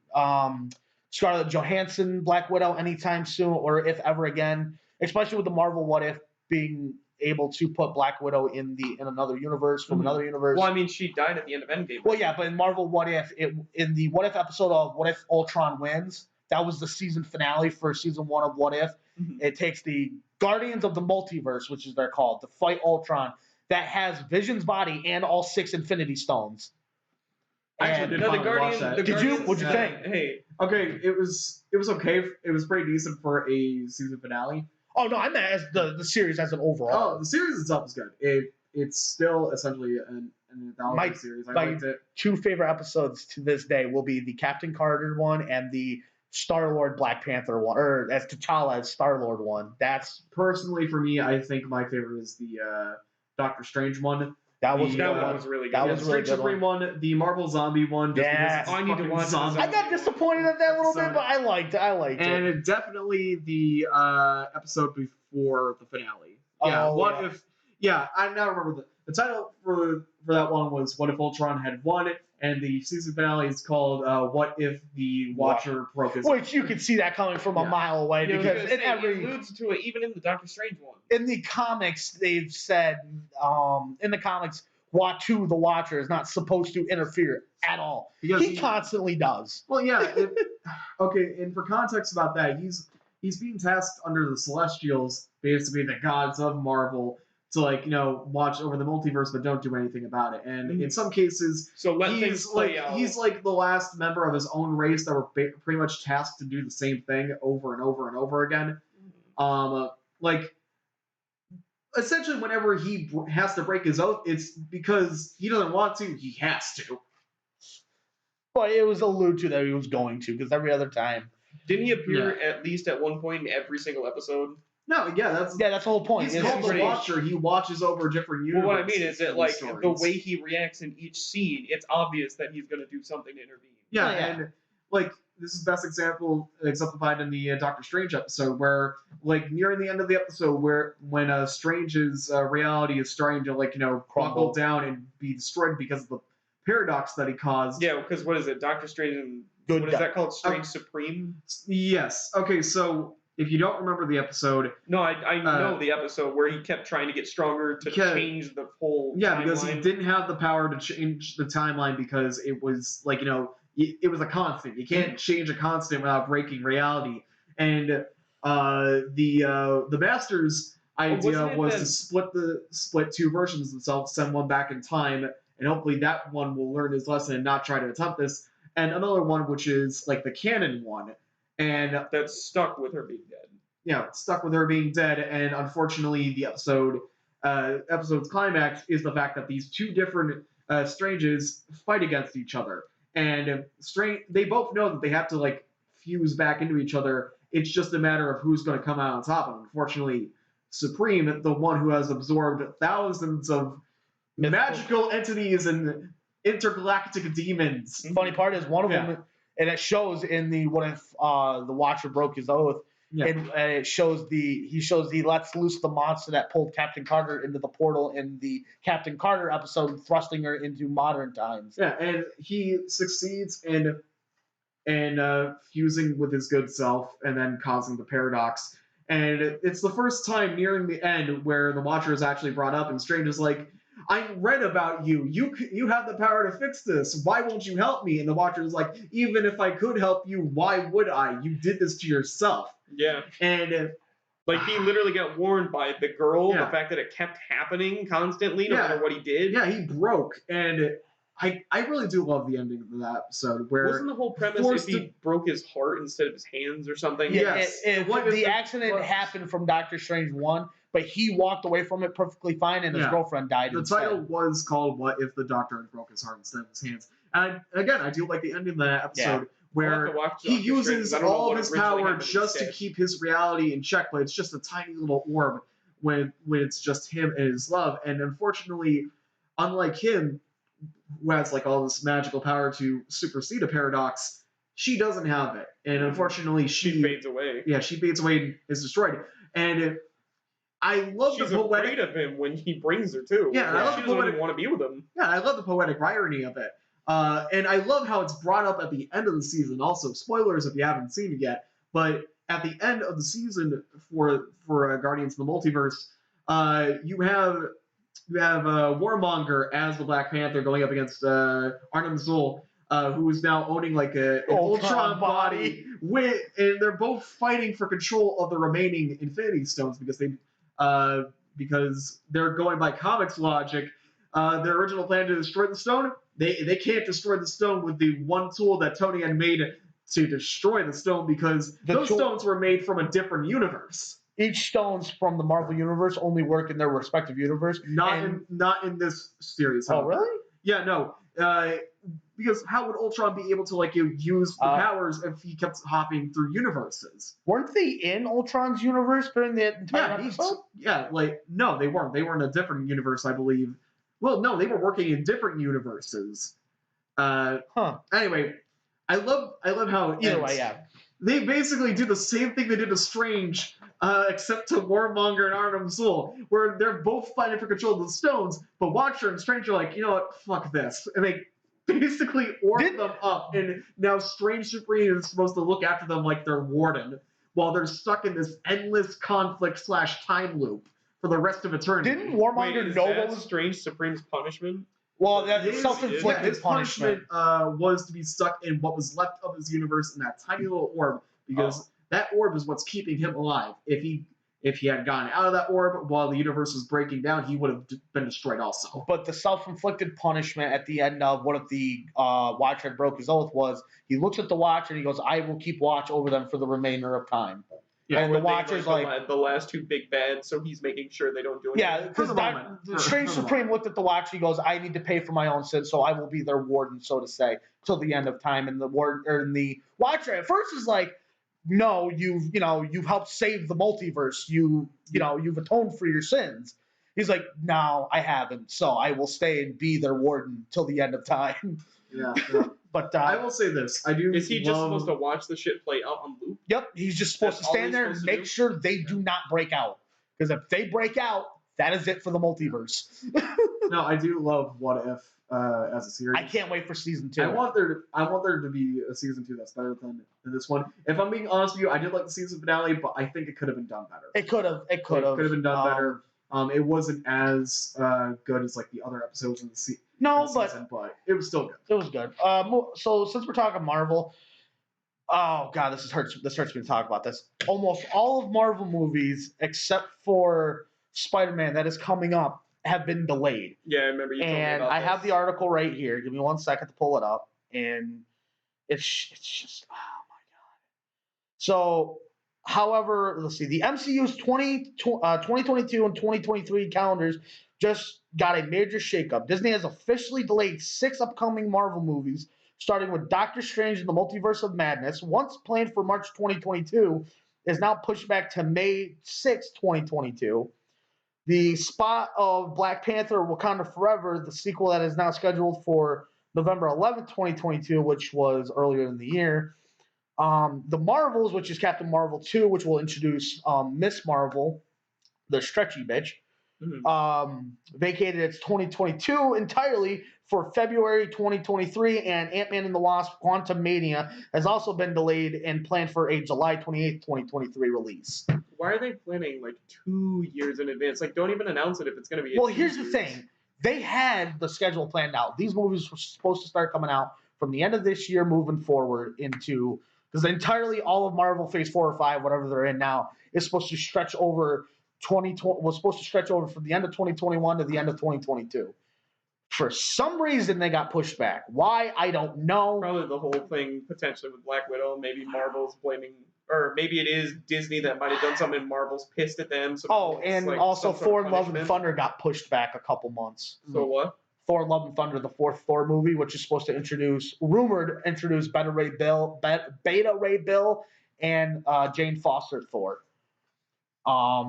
Scarlett Johansson Black Widow anytime soon, or if ever again. Especially with the Marvel What If being able to put Black Widow in another universe from another universe.
Well, I mean, she died at the end of Endgame.
Well, yeah, but in Marvel What If, in the What If episode of What If Ultron Wins, that was the season finale for season 1 of What If. Mm-hmm. It takes the Guardians of the Multiverse, which is they're called, to fight Ultron, that has Vision's body and all 6 Infinity Stones.
Actually, the Guardians.
Did you? What'd you think?
Hey,
okay, it was okay. It was pretty decent for a season finale.
Oh no, I meant as the series as an overall.
Oh, the series itself is good. It's still essentially an anthology series. I liked it. 2
favorite episodes to this day will be the Captain Carter one and the Star-Lord Black Panther one, or as T'Challa as Star-Lord one. That's
personally for me. I think my favorite is the Doctor Strange one.
That was
really good.
That was really good.
Supreme one, the Marvel Zombie one.
Yeah,
I need to watch zombie.
I got disappointed at that little bit, but I liked it.
And it definitely the episode before the finale. Yeah, what if? Yeah, I now remember the title for that one was "What If Ultron Had Won," and the season finale is called "What If the Watcher Broke His."
Which you could see that coming from a mile away because
it alludes to it even in the Doctor Strange one.
In the comics, they've said in the comics, Watu the Watcher is not supposed to interfere at all. Because he constantly does.
Well, yeah. Okay, and for context about that, he's being tasked under the Celestials, basically the gods of Marvel, to watch over the multiverse, but don't do anything about it. And in some cases,
so let things play out.
He's like the last member of his own race that were pretty much tasked to do the same thing over and over and over again. Essentially, whenever he has to break his oath, it's because he doesn't want to. He has to.
But it was alluded to that he was going to, because every other time.
Didn't he appear at least at one point in every single episode?
No, that's
the whole point.
He's called the Watcher. He watches over different universes.
Well, what I mean is that the way he reacts in each scene, it's obvious that he's going to do something to intervene.
Yeah, and this is best exemplified in the Doctor Strange episode, where nearing the end of the episode, when Strange's reality is starting to crumble down and be destroyed because of the paradox that he caused.
Yeah, because what is it, Doctor Strange and what is that called? Strange Supreme.
Yes. Okay, so. If you don't remember the episode...
No, I know the episode where he kept trying to get stronger to change the whole timeline.
Because he didn't have the power to change the timeline because it was, it was a constant. You can't change a constant without breaking reality. And the Master's idea was to split 2 versions of themselves, send one back in time, and hopefully that one will learn his lesson and not try to attempt this. And another one, which is, the canon one. And
that's stuck with her being dead.
Yeah, stuck with her being dead, and unfortunately, the episode's climax is the fact that these 2 different Stranges fight against each other, and they both know that they have to fuse back into each other. It's just a matter of who's going to come out on top. And unfortunately, Supreme, the one who has absorbed thousands of magical entities and intergalactic demons.
The funny part is one of them. And it shows in the What If the Watcher Broke His Oath. Yeah. And it shows he lets loose the monster that pulled Captain Carter into the portal in the Captain Carter episode, thrusting her into modern times.
Yeah, and he succeeds in fusing with his good self and then causing the paradox. And it's the first time nearing the end where the Watcher is actually brought up, and Strange is like, I read about you. You have the power to fix this. Why won't you help me? And the Watcher is like, even if I could help you, why would I? You did this to yourself.
Yeah.
And
like he literally got warned by the girl,
Yeah.
the fact that it kept happening constantly, no
Yeah.
matter what he did.
yeah, he broke. And I really do love the ending of that episode where
Wasn't the whole premise
forced
if he broke his heart instead of his hands or something?
Yeah,
Yes.
the accident happened from Doctor Strange 1, but he walked away from it perfectly fine, and his
Yeah.
girlfriend died
the
instead.
title was called "What If the Doctor Had Broke His Heart Instead of His Hands?" And again, I do like the ending of that episode
I'll have
where
to watch
he
Doctor Strange,
uses
'cause I don't know
all
what
of his
originally
power
happened
just to
instead.
keep his reality in check, but it's just a tiny little orb when it's just him and his love. And unfortunately, unlike him, who has like all this magical power to supersede a paradox, she doesn't have it. And unfortunately,
She fades away.
yeah, she fades away and is destroyed. And I love
She's
the poetic.
afraid of him when he brings her too.
Yeah, and I love
she
the
doesn't
poetic-
even want to be with him.
Yeah, I love the poetic irony of it. And I love how it's brought up at the end of the season. Also, spoilers if you haven't seen it yet. But at the end of the season for Guardians of the Multiverse, you have Warmonger as the Black Panther going up against Arnim Zool, who is now owning like an Ultron body. And they're both fighting for control of the remaining Infinity Stones because they're going by comics logic. Their original plan to destroy the stone, they can't destroy the stone with the one tool that Tony had made to destroy the stone because those stones were made from a different universe.
Each stones from the Marvel universe only work in their respective universe.
Not in this series.
Oh,
however.
really?
Yeah, no. Because how would Ultron be able to use the powers if he kept hopping through universes?
Weren't they in Ultron's universe during the entire episode?
No, they weren't. They were in a different universe, I believe. Well, no, they were working in different universes. Anyway, I love how it
Either
ends.
way, yeah.
They basically do the same thing they did to Strange, except to Warmonger and Arnim Zool, where they're both fighting for control of the stones, but Watcher and Strange are like, you know what, fuck this. And they basically orb them up, and now Strange Supreme is supposed to look after them like they're Warden, while they're stuck in this endless conflict/time loop for the rest of eternity.
Didn't Warmonger know what was
Strange Supreme's punishment?
Well, that's self-inflicted
his punishment was to be stuck in what was left of his universe in that tiny little orb, because that orb is what's keeping him alive. If he had gotten out of that orb while the universe was breaking down, he would have been destroyed also.
But the self-inflicted punishment at the end of what if the Watcher had broke his oath was he looks at the Watcher and he goes, I will keep watch over them for the remainder of time.
Yeah,
and the Watcher's
the last two big bads, so he's making sure they don't do anything.
Yeah, because the Strange Supreme looked at the Watcher. He goes, "I need to pay for my own sins, so I will be their warden, so to say, till the end of time." And the Watcher at first is like, "No, you've helped save the multiverse. You've atoned for your sins." He's like, "No, I haven't. So I will stay and be their warden till the end of time."
Yeah.
But
I will say this: I do.
Is he just supposed to watch the shit play out on loop?
Yep, he's just supposed to stand there and make sure they do not break out. Because if they break out, that is it for the multiverse.
No, I do love What If as a series.
I can't wait for season 2.
I want there to be a season 2 that's better than this one. If I'm being honest with you, I did like the season finale, but I think it could have been done better.
It could have been
done better. It wasn't as good as like the other episodes in the season, but it was still good.
It was good. So since we're talking Marvel, oh god, this hurts me to talk about this. Almost all of Marvel movies, except for Spider-Man that is coming up, have been delayed.
Yeah, I remember you told me about
And I
this.
have the article right here. Give me 1 second to pull it up, and it's just oh my god. So. However, let's see. The MCU's 2022 and 2023 calendars just got a major shakeup. Disney has officially delayed 6 upcoming Marvel movies, starting with Doctor Strange in the Multiverse of Madness, once planned for March 2022, is now pushed back to May 6, 2022. The spot of Black Panther Wakanda Forever, the sequel that is now scheduled for November 11th, 2022, which was earlier in the year. The Marvels, which is Captain Marvel 2, which will introduce Miss Marvel, the stretchy bitch, vacated its 2022 entirely for February 2023, and Ant-Man and the Wasp Quantumania has also been delayed and planned for a July 28th, 2023 release.
Why are they planning like 2 years in advance? Like, don't even announce it if it's going to be.
Well, here's the thing. they had the schedule planned out. These movies were supposed to start coming out from the end of this year moving forward into, because entirely all of Marvel Phase 4 or 5, whatever they're in now, is supposed to stretch over 2020, was supposed to stretch over from the end of 2021 to the end of 2022. For some reason, they got pushed back. Why? I don't know.
Probably the whole thing potentially with Black Widow. Maybe Marvel's blaming, or maybe it is Disney that might have done something and Marvel's pissed at them. So
Oh, and
like
also
some sort
Thor:
of
Love and
punishment.
Thunder got pushed back a couple months.
So what?
Thor: Love and Thunder, the fourth Thor movie, which is supposed to introduce Beta Ray Bill, and Jane Foster Thor.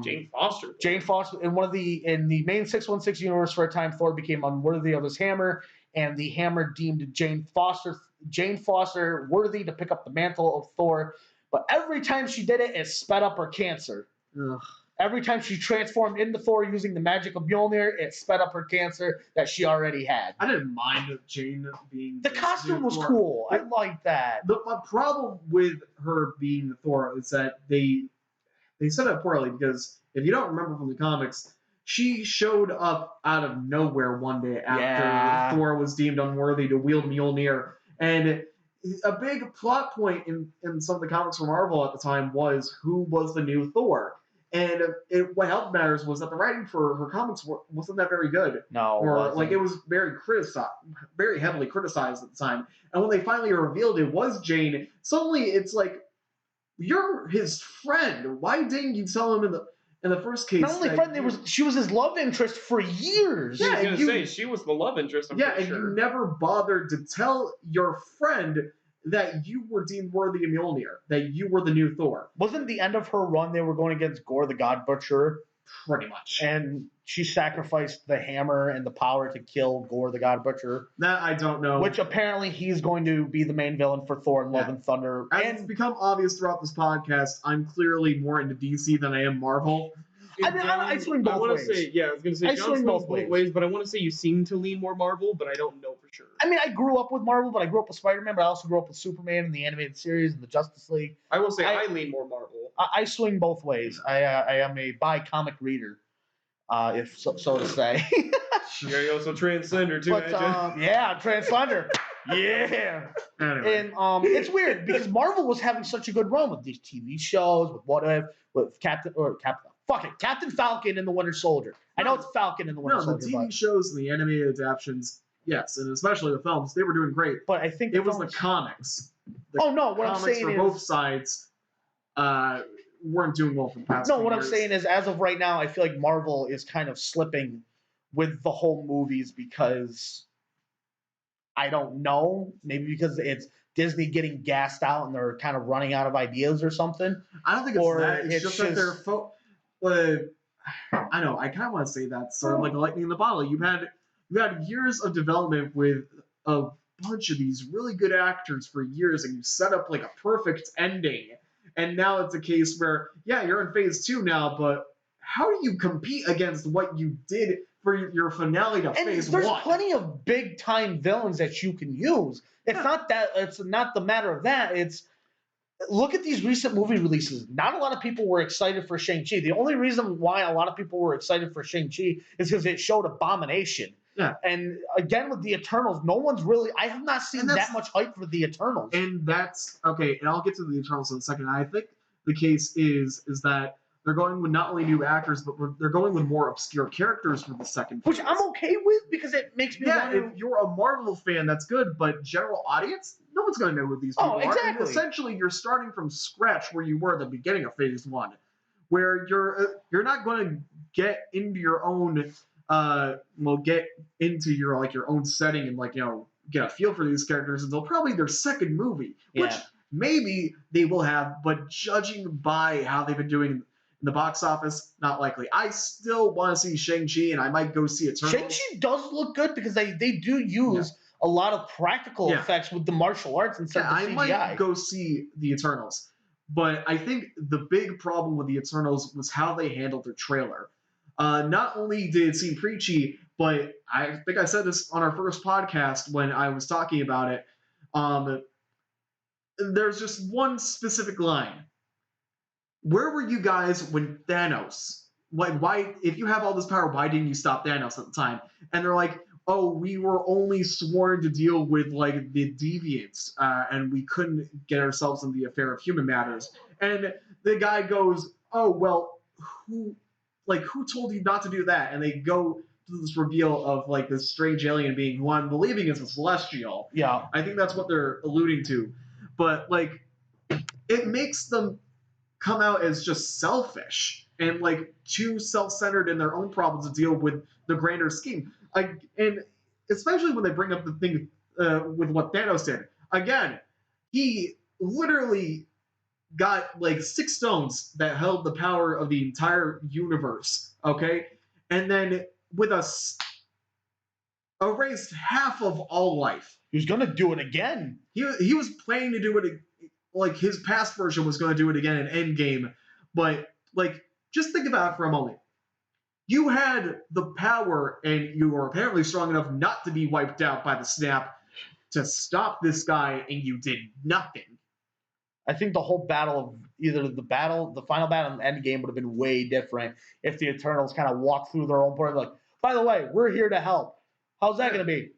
Jane Foster.
Jane Foster in the main 616 universe for a time, Thor became unworthy of his hammer, and the hammer deemed Jane Foster worthy to pick up the mantle of Thor. But every time she did it, it sped up her cancer.
Ugh.
Every time she transformed into Thor using the magic of Mjolnir, it sped up her cancer that she already had.
I didn't mind Jane being
The costume was cool. I liked that.
My problem with her being the Thor is that they set it poorly, because if you don't remember from the comics, she showed up out of nowhere one day after Thor was deemed unworthy to wield Mjolnir. And a big plot point in some of the comics from Marvel at the time was who was the new Thor. And what helped matters was that the writing for her comics wasn't that very good.
No,
it was very heavily criticized at the time. And when they finally revealed it was Jane, suddenly it's like, you're his friend. Why didn't you tell him in the first case?
Not only friend, she was his love interest for years.
Yeah, I was gonna say she was the love interest. I'm pretty sure.
You never bothered to tell your friend that you were deemed worthy of Mjolnir, that you were the new Thor.
Wasn't the end of her run they were going against Gore the God Butcher?
Pretty much.
And she sacrificed the hammer and the power to kill Gore the God Butcher.
That I don't know.
Which apparently he's going to be the main villain for Thor: Love and Thunder.
As it's become obvious throughout this podcast, I'm clearly more into DC than I am Marvel.
I swing both ways.
I was going to say, John swings both ways, but I want to say you seem to lean more Marvel, but I don't know for sure.
I mean, I grew up with Marvel, but I grew up with Spider-Man, but I also grew up with Superman and the animated series and the Justice League.
I will say I lean more Marvel.
I swing both ways. I am a bi-comic reader, if so to say.
There you go, so Translander too,
yeah, Translander. Yeah.
Anyway.
And it's weird because Marvel was having such a good run with these TV shows, with Captain Falcon and the Winter Soldier. I know it's Falcon and the Winter Soldier.
The TV shows and the animated adaptations, yes, and especially the films, they were doing great.
But I think
it was the comics.
What I'm saying
is both sides weren't doing well for the past.
I'm saying is, as of right now, I feel like Marvel is kind of slipping with the whole movies because I don't know, maybe because it's Disney getting gassed out and they're kind of running out of ideas or something.
I don't think it's that. It's just that they're. I know. I kind of want to say that's sort of like a lightning in the bottle. You had years of development with a bunch of these really good actors for years, and you set up like a perfect ending. And now it's a case where, you're in phase 2 now, but how do you compete against what you did for your finale to phase 1?
There's plenty of big time villains that you can use. It's not that. It's not the matter of that. It's look at these recent movie releases. Not a lot of people were excited for Shang-Chi. The only reason why a lot of people were excited for Shang-Chi is because it showed Abomination.
Yeah.
And again, with the Eternals, no one's really. I have not seen that much hype for the Eternals.
And that's okay. And I'll get to the Eternals in a second. I think the case is that they're going with not only new actors, but they're going with more obscure characters for the second phase.
Which I'm okay with because it makes me wonder.
If you're a Marvel fan, that's good, but general audience, no one's going to know who these people are. And essentially, you're starting from scratch where you were at the beginning of phase 1, where you're not going to get into your own get into your own setting and get a feel for these characters until probably their second movie, which maybe they will have, but judging by how they've been doing in the box office, not likely. I still want to see Shang-Chi, and I might go see Eternals.
Shang-Chi does look good because they do use a lot of practical effects with the martial arts instead of the CGI.
I might go see the Eternals, but I think the big problem with the Eternals was how they handled their trailer. Not only did it seem preachy, but I think I said this on our first podcast when I was talking about it. There's just one specific line. Where were you guys when Thanos why if you have all this power, why didn't you stop Thanos at the time? And they're like, oh, we were only sworn to deal with like the deviants, and we couldn't get ourselves in the affair of human matters. And the guy goes, oh well, who told you not to do that? And they go to this reveal of like this strange alien being who I'm believing is a celestial.
Yeah.
I think that's what they're alluding to. But like it makes them come out as just selfish and like too self-centered in their own problems to deal with the grander scheme. And especially when they bring up the thing with what Thanos did. Again, he literally got like 6 stones that held the power of the entire universe. Okay, and then with us erased half of all life.
He was gonna do it again.
He was planning to do it. Like his past version was going to do it again in Endgame, but like just think about it for a moment. You had the power, and you were apparently strong enough not to be wiped out by the snap to stop this guy, and you did nothing.
I think the whole battle of either the final battle in Endgame would have been way different if the Eternals kind of walked through their own part. Like, by the way, we're here to help. How's that going to be?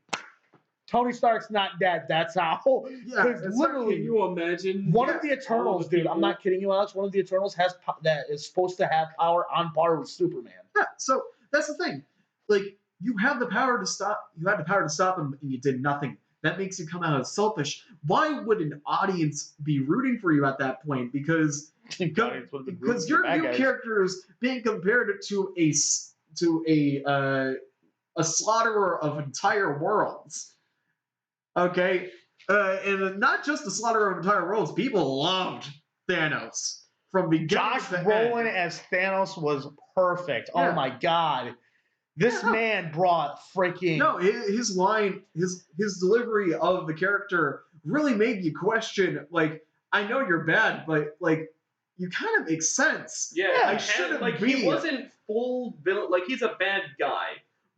Tony Stark's not dead. That's how.
Yeah,
literally,
can you imagine?
one of the Eternals, dude. I'm not kidding you, Alex. One of the Eternals that is supposed to have power on par with Superman.
Yeah, so that's the thing. Like you have the power to stop. You had the power to stop him, and you did nothing. That makes you come out as selfish. Why would an audience be rooting for you at that point? Because your new character is being compared to a slaughterer of entire worlds. Okay, and not just the slaughter of entire worlds. People loved Thanos from beginning
Josh
to
Brolin
end.
as Thanos was perfect.
Yeah.
Oh my god, this man brought freaking.
No, his line, his delivery of the character really made you question. Like, I know you're bad, but like, you kind of make sense.
Yeah,
I shouldn't
like
be.
he wasn't full villain. Like he's a bad guy,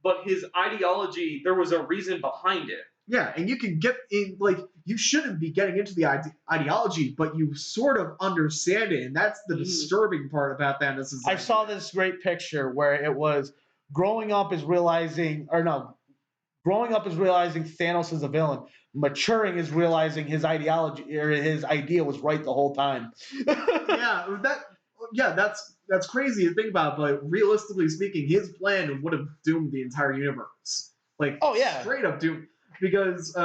but his ideology, there was a reason behind it.
Yeah, and you can get in, like, you shouldn't be getting into the ideology, but you sort of understand it, and that's the disturbing part about that.
I saw this great picture where it was growing up is realizing Thanos is a villain. Maturing is realizing his ideology or his idea was right the whole time.
That's crazy to think about, but realistically speaking, his plan would have doomed the entire universe. Like,
oh yeah,
straight up doomed. Because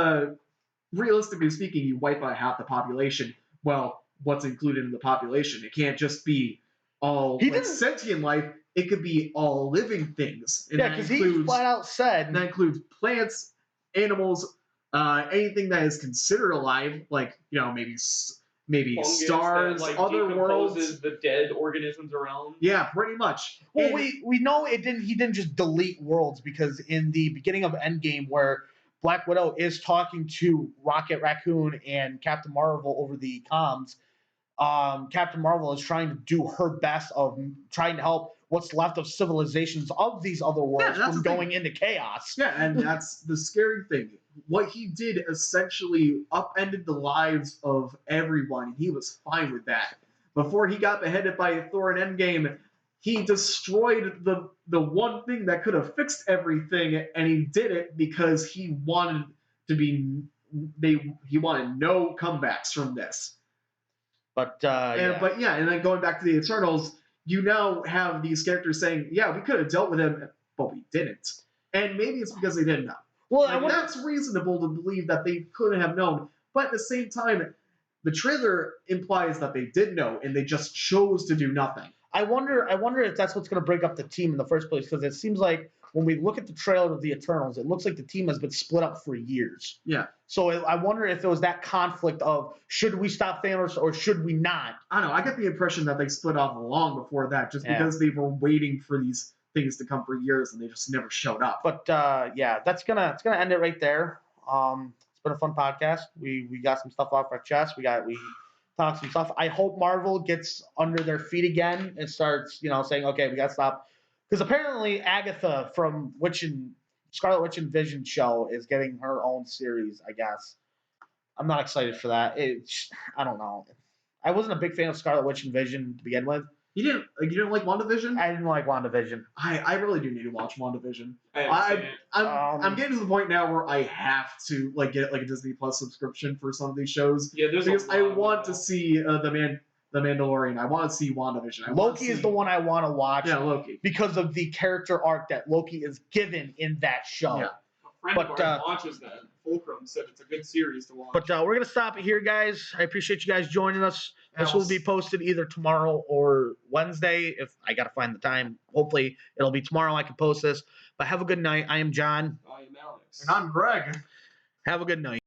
realistically speaking, you wipe out half the population. Well, what's included in the population? It can't just be all sentient life. It could be all living things. And
because he flat out said
that includes plants, animals, anything that is considered alive, like maybe fungus stars,
that, like,
other worlds,
the dead organisms around.
Yeah, pretty much.
Well, we know it didn't. He didn't just delete worlds, because in the beginning of Endgame, where Black Widow is talking to Rocket Raccoon and Captain Marvel over the comms, Captain Marvel is trying to do her best of trying to help what's left of civilizations of these other worlds from going into chaos.
Yeah, and that's the scary thing. What he did essentially upended the lives of everyone, and he was fine with that. Before he got beheaded by Thor in Endgame, he destroyed the one thing that could have fixed everything, and he did it because he wanted he wanted no comebacks from this.
But
and then going back to the Eternals, you now have these characters saying, "Yeah, we could have dealt with him, but we didn't." And maybe it's because they didn't know. Well, that's reasonable to believe that they couldn't have known. But at the same time, the trailer implies that they did know, and they just chose to do nothing.
I wonder if that's what's going to break up the team in the first place, because it seems like when we look at the trailer of the Eternals, it looks like the team has been split up for years.
Yeah.
So I wonder if it was that conflict of, should we stop Thanos or should we not?
I don't know. I get the impression that they split off long before that, just because they were waiting for these things to come for years and they just never showed up.
But that's gonna end it right there. It's been a fun podcast. We got some stuff off our chest. We talked some stuff. I hope Marvel gets under their feet again and starts, saying, okay, we got to stop. Because apparently Agatha from Scarlet Witch and Vision show is getting her own series, I guess. I'm not excited for that. I don't know. I wasn't a big fan of Scarlet Witch and Vision to begin with.
You didn't like WandaVision?
I didn't like WandaVision.
I really do need to watch WandaVision.
I haven't seen it.
I'm getting to the point now where I have to like get like a Disney Plus subscription for some of these shows.
Yeah, there's
Because I want to
to
see the Mandalorian. I want to see WandaVision.
Loki is the one I want to watch
Loki.
because of the character arc that Loki is given in that show.
Yeah.
A friend of ours watches that. Fulcrum said it's a good series to watch.
But we're going to stop it here, guys. I appreciate you guys joining us. This will be posted either tomorrow or Wednesday if I got to find the time. Hopefully, it'll be tomorrow I can post this. But have a good night. I am John.
I am Alex.
And I'm Greg.
Have a good night.